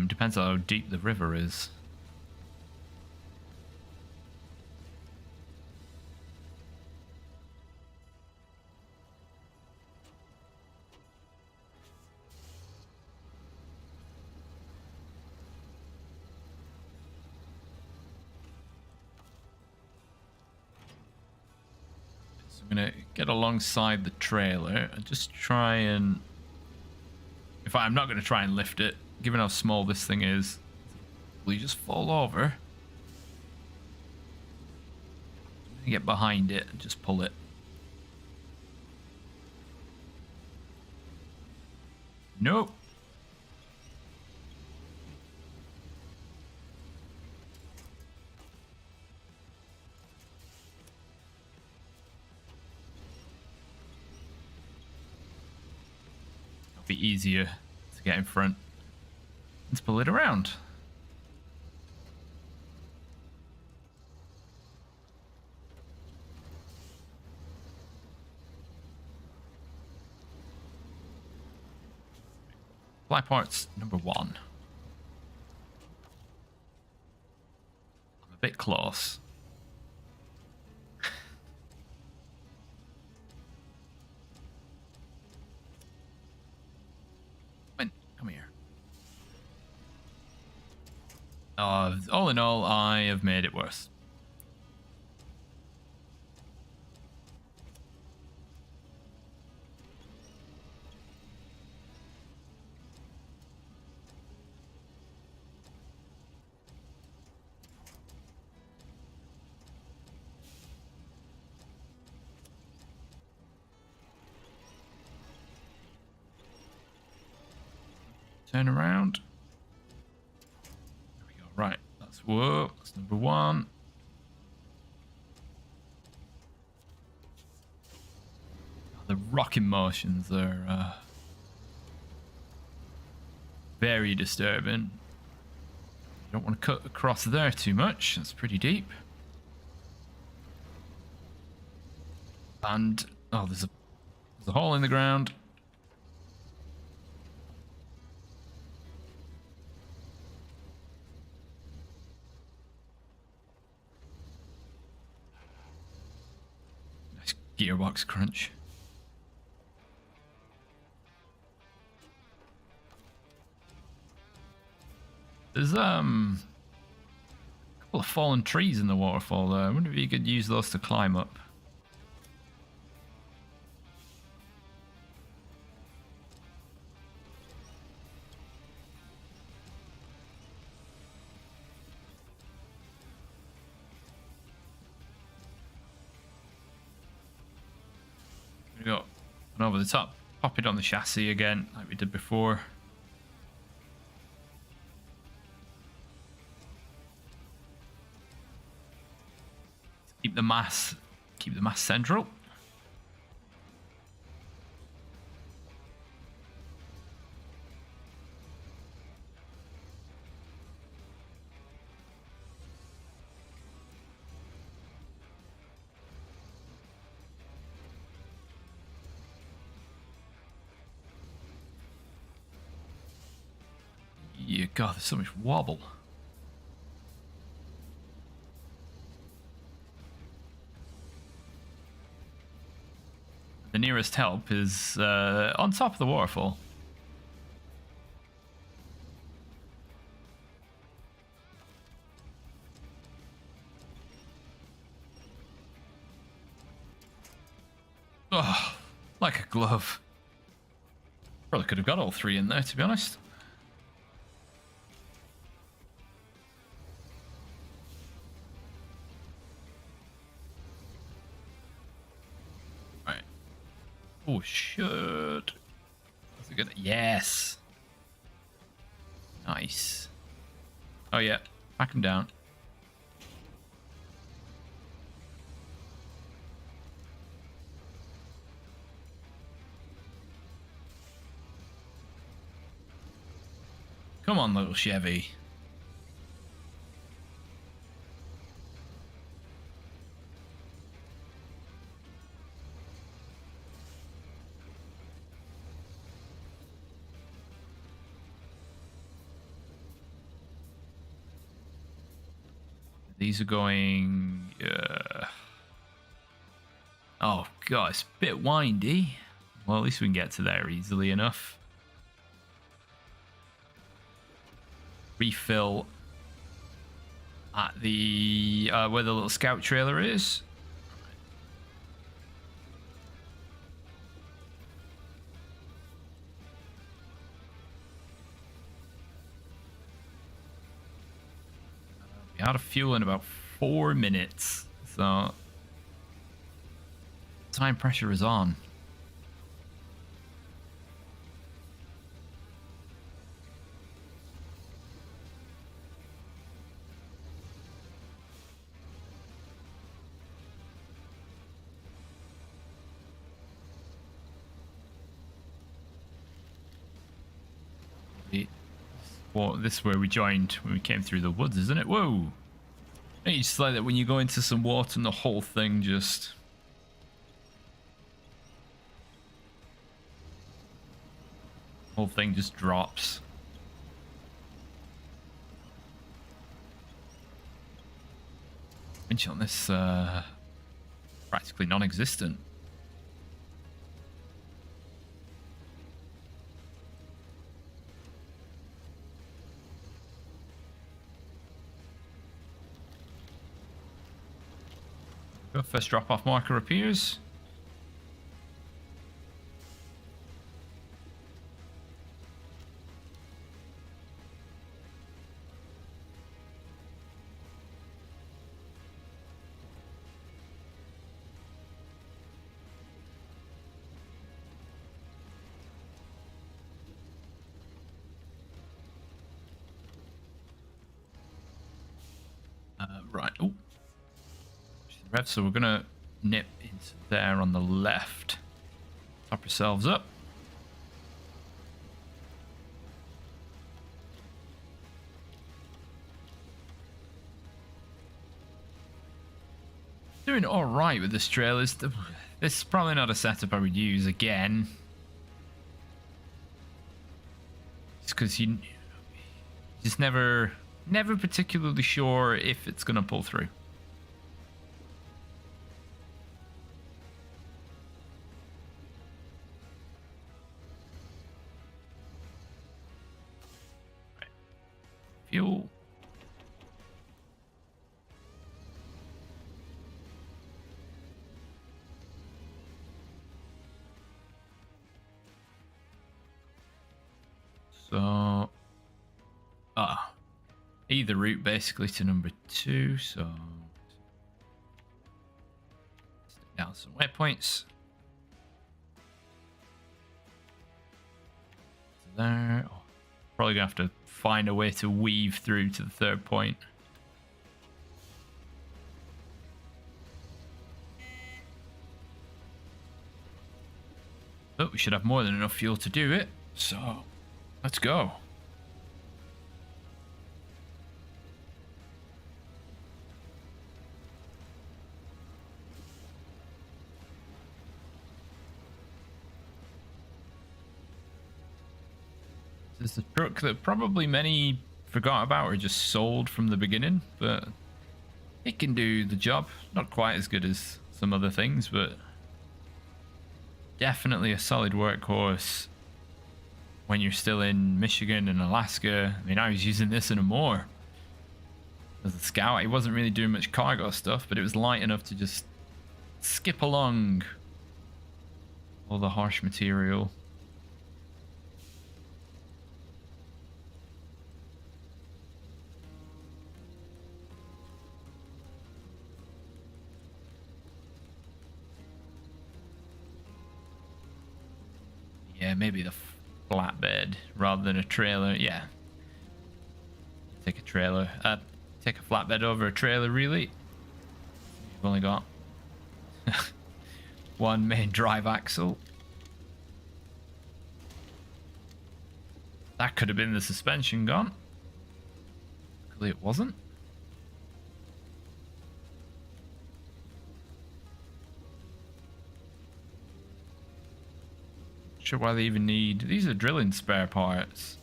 Depends on how deep the river is. I'm gonna get alongside the trailer and just try and... In fact, I'm not gonna try and lift it, given how small this thing is. Will you just fall over? I'm gonna get behind it and just pull it. Nope. Be easier to get in front and to pull it around. Fly parts number 1. I'm a bit close. Come here. All in all, I have made it worse. Turn around. There we go. Right. Whoa. That's number one. The rocking motions are very disturbing. You don't want to cut across there too much. That's pretty deep. And oh, there's a hole in the ground. Nice gearbox crunch. There's a couple of fallen trees in the waterfall there. I wonder if you could use those to climb up. There we go. And over the top, pop it on the chassis again, like we did before. Keep the mass central. Yeah, God, there's so much wobble. The nearest help is on top of the waterfall. Oh, like a glove. Probably could have got all three in there, to be honest. Oh, shit. Is it good? Yes. Nice. Oh, yeah. Back him down. Come on, little Chevy. These are going... Oh, God, it's a bit windy. Well, at least we can get to there easily enough. Refill at the... where the little scout trailer is. Out of fuel in about 4 minutes, so time pressure is on. Well, this is where we joined when we came through the woods, isn't it? Whoa! It's just like that when you go into some water and the whole thing just... whole thing just drops. Winch on this, practically non-existent. First drop-off marker appears. rev, so we're gonna nip into there on the left. Top yourselves up. Doing all right with this trailers. This is probably not a setup I would use again. Just because you just never particularly sure if it's gonna pull through. Right. Fuel. So, either route basically to number 2. So, stick down some waypoints. There. Oh, probably gonna have to find a way to weave through to the 3rd point. But we should have more than enough fuel to do it. So, let's go. This is the truck that probably many forgot about or just sold from the beginning, but it can do the job. Not quite as good as some other things, but definitely a solid workhorse when you're still in Michigan and Alaska. I mean, I was using this in a moor as a scout. It wasn't really doing much cargo stuff, but it was light enough to just skip along all the harsh material. Yeah, maybe the flatbed rather than a trailer. Yeah. Take a trailer. Take a flatbed over a trailer, really. You've only got one main drive axle. That could have been the suspension gone. Luckily it wasn't. Sure why they even need these are drilling spare parts.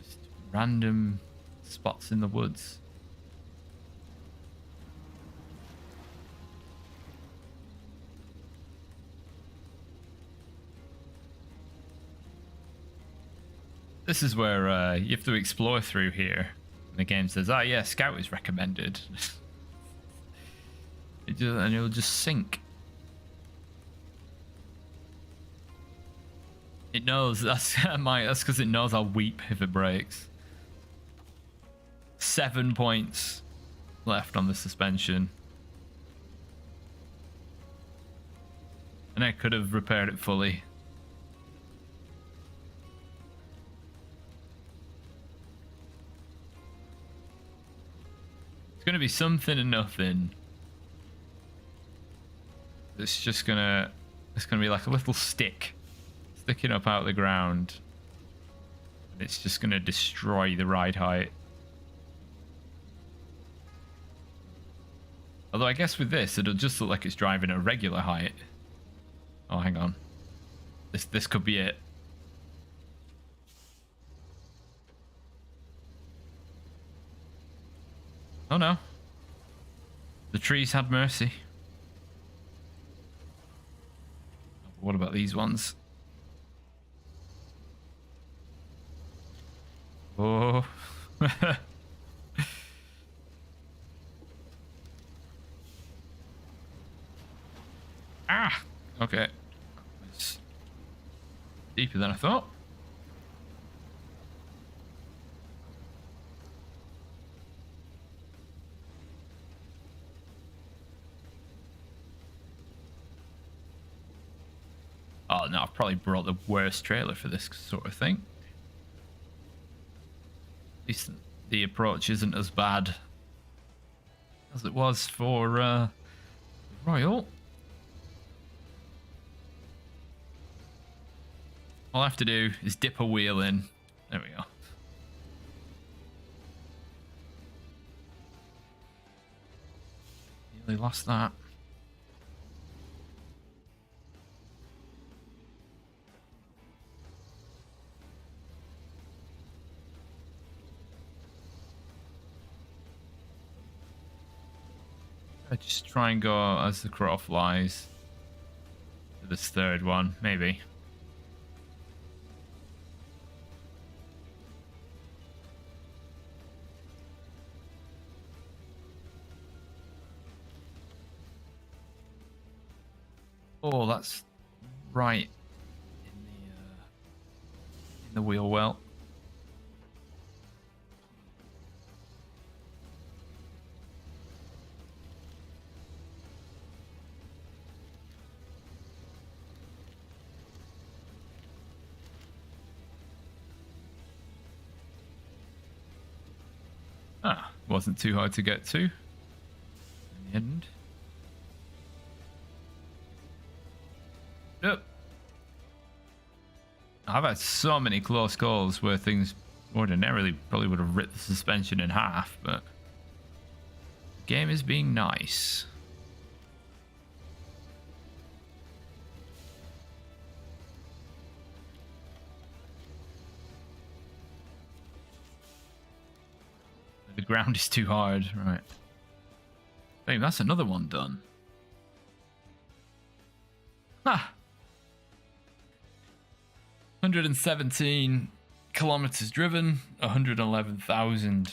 Just random spots in the woods. This is where you have to explore through here. And the game says, "Oh yeah, Scout is recommended." And it'll just sink. It knows that's because it knows I'll weep if it breaks. 7 points left on the suspension. And I could have repaired it fully. It's gonna be something and nothing. It's gonna be like a little stick sticking up out of the ground, and it's just gonna destroy the ride height. Although I guess with this it'll just look like it's driving a regular height. Oh, hang on, this could be it. Oh no, the trees had mercy. What about these ones? Oh. Ah, okay. It's deeper than I thought. Oh no, I've probably brought the worst trailer for this sort of thing. At least the approach isn't as bad as it was for Royal. All I have to do is dip a wheel in. There we go. Nearly lost that. I just try and go as the crow flies to this third one, maybe. Oh, that's right in the wheel well. Ah, wasn't too hard to get to in the end. Yep. I've had so many close calls where things ordinarily probably would have ripped the suspension in half, but the game is being nice. The ground is too hard, right? Hey, that's another one done. Ha! 117 kilometers driven, 111,000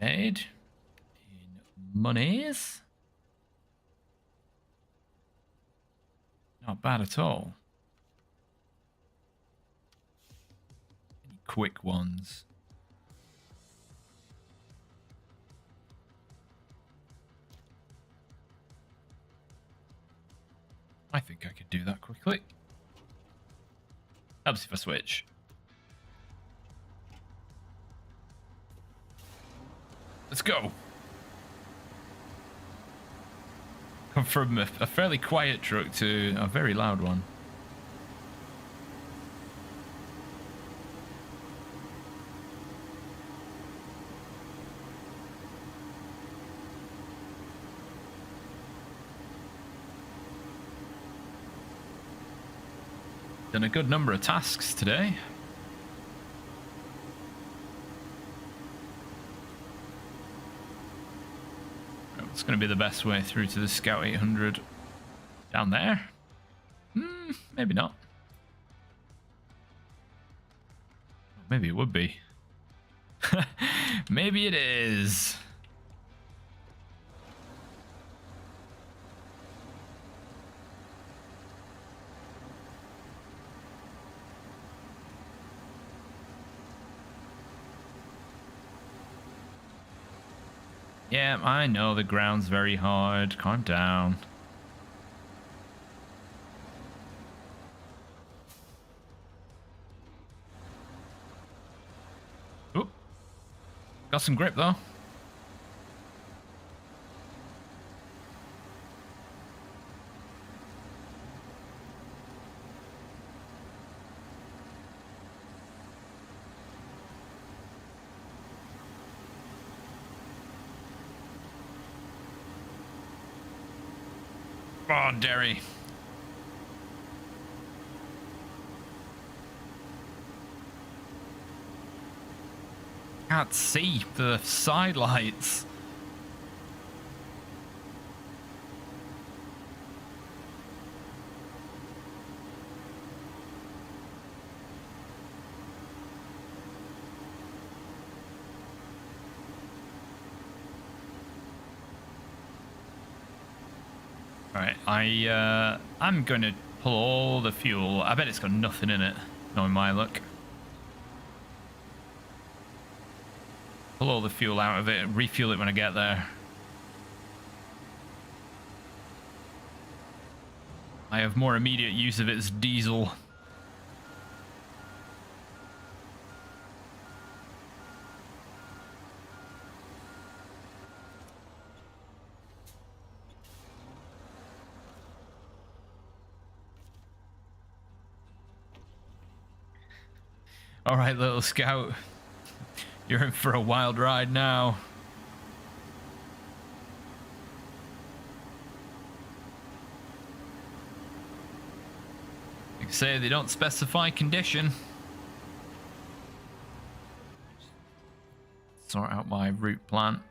made in monies. Not bad at all. Any quick ones? I think I could do that quickly. Helps if I switch. Let's go. Come from a fairly quiet truck to a very loud one. Done a good number of tasks today. What's going to be the best way through to the Scout 800? Down there? Maybe not. Maybe it would be. Maybe it is. Yeah, I know the ground's very hard. Calm down. Oop. Got some grip though. Oh, Derry. Can't see the side lights. Right, I'm going to pull all the fuel. I bet it's got nothing in it, knowing my luck. Pull all the fuel out of it, refuel it when I get there. I have more immediate use of it as diesel. All right, little scout. You're in for a wild ride now. Like I say, they don't specify condition. Sort out my route plan.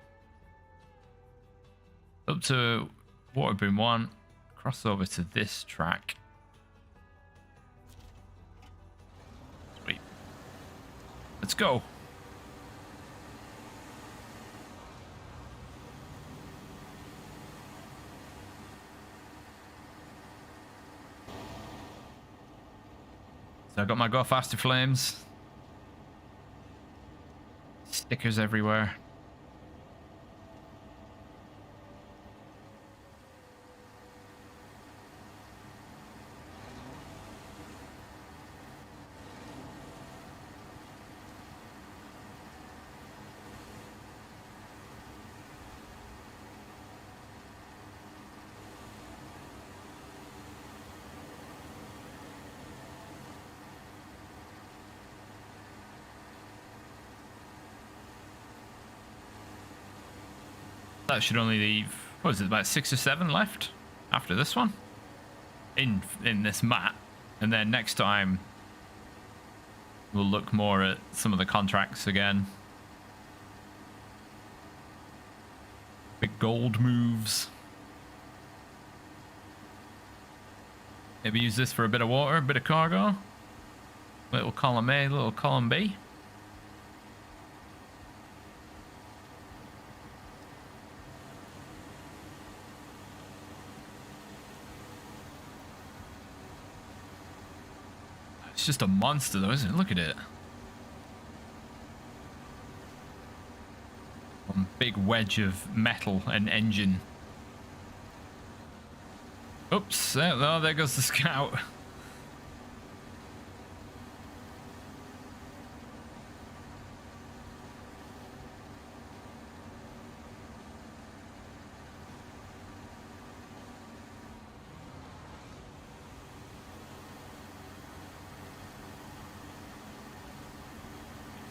Up to Waterboom 1. Cross over to this track. Sweet. Let's go. So I got my Go Faster flames. Stickers everywhere. That should only leave, what is it, about 6 or 7 left after this one in this map, and then next time we'll look more at some of the contracts again. Big gold moves. Maybe use this for a bit of water, a bit of cargo. Little column A, little column B. It's just a monster though, isn't it? Look at it. One big wedge of metal and engine. Oops, oh, there goes the scout.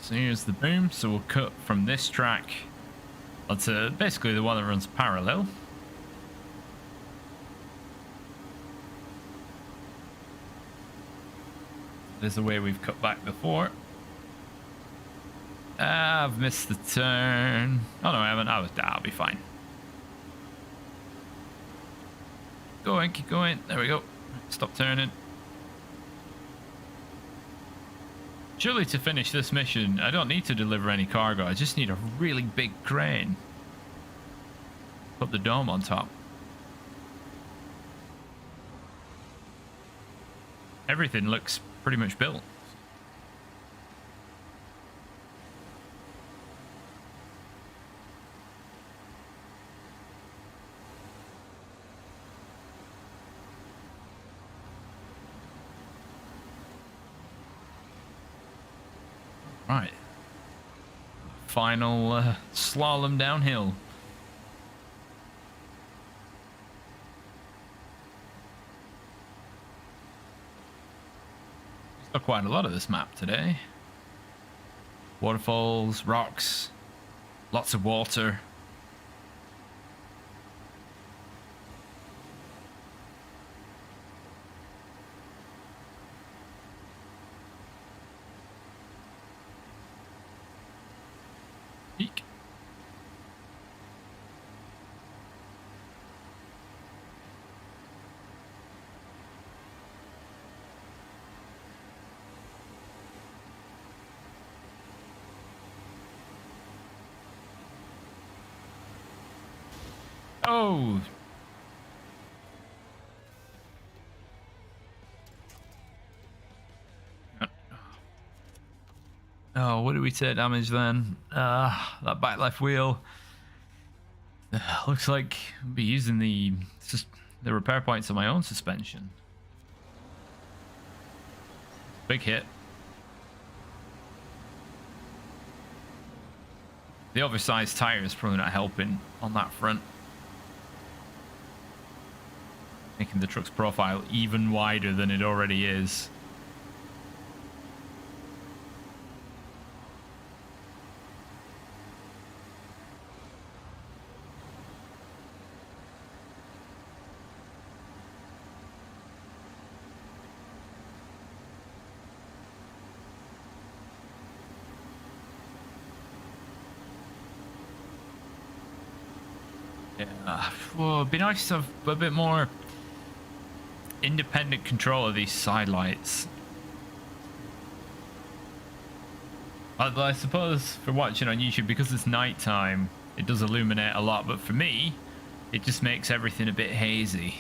So here's the boom. So we'll cut from this track onto basically the one that runs parallel. There's the way we've cut back before. I've missed the turn. Oh no, I haven't. I'll be fine. Going, keep going. There we go. Stop turning. Surely to finish this mission, I don't need to deliver any cargo. I just need a really big crane. Put the dome on top. Everything looks pretty much built. Right. Final slalom downhill. Got quite a lot of this map today. Waterfalls, rocks, lots of water. Eek. Oh. Oh, what did we take damage then? That back left wheel. Looks like I'll be using the repair points on my own suspension. Big hit. The oversized tire is probably not helping on that front. Making the truck's profile even wider than it already is. Yeah. Well, it'd be nice to have a bit more independent control of these side lights. Although I suppose for watching on YouTube, because it's nighttime, it does illuminate a lot, but for me, it just makes everything a bit hazy.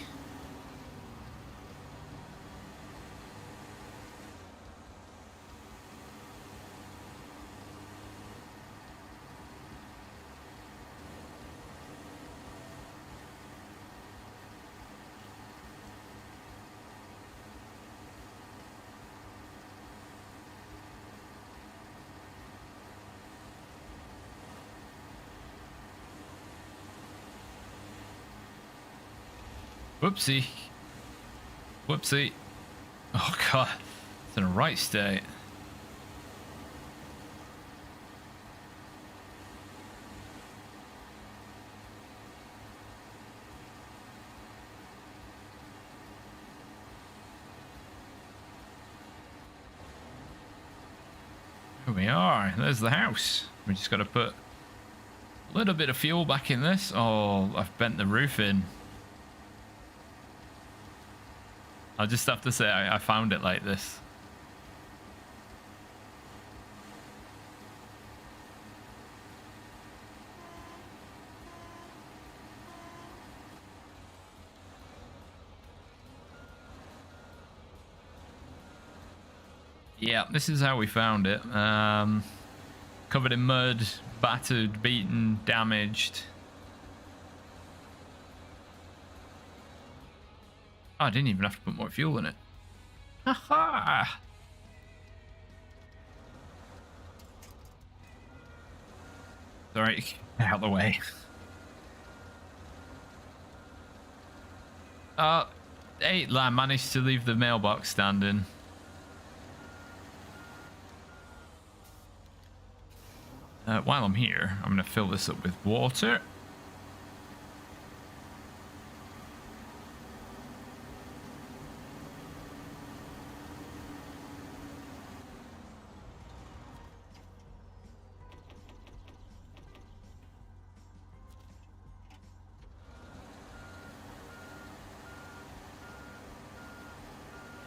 Whoopsie. Whoopsie. Oh god, it's in a right state. Here we are. There's the house. We just got to put a little bit of fuel back in this. Oh, I've bent the roof in. I'll just have to say I found it like this. Yeah, this is how we found it. Covered in mud, battered, beaten, damaged. Oh, I didn't even have to put more fuel in it. Haha! Sorry, get out of the way. Hey, I managed to leave the mailbox standing. While I'm here, I'm going to fill this up with water.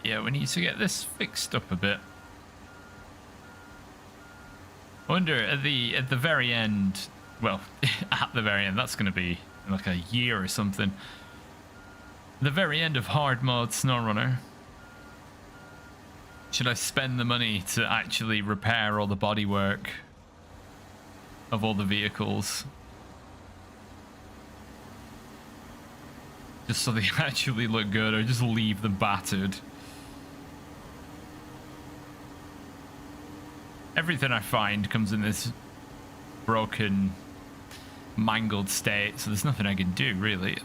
Yeah, we need to get this fixed up a bit. I wonder at the very end, well, at the very end, that's going to be like a year or something. The very end of hard mode Snowrunner. Should I spend the money to actually repair all the bodywork of all the vehicles? Just so they actually look good, or just leave them battered? Everything I find comes in this broken, mangled state, so there's nothing I can do, really.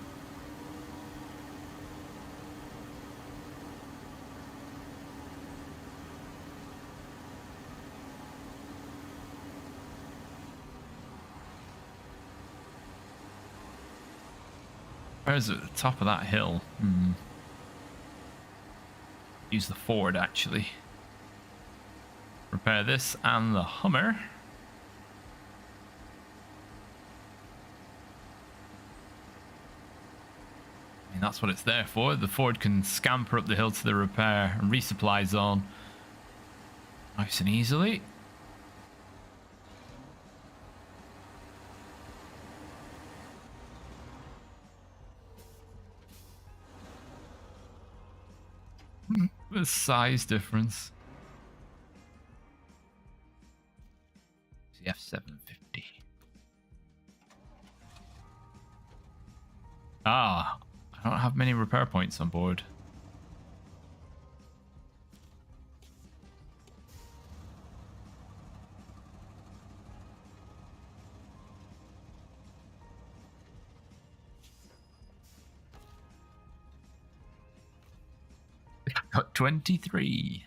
Where's it? At the top of that hill? Use the Ford, actually. Repair this and the Hummer. I mean, that's what it's there for. The Ford can scamper up the hill to the repair and resupply zone nice and easily. The size difference. F750. Ah, I don't have many repair points on board. Got 23.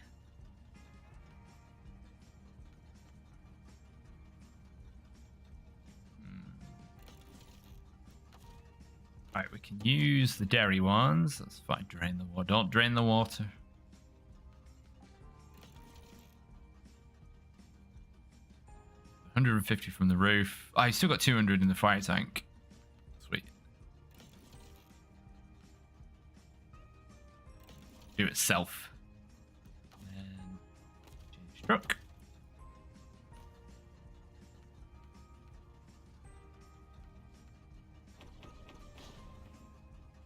Right, we can use the dairy ones. That's fine. Drain the water. Don't drain the water. $150 from the roof. I still got 200 in the fire tank. Sweet. do itself. And change truck.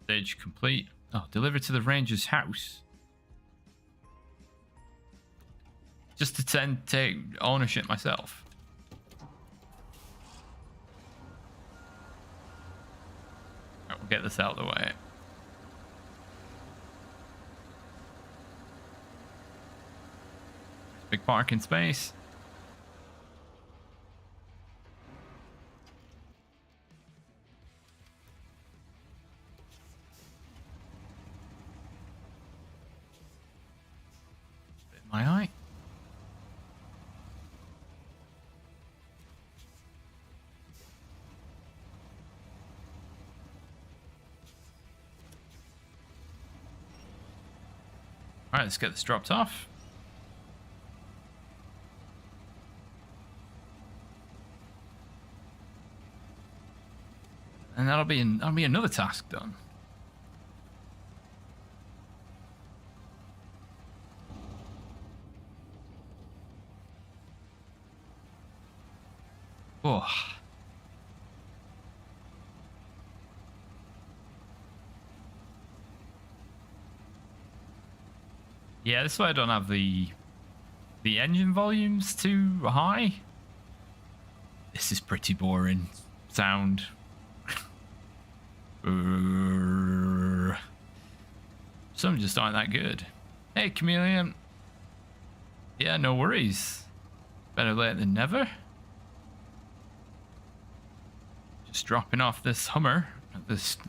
Stage complete. Oh, deliver to the ranger's house. Just to take ownership myself. Right, we'll get this out of the way. Big parking space. Bit in my eye. Alright, let's get this dropped off. And that'll be another task done. Oh. Yeah, this way I don't have the engine volumes too high. This is pretty boring sound. Some just aren't that good. Hey, Chameleon. Yeah, no worries. Better late than never. Just dropping off this Hummer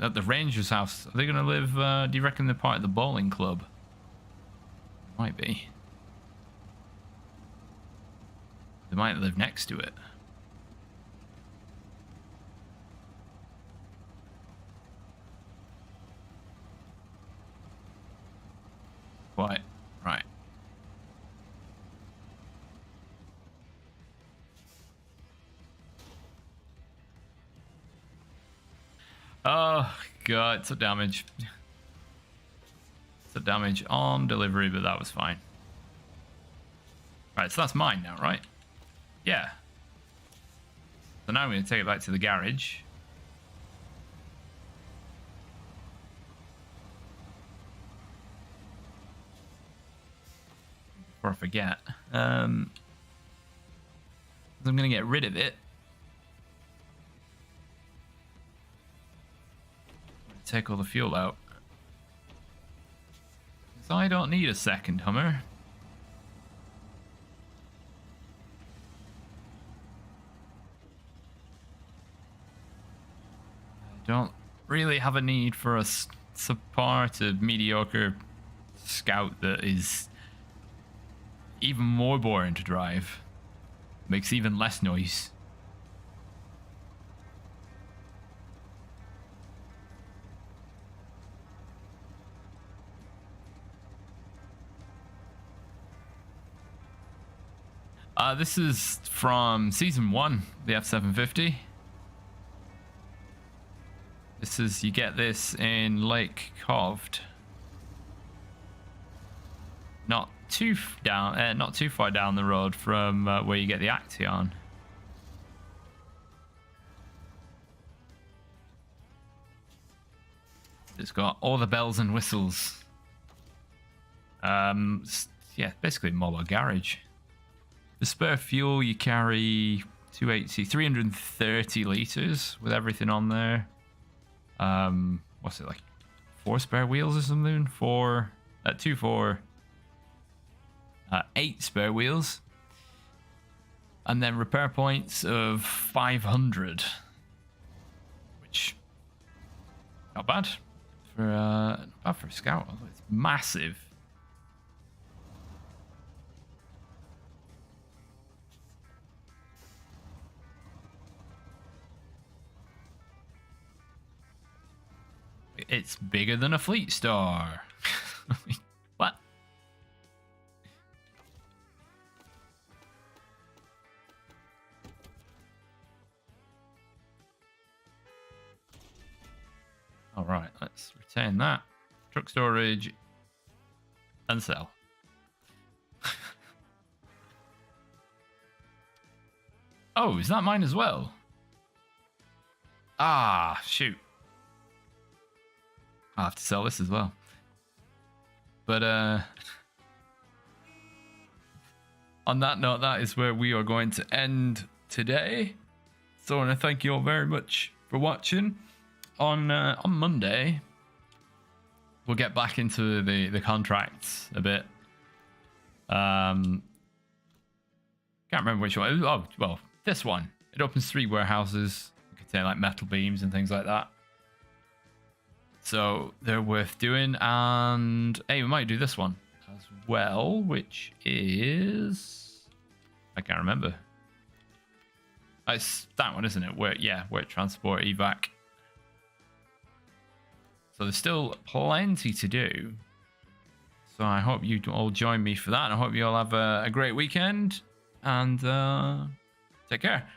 at the ranger's house. Are they gonna live? Do you reckon they're part of the bowling club? Might be. They might live next to it. What? Right. Oh god, it's a damage. It's a damage on delivery, but that was fine. Right, so that's mine now, right? Yeah. So now I'm going to take it back to the garage. Before I forget. I'm going to get rid of it. Take all the fuel out. So I don't need a second Hummer. I don't really have a need for a support, a mediocre Scout that is even more boring to drive. Makes even less noise. This is from Season 1, the F750. This is, you get this in Lake Coved. Not too far down the road from where you get the Action. It's got all the bells and whistles. Yeah, basically Molo Garage. The spare fuel you carry 330 litres with everything on there. What's it like? 4 spare wheels or something? 8 spare wheels. And then repair points of 500. Which, not bad for a Scout. It's massive. It's bigger than a Fleet Star. What? All right, let's retain that. Truck storage. and sell. Oh, is that mine as well? Ah, shoot. I'll have to sell this as well. But on that note, that is where we are going to end today. So I want to thank you all very much for watching. On Monday, we'll get back into the contracts a bit. Can't remember which one. Oh, well, this one. It opens 3 warehouses. You could say like metal beams and things like that. So they're worth doing. And hey, we might do this one as well, which is, I can't remember. It's that one, isn't it? Work transport evac. So there's still plenty to do. So I hope you all join me for that. And I hope you all have a great weekend. And take care.